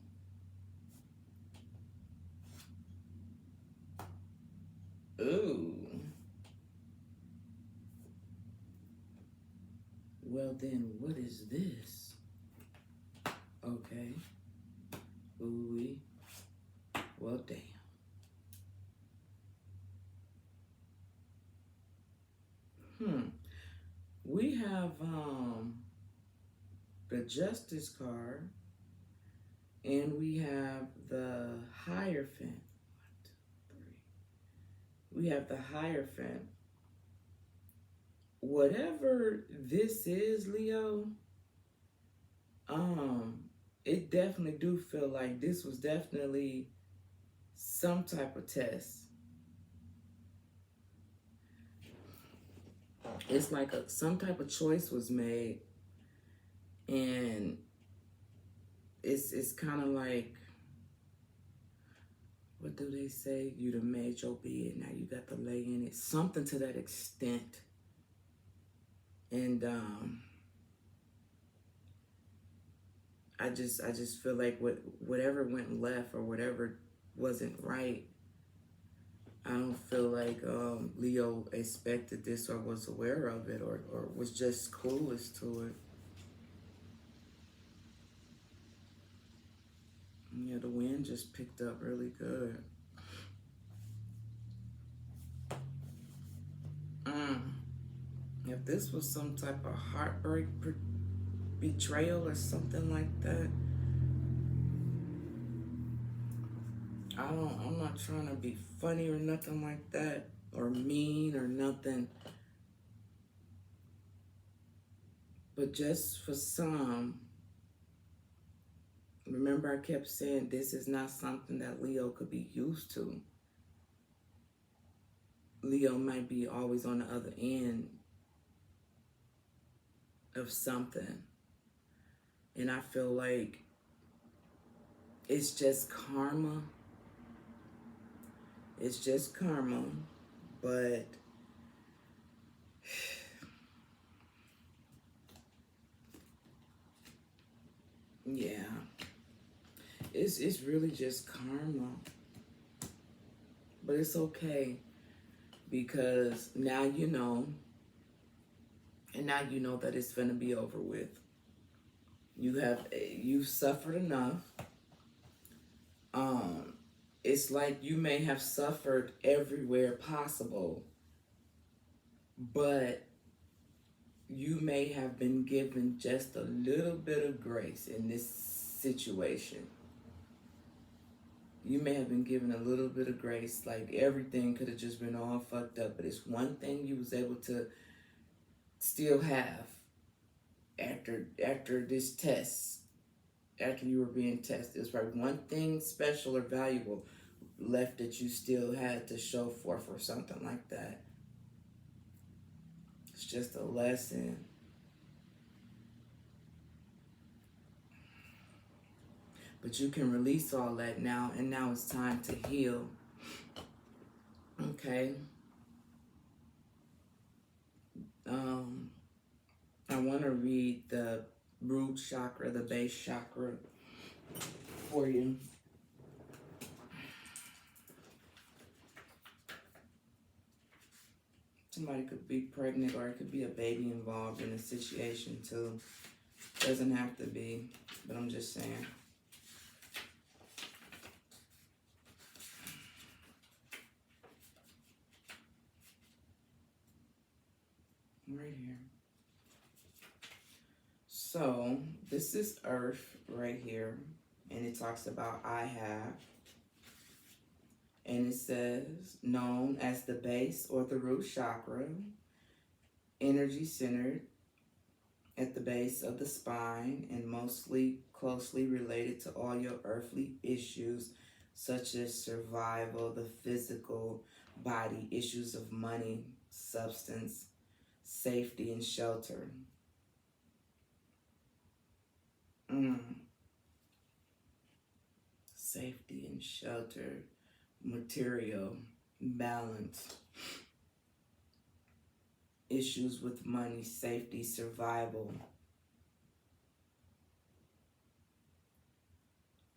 Ooh. Well then, what is this? Okay. Ooh-wee. Well, damn. We have the Justice card, and we have the Hierophant. 1, 2, 3. We have the Hierophant. Whatever this is, Leo, it definitely do feel like this was definitely some type of test. It's like some type of choice was made, and it's kind of like, what do they say? You done made your bed, now you got to lay in it. Something to that extent. And I just feel like whatever went left or whatever wasn't right, I don't feel like Leo expected this or was aware of it or was just clueless to it. Yeah, the wind just picked up really good. If this was some type of heartbreak, betrayal or something like that, I'm not trying to be funny or nothing like that, or mean or nothing. But just for some, remember I kept saying this is not something that Leo could be used to. Leo might be always on the other end of something. And I feel like it's just karma. It's just karma, but yeah, it's really just karma. But it's okay, because now you know, and now you know that it's gonna be over with. You've suffered enough. It's like you may have suffered everywhere possible, but you may have been given just a little bit of grace in this situation. You may have been given a little bit of grace, like everything could have just been all fucked up, but it's one thing you was able to still have after this test, after you were being tested. It's like one thing special or valuable left that you still had to show for something like that. It's just a lesson. But you can release all that now, and now it's time to heal. Okay. I want to read the root chakra, the base chakra for you. Somebody could be pregnant, or it could be a baby involved in a situation too. Doesn't have to be, but I'm just saying. Right here. So this is Earth right here, and it talks about I have, and it says known as the base or the root chakra, energy centered at the base of the spine and mostly closely related to all your earthly issues, such as survival, the physical body, issues of money, substance, safety, and shelter. Safety and shelter, material, balance, issues with money, safety, survival.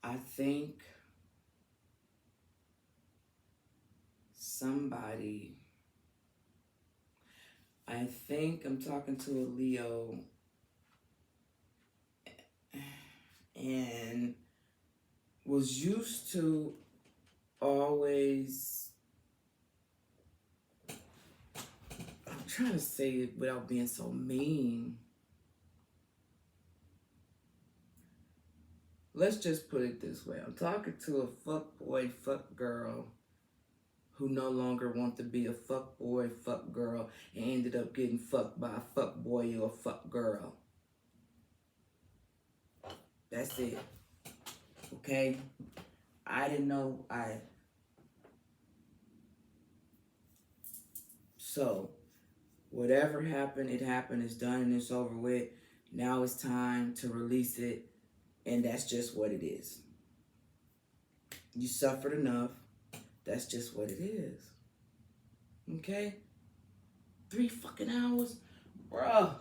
I think I'm talking to a Leo, and was used to always, I'm trying to say it without being so mean. Let's just put it this way. I'm talking to a fuck boy, fuck girl who no longer want to be a fuck boy, fuck girl, and ended up getting fucked by a fuck boy or a fuck girl. That's it. Okay? I didn't know So, whatever happened, it happened. It's done and it's over with. Now it's time to release it. And that's just what it is. You suffered enough. That's just what it is. Okay? 3 fucking hours? Bruh.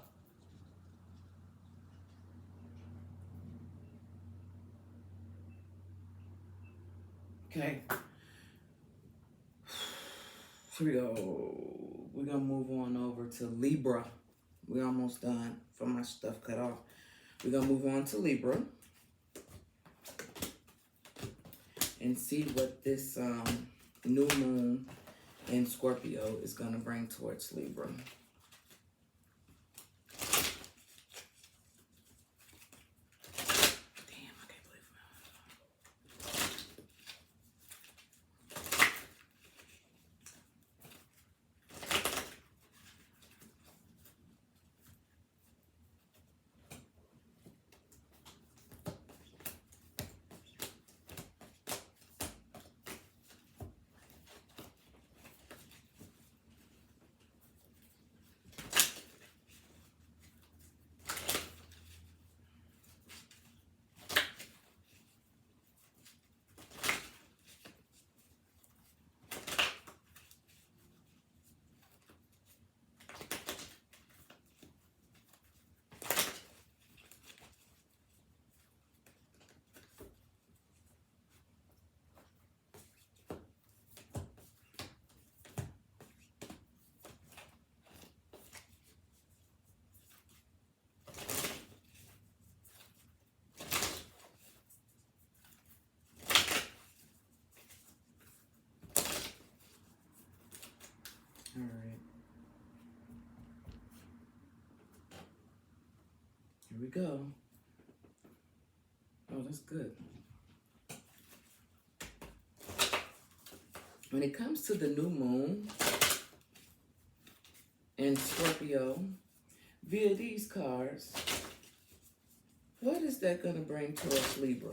Okay. Here we go. We're going to move on over to Libra. We're almost done for my stuff cut off. We're going to move on to Libra. And see what this new moon in Scorpio is going to bring towards Libra. All right. Here we go. Oh, that's good. When it comes to the new moon in Scorpio, via these cards, what is that going to bring towards Libra?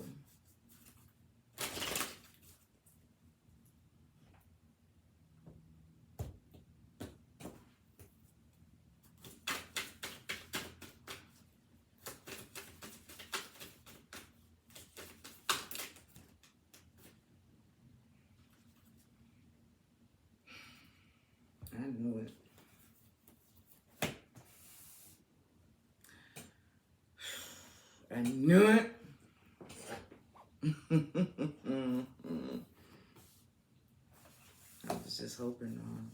I knew it. I knew it. I was just hoping on.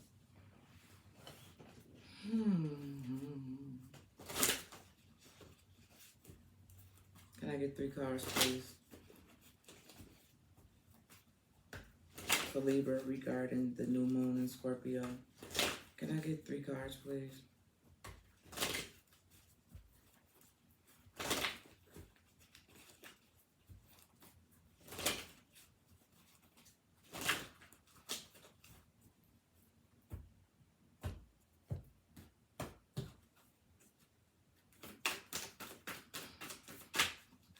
Can I get 3 cards, please? For Libra regarding the new moon in Scorpio. Can I get 3 cards, please?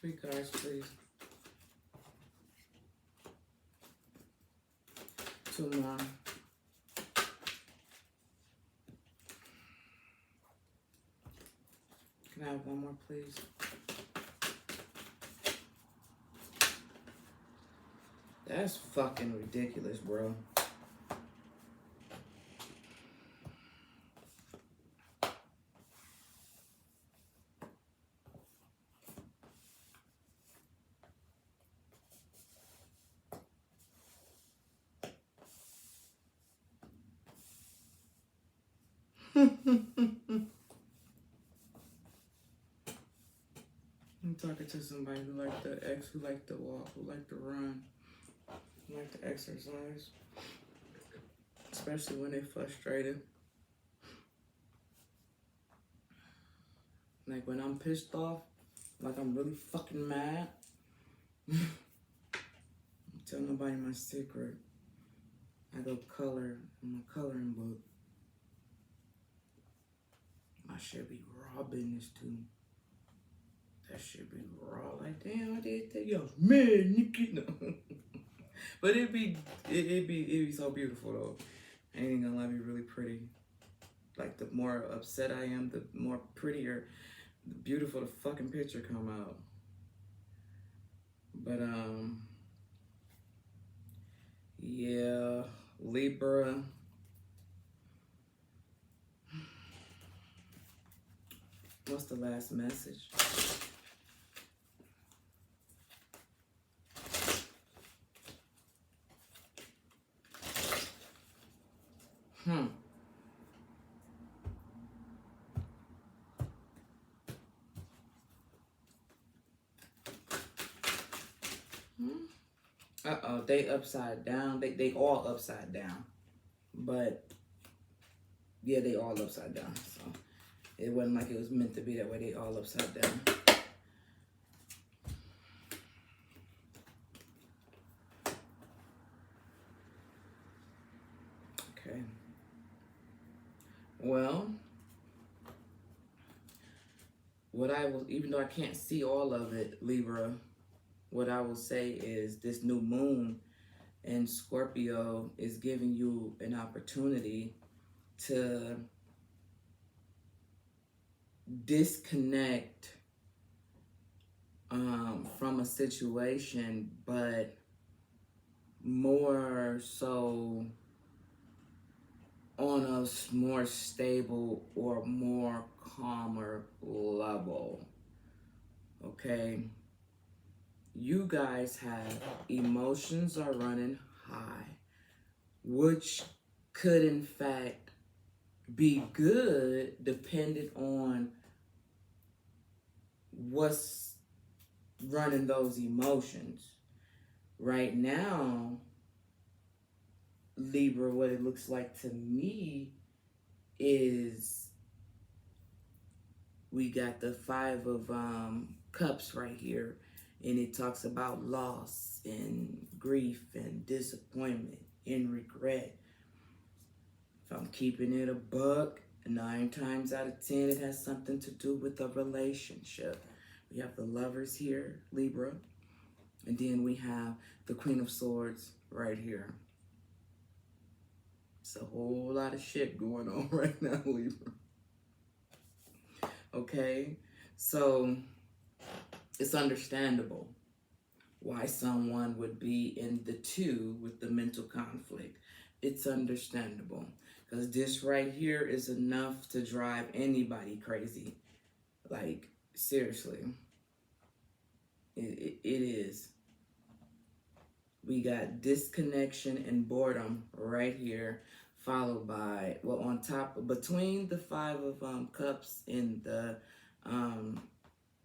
Three cards, please. 2 more. Can I have 1 more, please? That's fucking ridiculous, bro. I'm talking to somebody who like to who like to walk, who like to run, who like to exercise, especially when they're frustrated. Like when I'm pissed off, like I'm really fucking mad. Don't tell nobody my secret. I go color in my coloring book. My shit be raw business too. That should be raw. Like, damn, I did that. Yo, man, Nikki. No. But it'd be so beautiful though. I ain't gonna lie, it'd be really pretty. Like the more upset I am, the more prettier, the beautiful the fucking picture come out. But yeah, Libra. What's the last message? Uh-oh, they upside down. They all upside down. But yeah, they all upside down. So it wasn't like it was meant to be that way. They all upside down. Okay. Well, what I will, even though I can't see all of it, Libra, what I will say is this new moon in Scorpio is giving you an opportunity to disconnect from a situation, but more so on a more stable or more calmer level. Okay? You guys have emotions are running high, which could in fact be good depending on what's running those emotions. Right now, Libra, what it looks like to me is we got the Five of Cups right here, and it talks about loss and grief and disappointment and regret. If I'm keeping it a buck, 9 times out of 10, it has something to do with a relationship. We have the Lovers here, Libra, and then we have the Queen of Swords right here. It's a whole lot of shit going on right now, Libra. Okay, so it's understandable why someone would be in the 2 with the mental conflict. It's understandable because this right here is enough to drive anybody crazy. Like, seriously, it is. We got disconnection and boredom right here, followed by, well, on top, between the Five of Cups and the,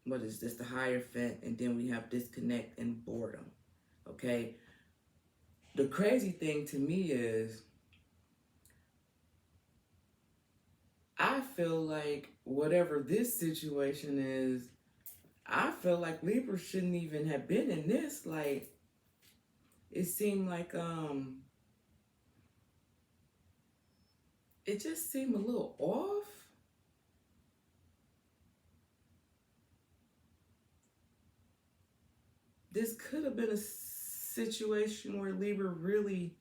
what is this, the Hierophant, and then we have disconnect and boredom, okay? The crazy thing to me is, I feel like whatever this situation is, I feel like Libra shouldn't even have been in this. Like, it seemed like, it just seemed a little off. This could have been a situation where Libra really,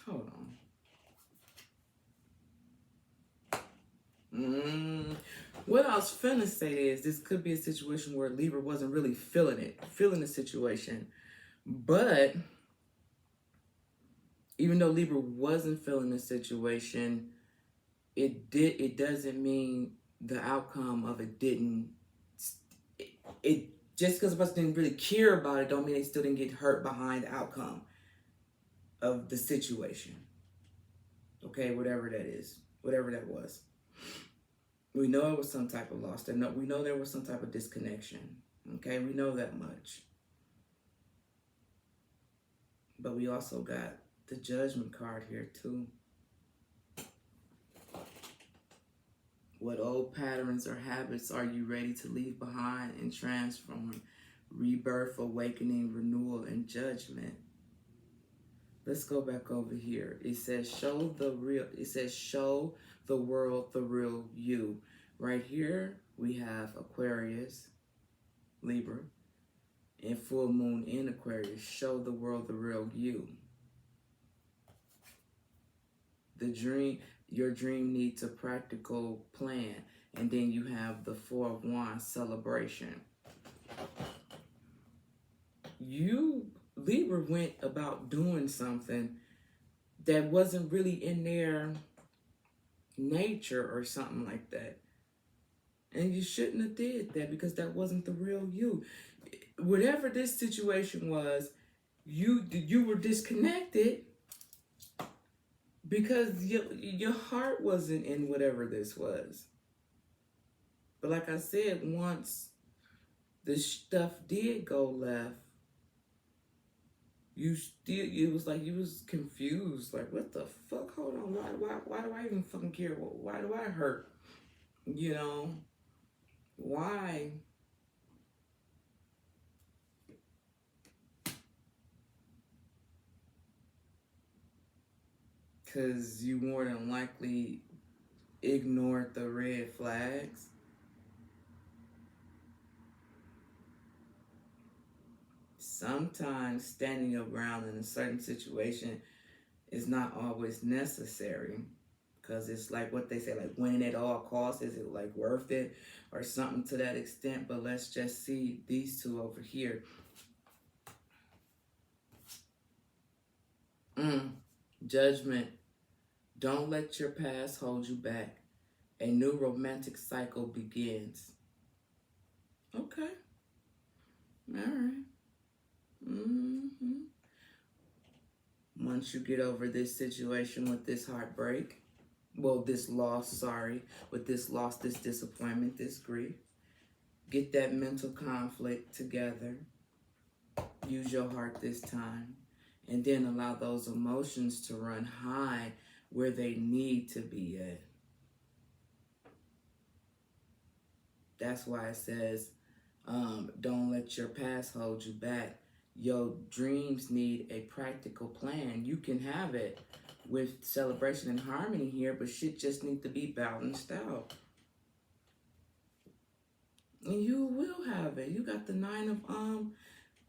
hold on. What I was finna say is this could be a situation where Libra wasn't really feeling the situation. But even though Libra wasn't feeling the situation, it doesn't mean the outcome of it didn't, it just because a person didn't really care about it don't mean they still didn't get hurt behind the outcome of the situation. Okay, whatever that is, whatever that was. We know it was some type of loss. We know there was some type of disconnection. Okay, we know that much. But we also got the Judgment card here too. What old patterns or habits are you ready to leave behind and transform? Rebirth, awakening, renewal, and judgment. Let's go back over here. It says show the world the real you. Right here, we have Aquarius, Libra, and full moon in Aquarius. Show the world the real you. Your dream needs a practical plan. And then you have the Four of Wands, celebration. Libra went about doing something that wasn't really in their nature or something like that. And you shouldn't have did that because that wasn't the real you. Whatever this situation was, you were disconnected because your heart wasn't in whatever this was. But like I said, once the stuff did go left, it was like you was confused. Like, what the fuck? Hold on. Why do I even fucking care? Why do I hurt? You know? Why? Because you more than likely ignored the red flags. Sometimes standing your ground in a certain situation is not always necessary, because it's like what they say, like winning at all costs. Is it like worth it or something to that extent? But let's just see these two over here. Judgment. Don't let your past hold you back. A new romantic cycle begins. Okay. All right. Once you get over this situation with this heartbreak, this loss, with this loss, this disappointment, this grief, get that mental conflict together. Use your heart this time, and then allow those emotions to run high where they need to be at. That's why it says, don't let your past hold you back. Your dreams need a practical plan. You can have it with celebration and harmony here, but shit just needs to be balanced out. And you will have it. You got the Nine of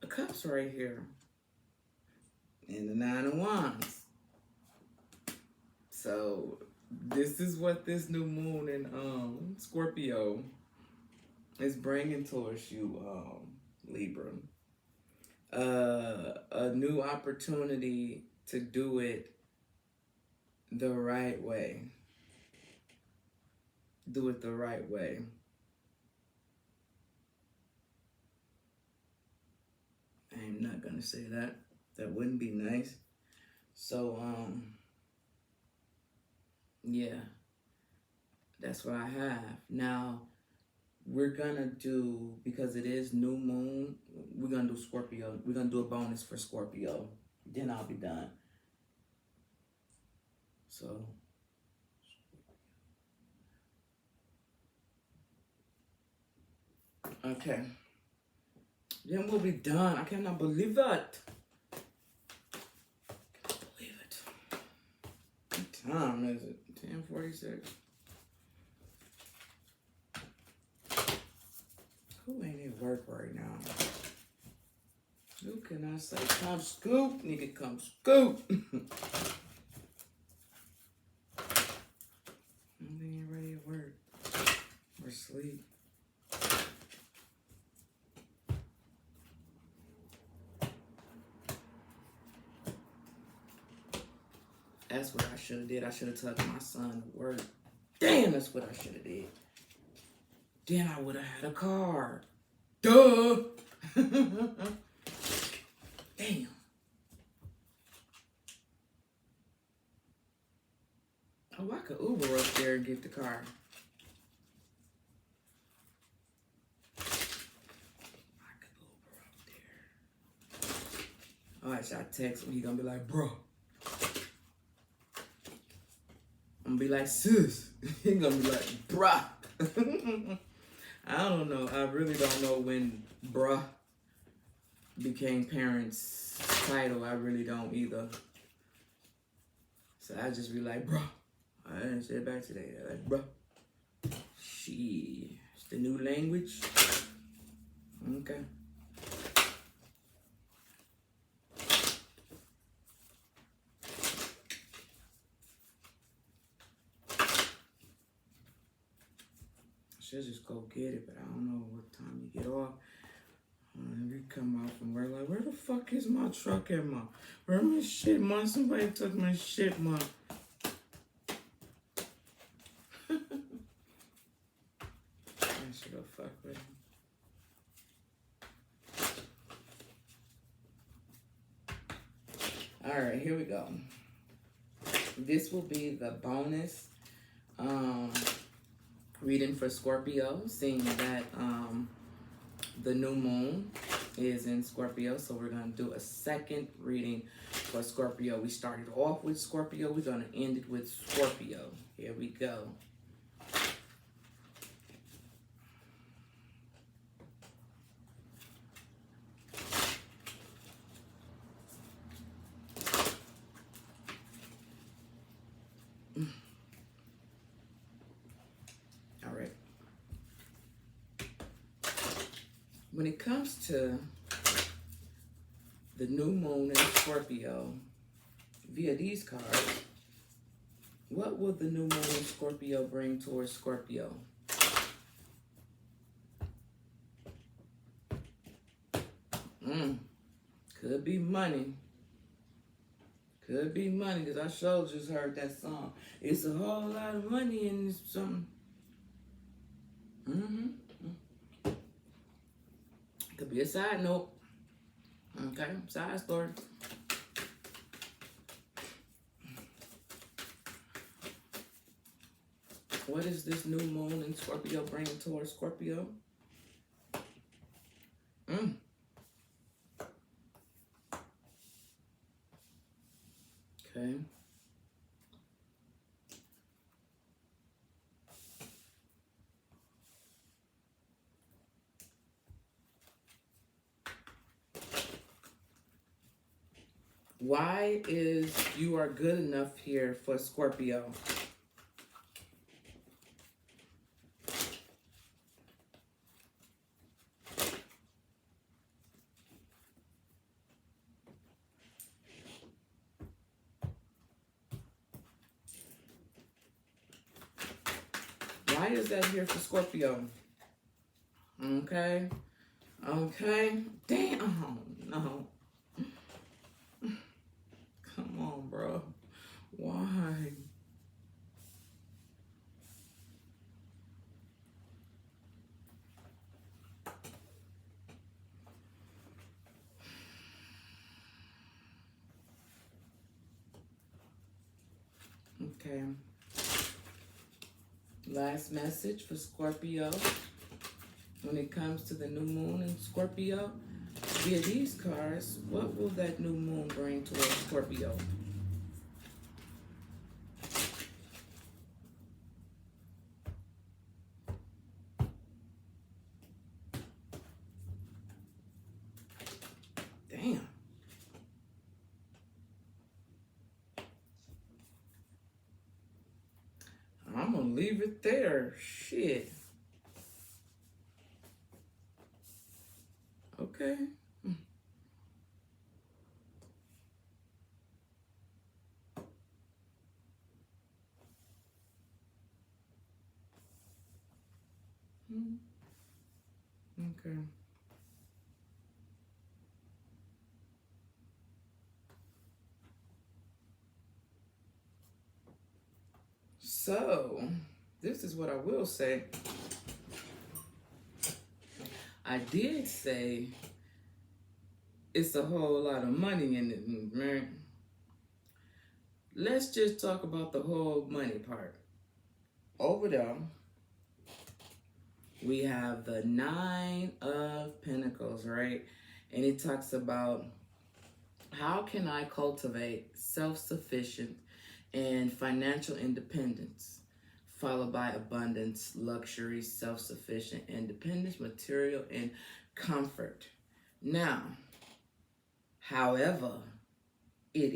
Cups right here. And the Nine of Wands. So this is what this new moon in Scorpio is bringing towards you, Libra. A new opportunity to do it the right way. Do it the right way. I'm not gonna say that. That wouldn't be nice. So, yeah. That's what I have. Now, we're gonna do, because it is new moon, we're gonna do Scorpio. We're gonna do a bonus for Scorpio. Then I'll be done. So, okay. Then we'll be done. I cannot believe it. What time is it? 10:46. Who ain't at work right now? Who can I say? Come scoop, nigga, come scoop. I'm ain't ready at work or sleep. That's what I should have did. I should have took my son to work. Damn, that's what I should have did. Then I would have had a car. Duh. Damn. Oh, I could Uber up there and get the car. I could Uber up there. Alright, so I text him. He gonna be like, bro. I'm gonna be like, sis. He gonna be like, bruh. I don't know. I really don't know when bruh became parents' title. I really don't either. So I just be like, bruh. I didn't say it back today. Like, bruh. She. The new language. Okay. Should just go get it, but I don't know what time you get off. We come out from work like, where the fuck is my truck at, ma? Where my shit, ma? Somebody took my shit, ma. I should go fuck with him. All right, here we go. This will be the bonus reading for Scorpio, seeing that the new moon is in Scorpio, so we're going to do a second reading for Scorpio. We started off with Scorpio. We're going to end it with Scorpio. Here we go. All right. When it comes to the new moon in Scorpio, via these cards, what will the new moon in Scorpio bring towards Scorpio? Could be money. Could be money, because I sure just heard that song. It's a whole lot of money in this something. Could be a side note. Okay, side story. What is this new moon in Scorpio bringing towards Scorpio? Okay. Why is you are good enough here for Scorpio? Why is that here for Scorpio? Okay. Okay. Damn. No. Come on, bro. Why? Okay. Last message for Scorpio. When it comes to the new moon in Scorpio, via these cards, what will that new moon bring towards Scorpio? Damn. I'm gonna leave it there. Shit. Okay. Okay. So, this is what I will say. I did say it's a whole lot of money in it, right? Let's just talk about the whole money part. Over there, we have the 9 of Pentacles, right? And it talks about how can I cultivate self-sufficient and financial independence, followed by abundance, luxury, self-sufficient, independence, material, and comfort. Now, however, it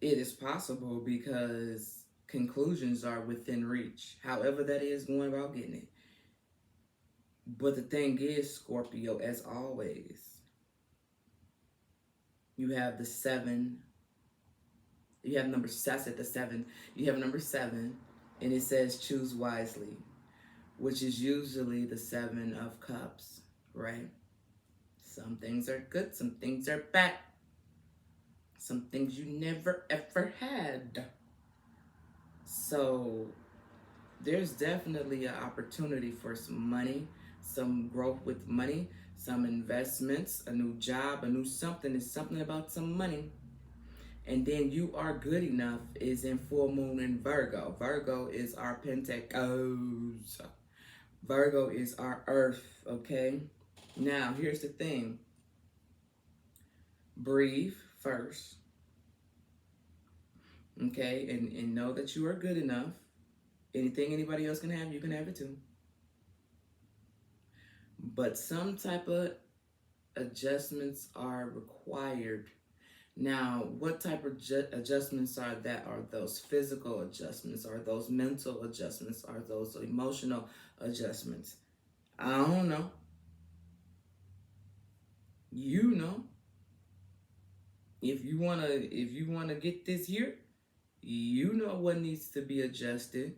is possible because conclusions are within reach. However that is going about getting it. But the thing is, Scorpio, as always, you have the 7. You have number 7 at the 7. You have number 7, and it says choose wisely, which is usually the 7 of Cups, right? Some things are good, some things are bad. Some things you never ever had. So there's definitely an opportunity for some money, some growth with money, some investments, a new job, a new something. It's something about some money. And then you are good enough is in full moon in Virgo. Virgo is our pentacles. Virgo is our earth, okay? Now, here's the thing. Breathe first. Okay? And know that you are good enough. Anything anybody else can have, you can have it too. But some type of adjustments are required. Now, what type of adjustments are that? Are those physical adjustments? Are those mental adjustments? Are those emotional adjustments? I don't know. You know. If you wanna get this here, you know what needs to be adjusted.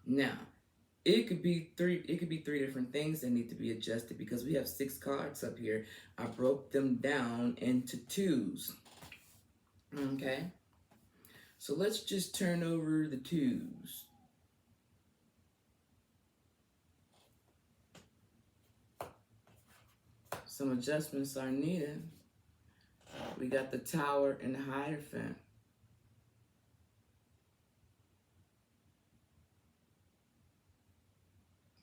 Now, it could be three different things that need to be adjusted because we have 6 cards up here. I broke them down into 2s. Okay? So let's just turn over the 2s. Some adjustments are needed. We got the Tower and the Hierophant.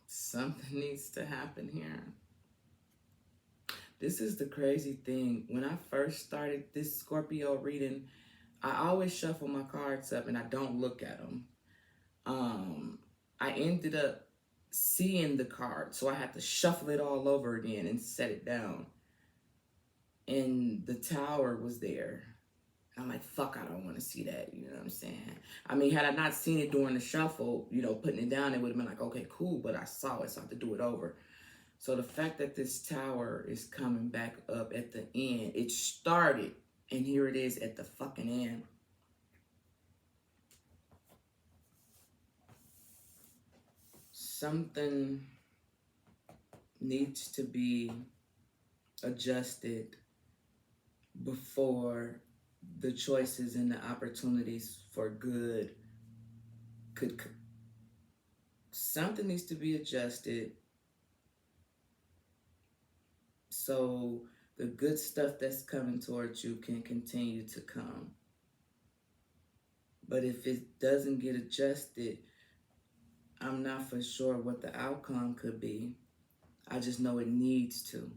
Something needs to happen here. This is the crazy thing. When I first started this Scorpio reading, I always shuffle my cards up and I don't look at them. I ended up seeing the card, so I had to shuffle it all over again and set it down. And the Tower was there. I'm like, fuck, I don't want to see that. You know what I'm saying? I mean, had I not seen it during the shuffle, putting it down, it would have been like, okay, cool, but I saw it, so I have to do it over. So the fact that this Tower is coming back up at the end, it started, and here it is at the fucking end. Something needs to be adjusted before the choices and the opportunities for good could. Something needs to be adjusted so the good stuff that's coming towards you can continue to come. But if it doesn't get adjusted, I'm not for sure what the outcome could be. I just know it needs to.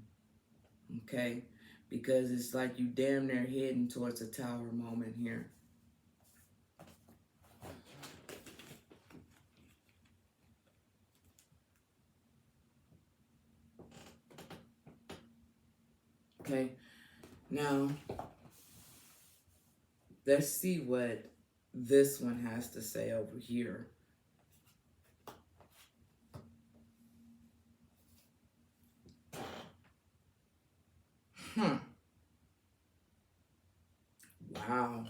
Okay? Because it's like you damn near heading towards a Tower moment here. Okay, now let's see what this one has to say over here. Wow.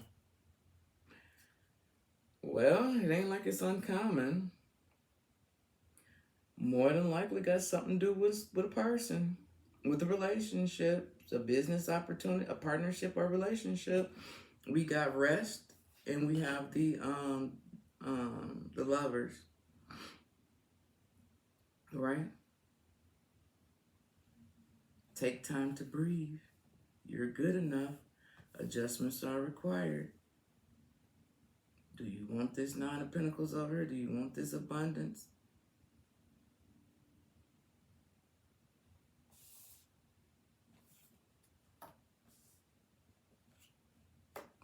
Well, it ain't like it's uncommon. More than likely got something to do with a person, with a relationship, a business opportunity, a partnership or relationship. We got rest, and we have the Lovers. Right? Take time to breathe. You're good enough. Adjustments are required. Do you want this 9 of Pentacles over here? Do you want this abundance?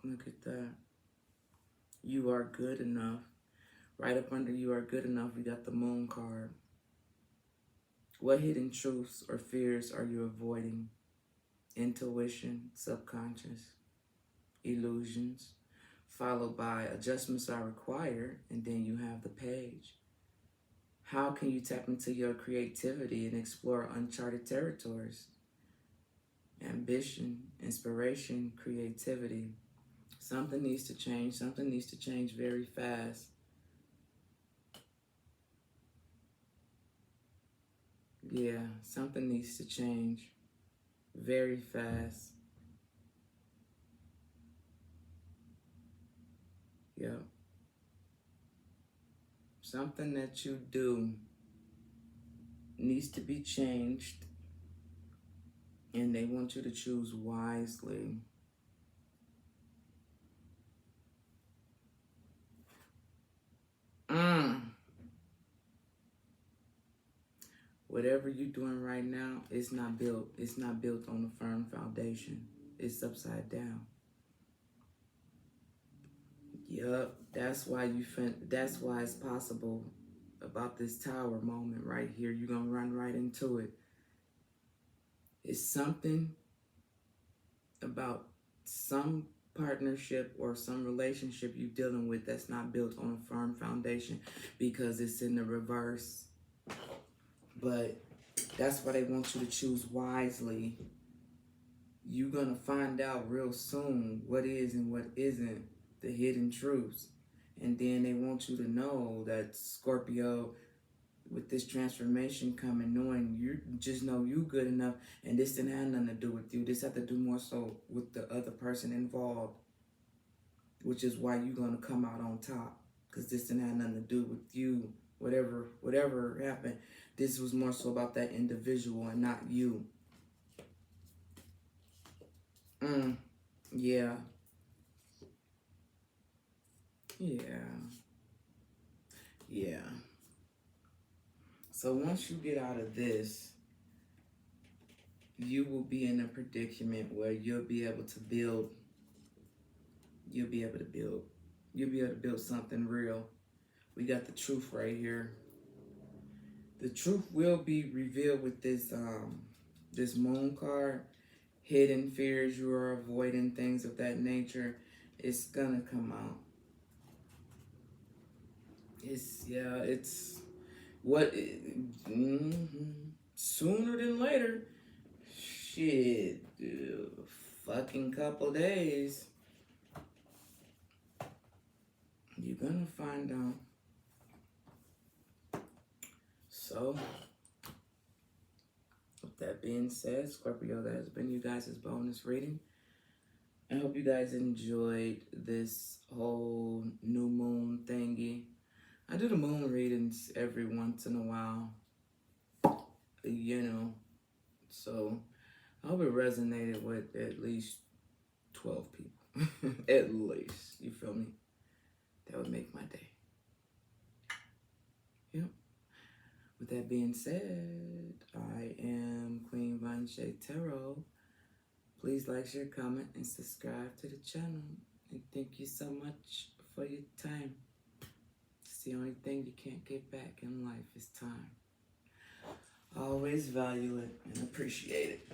Look at that. You are good enough. Right up under you are good enough, we got the Moon card. What hidden truths or fears are you avoiding? Intuition, subconscious, illusions. followed by adjustments are required, and then you have the page. How can you tap into your creativity and explore uncharted territories? Ambition, inspiration, creativity. Something needs to change. Something needs to change very fast. Yeah, something needs to change very fast. Yep. Something that you do needs to be changed, and they want you to choose wisely. Whatever you're doing right now, it's not built. It's not built on a firm foundation. It's upside down. Yup, that's why that's why it's possible about this tower moment right here. You're gonna run right into it. It's something about some partnership or some relationship you're dealing with that's not built on a firm foundation because it's in the reverse. But that's why they want you to choose wisely. You're gonna find out real soon what is and what isn't, the hidden truths. And then they want you to know that Scorpio, with this transformation coming, knowing you just know you good enough, and this didn't have nothing to do with you. This had to do more so with the other person involved, which is why you're gonna come out on top, because this didn't have nothing to do with you. Whatever happened, this was more so about that individual and not you. Yeah. Yeah. So once you get out of this, you will be in a predicament where you'll be able to build. You'll be able to build something real. We got the truth right here. The truth will be revealed with this this moon card. Hidden fears you are avoiding, things of that nature. It's gonna come out. It's what sooner than later. Shit, fucking couple days. You're gonna find out. So, with that being said, Scorpio, that has been you guys' bonus reading. I hope you guys enjoyed this whole new moon thingy. I do the moon readings every once in a while, you know. So, I hope it resonated with at least 12 people. At least, you feel me? That would make my day. Yep. With that being said, I am Queen Vanche Tarot. Please like, share, comment, and subscribe to the channel. And thank you so much for your time. It's the only thing you can't get back in life is time. Always value it and appreciate it.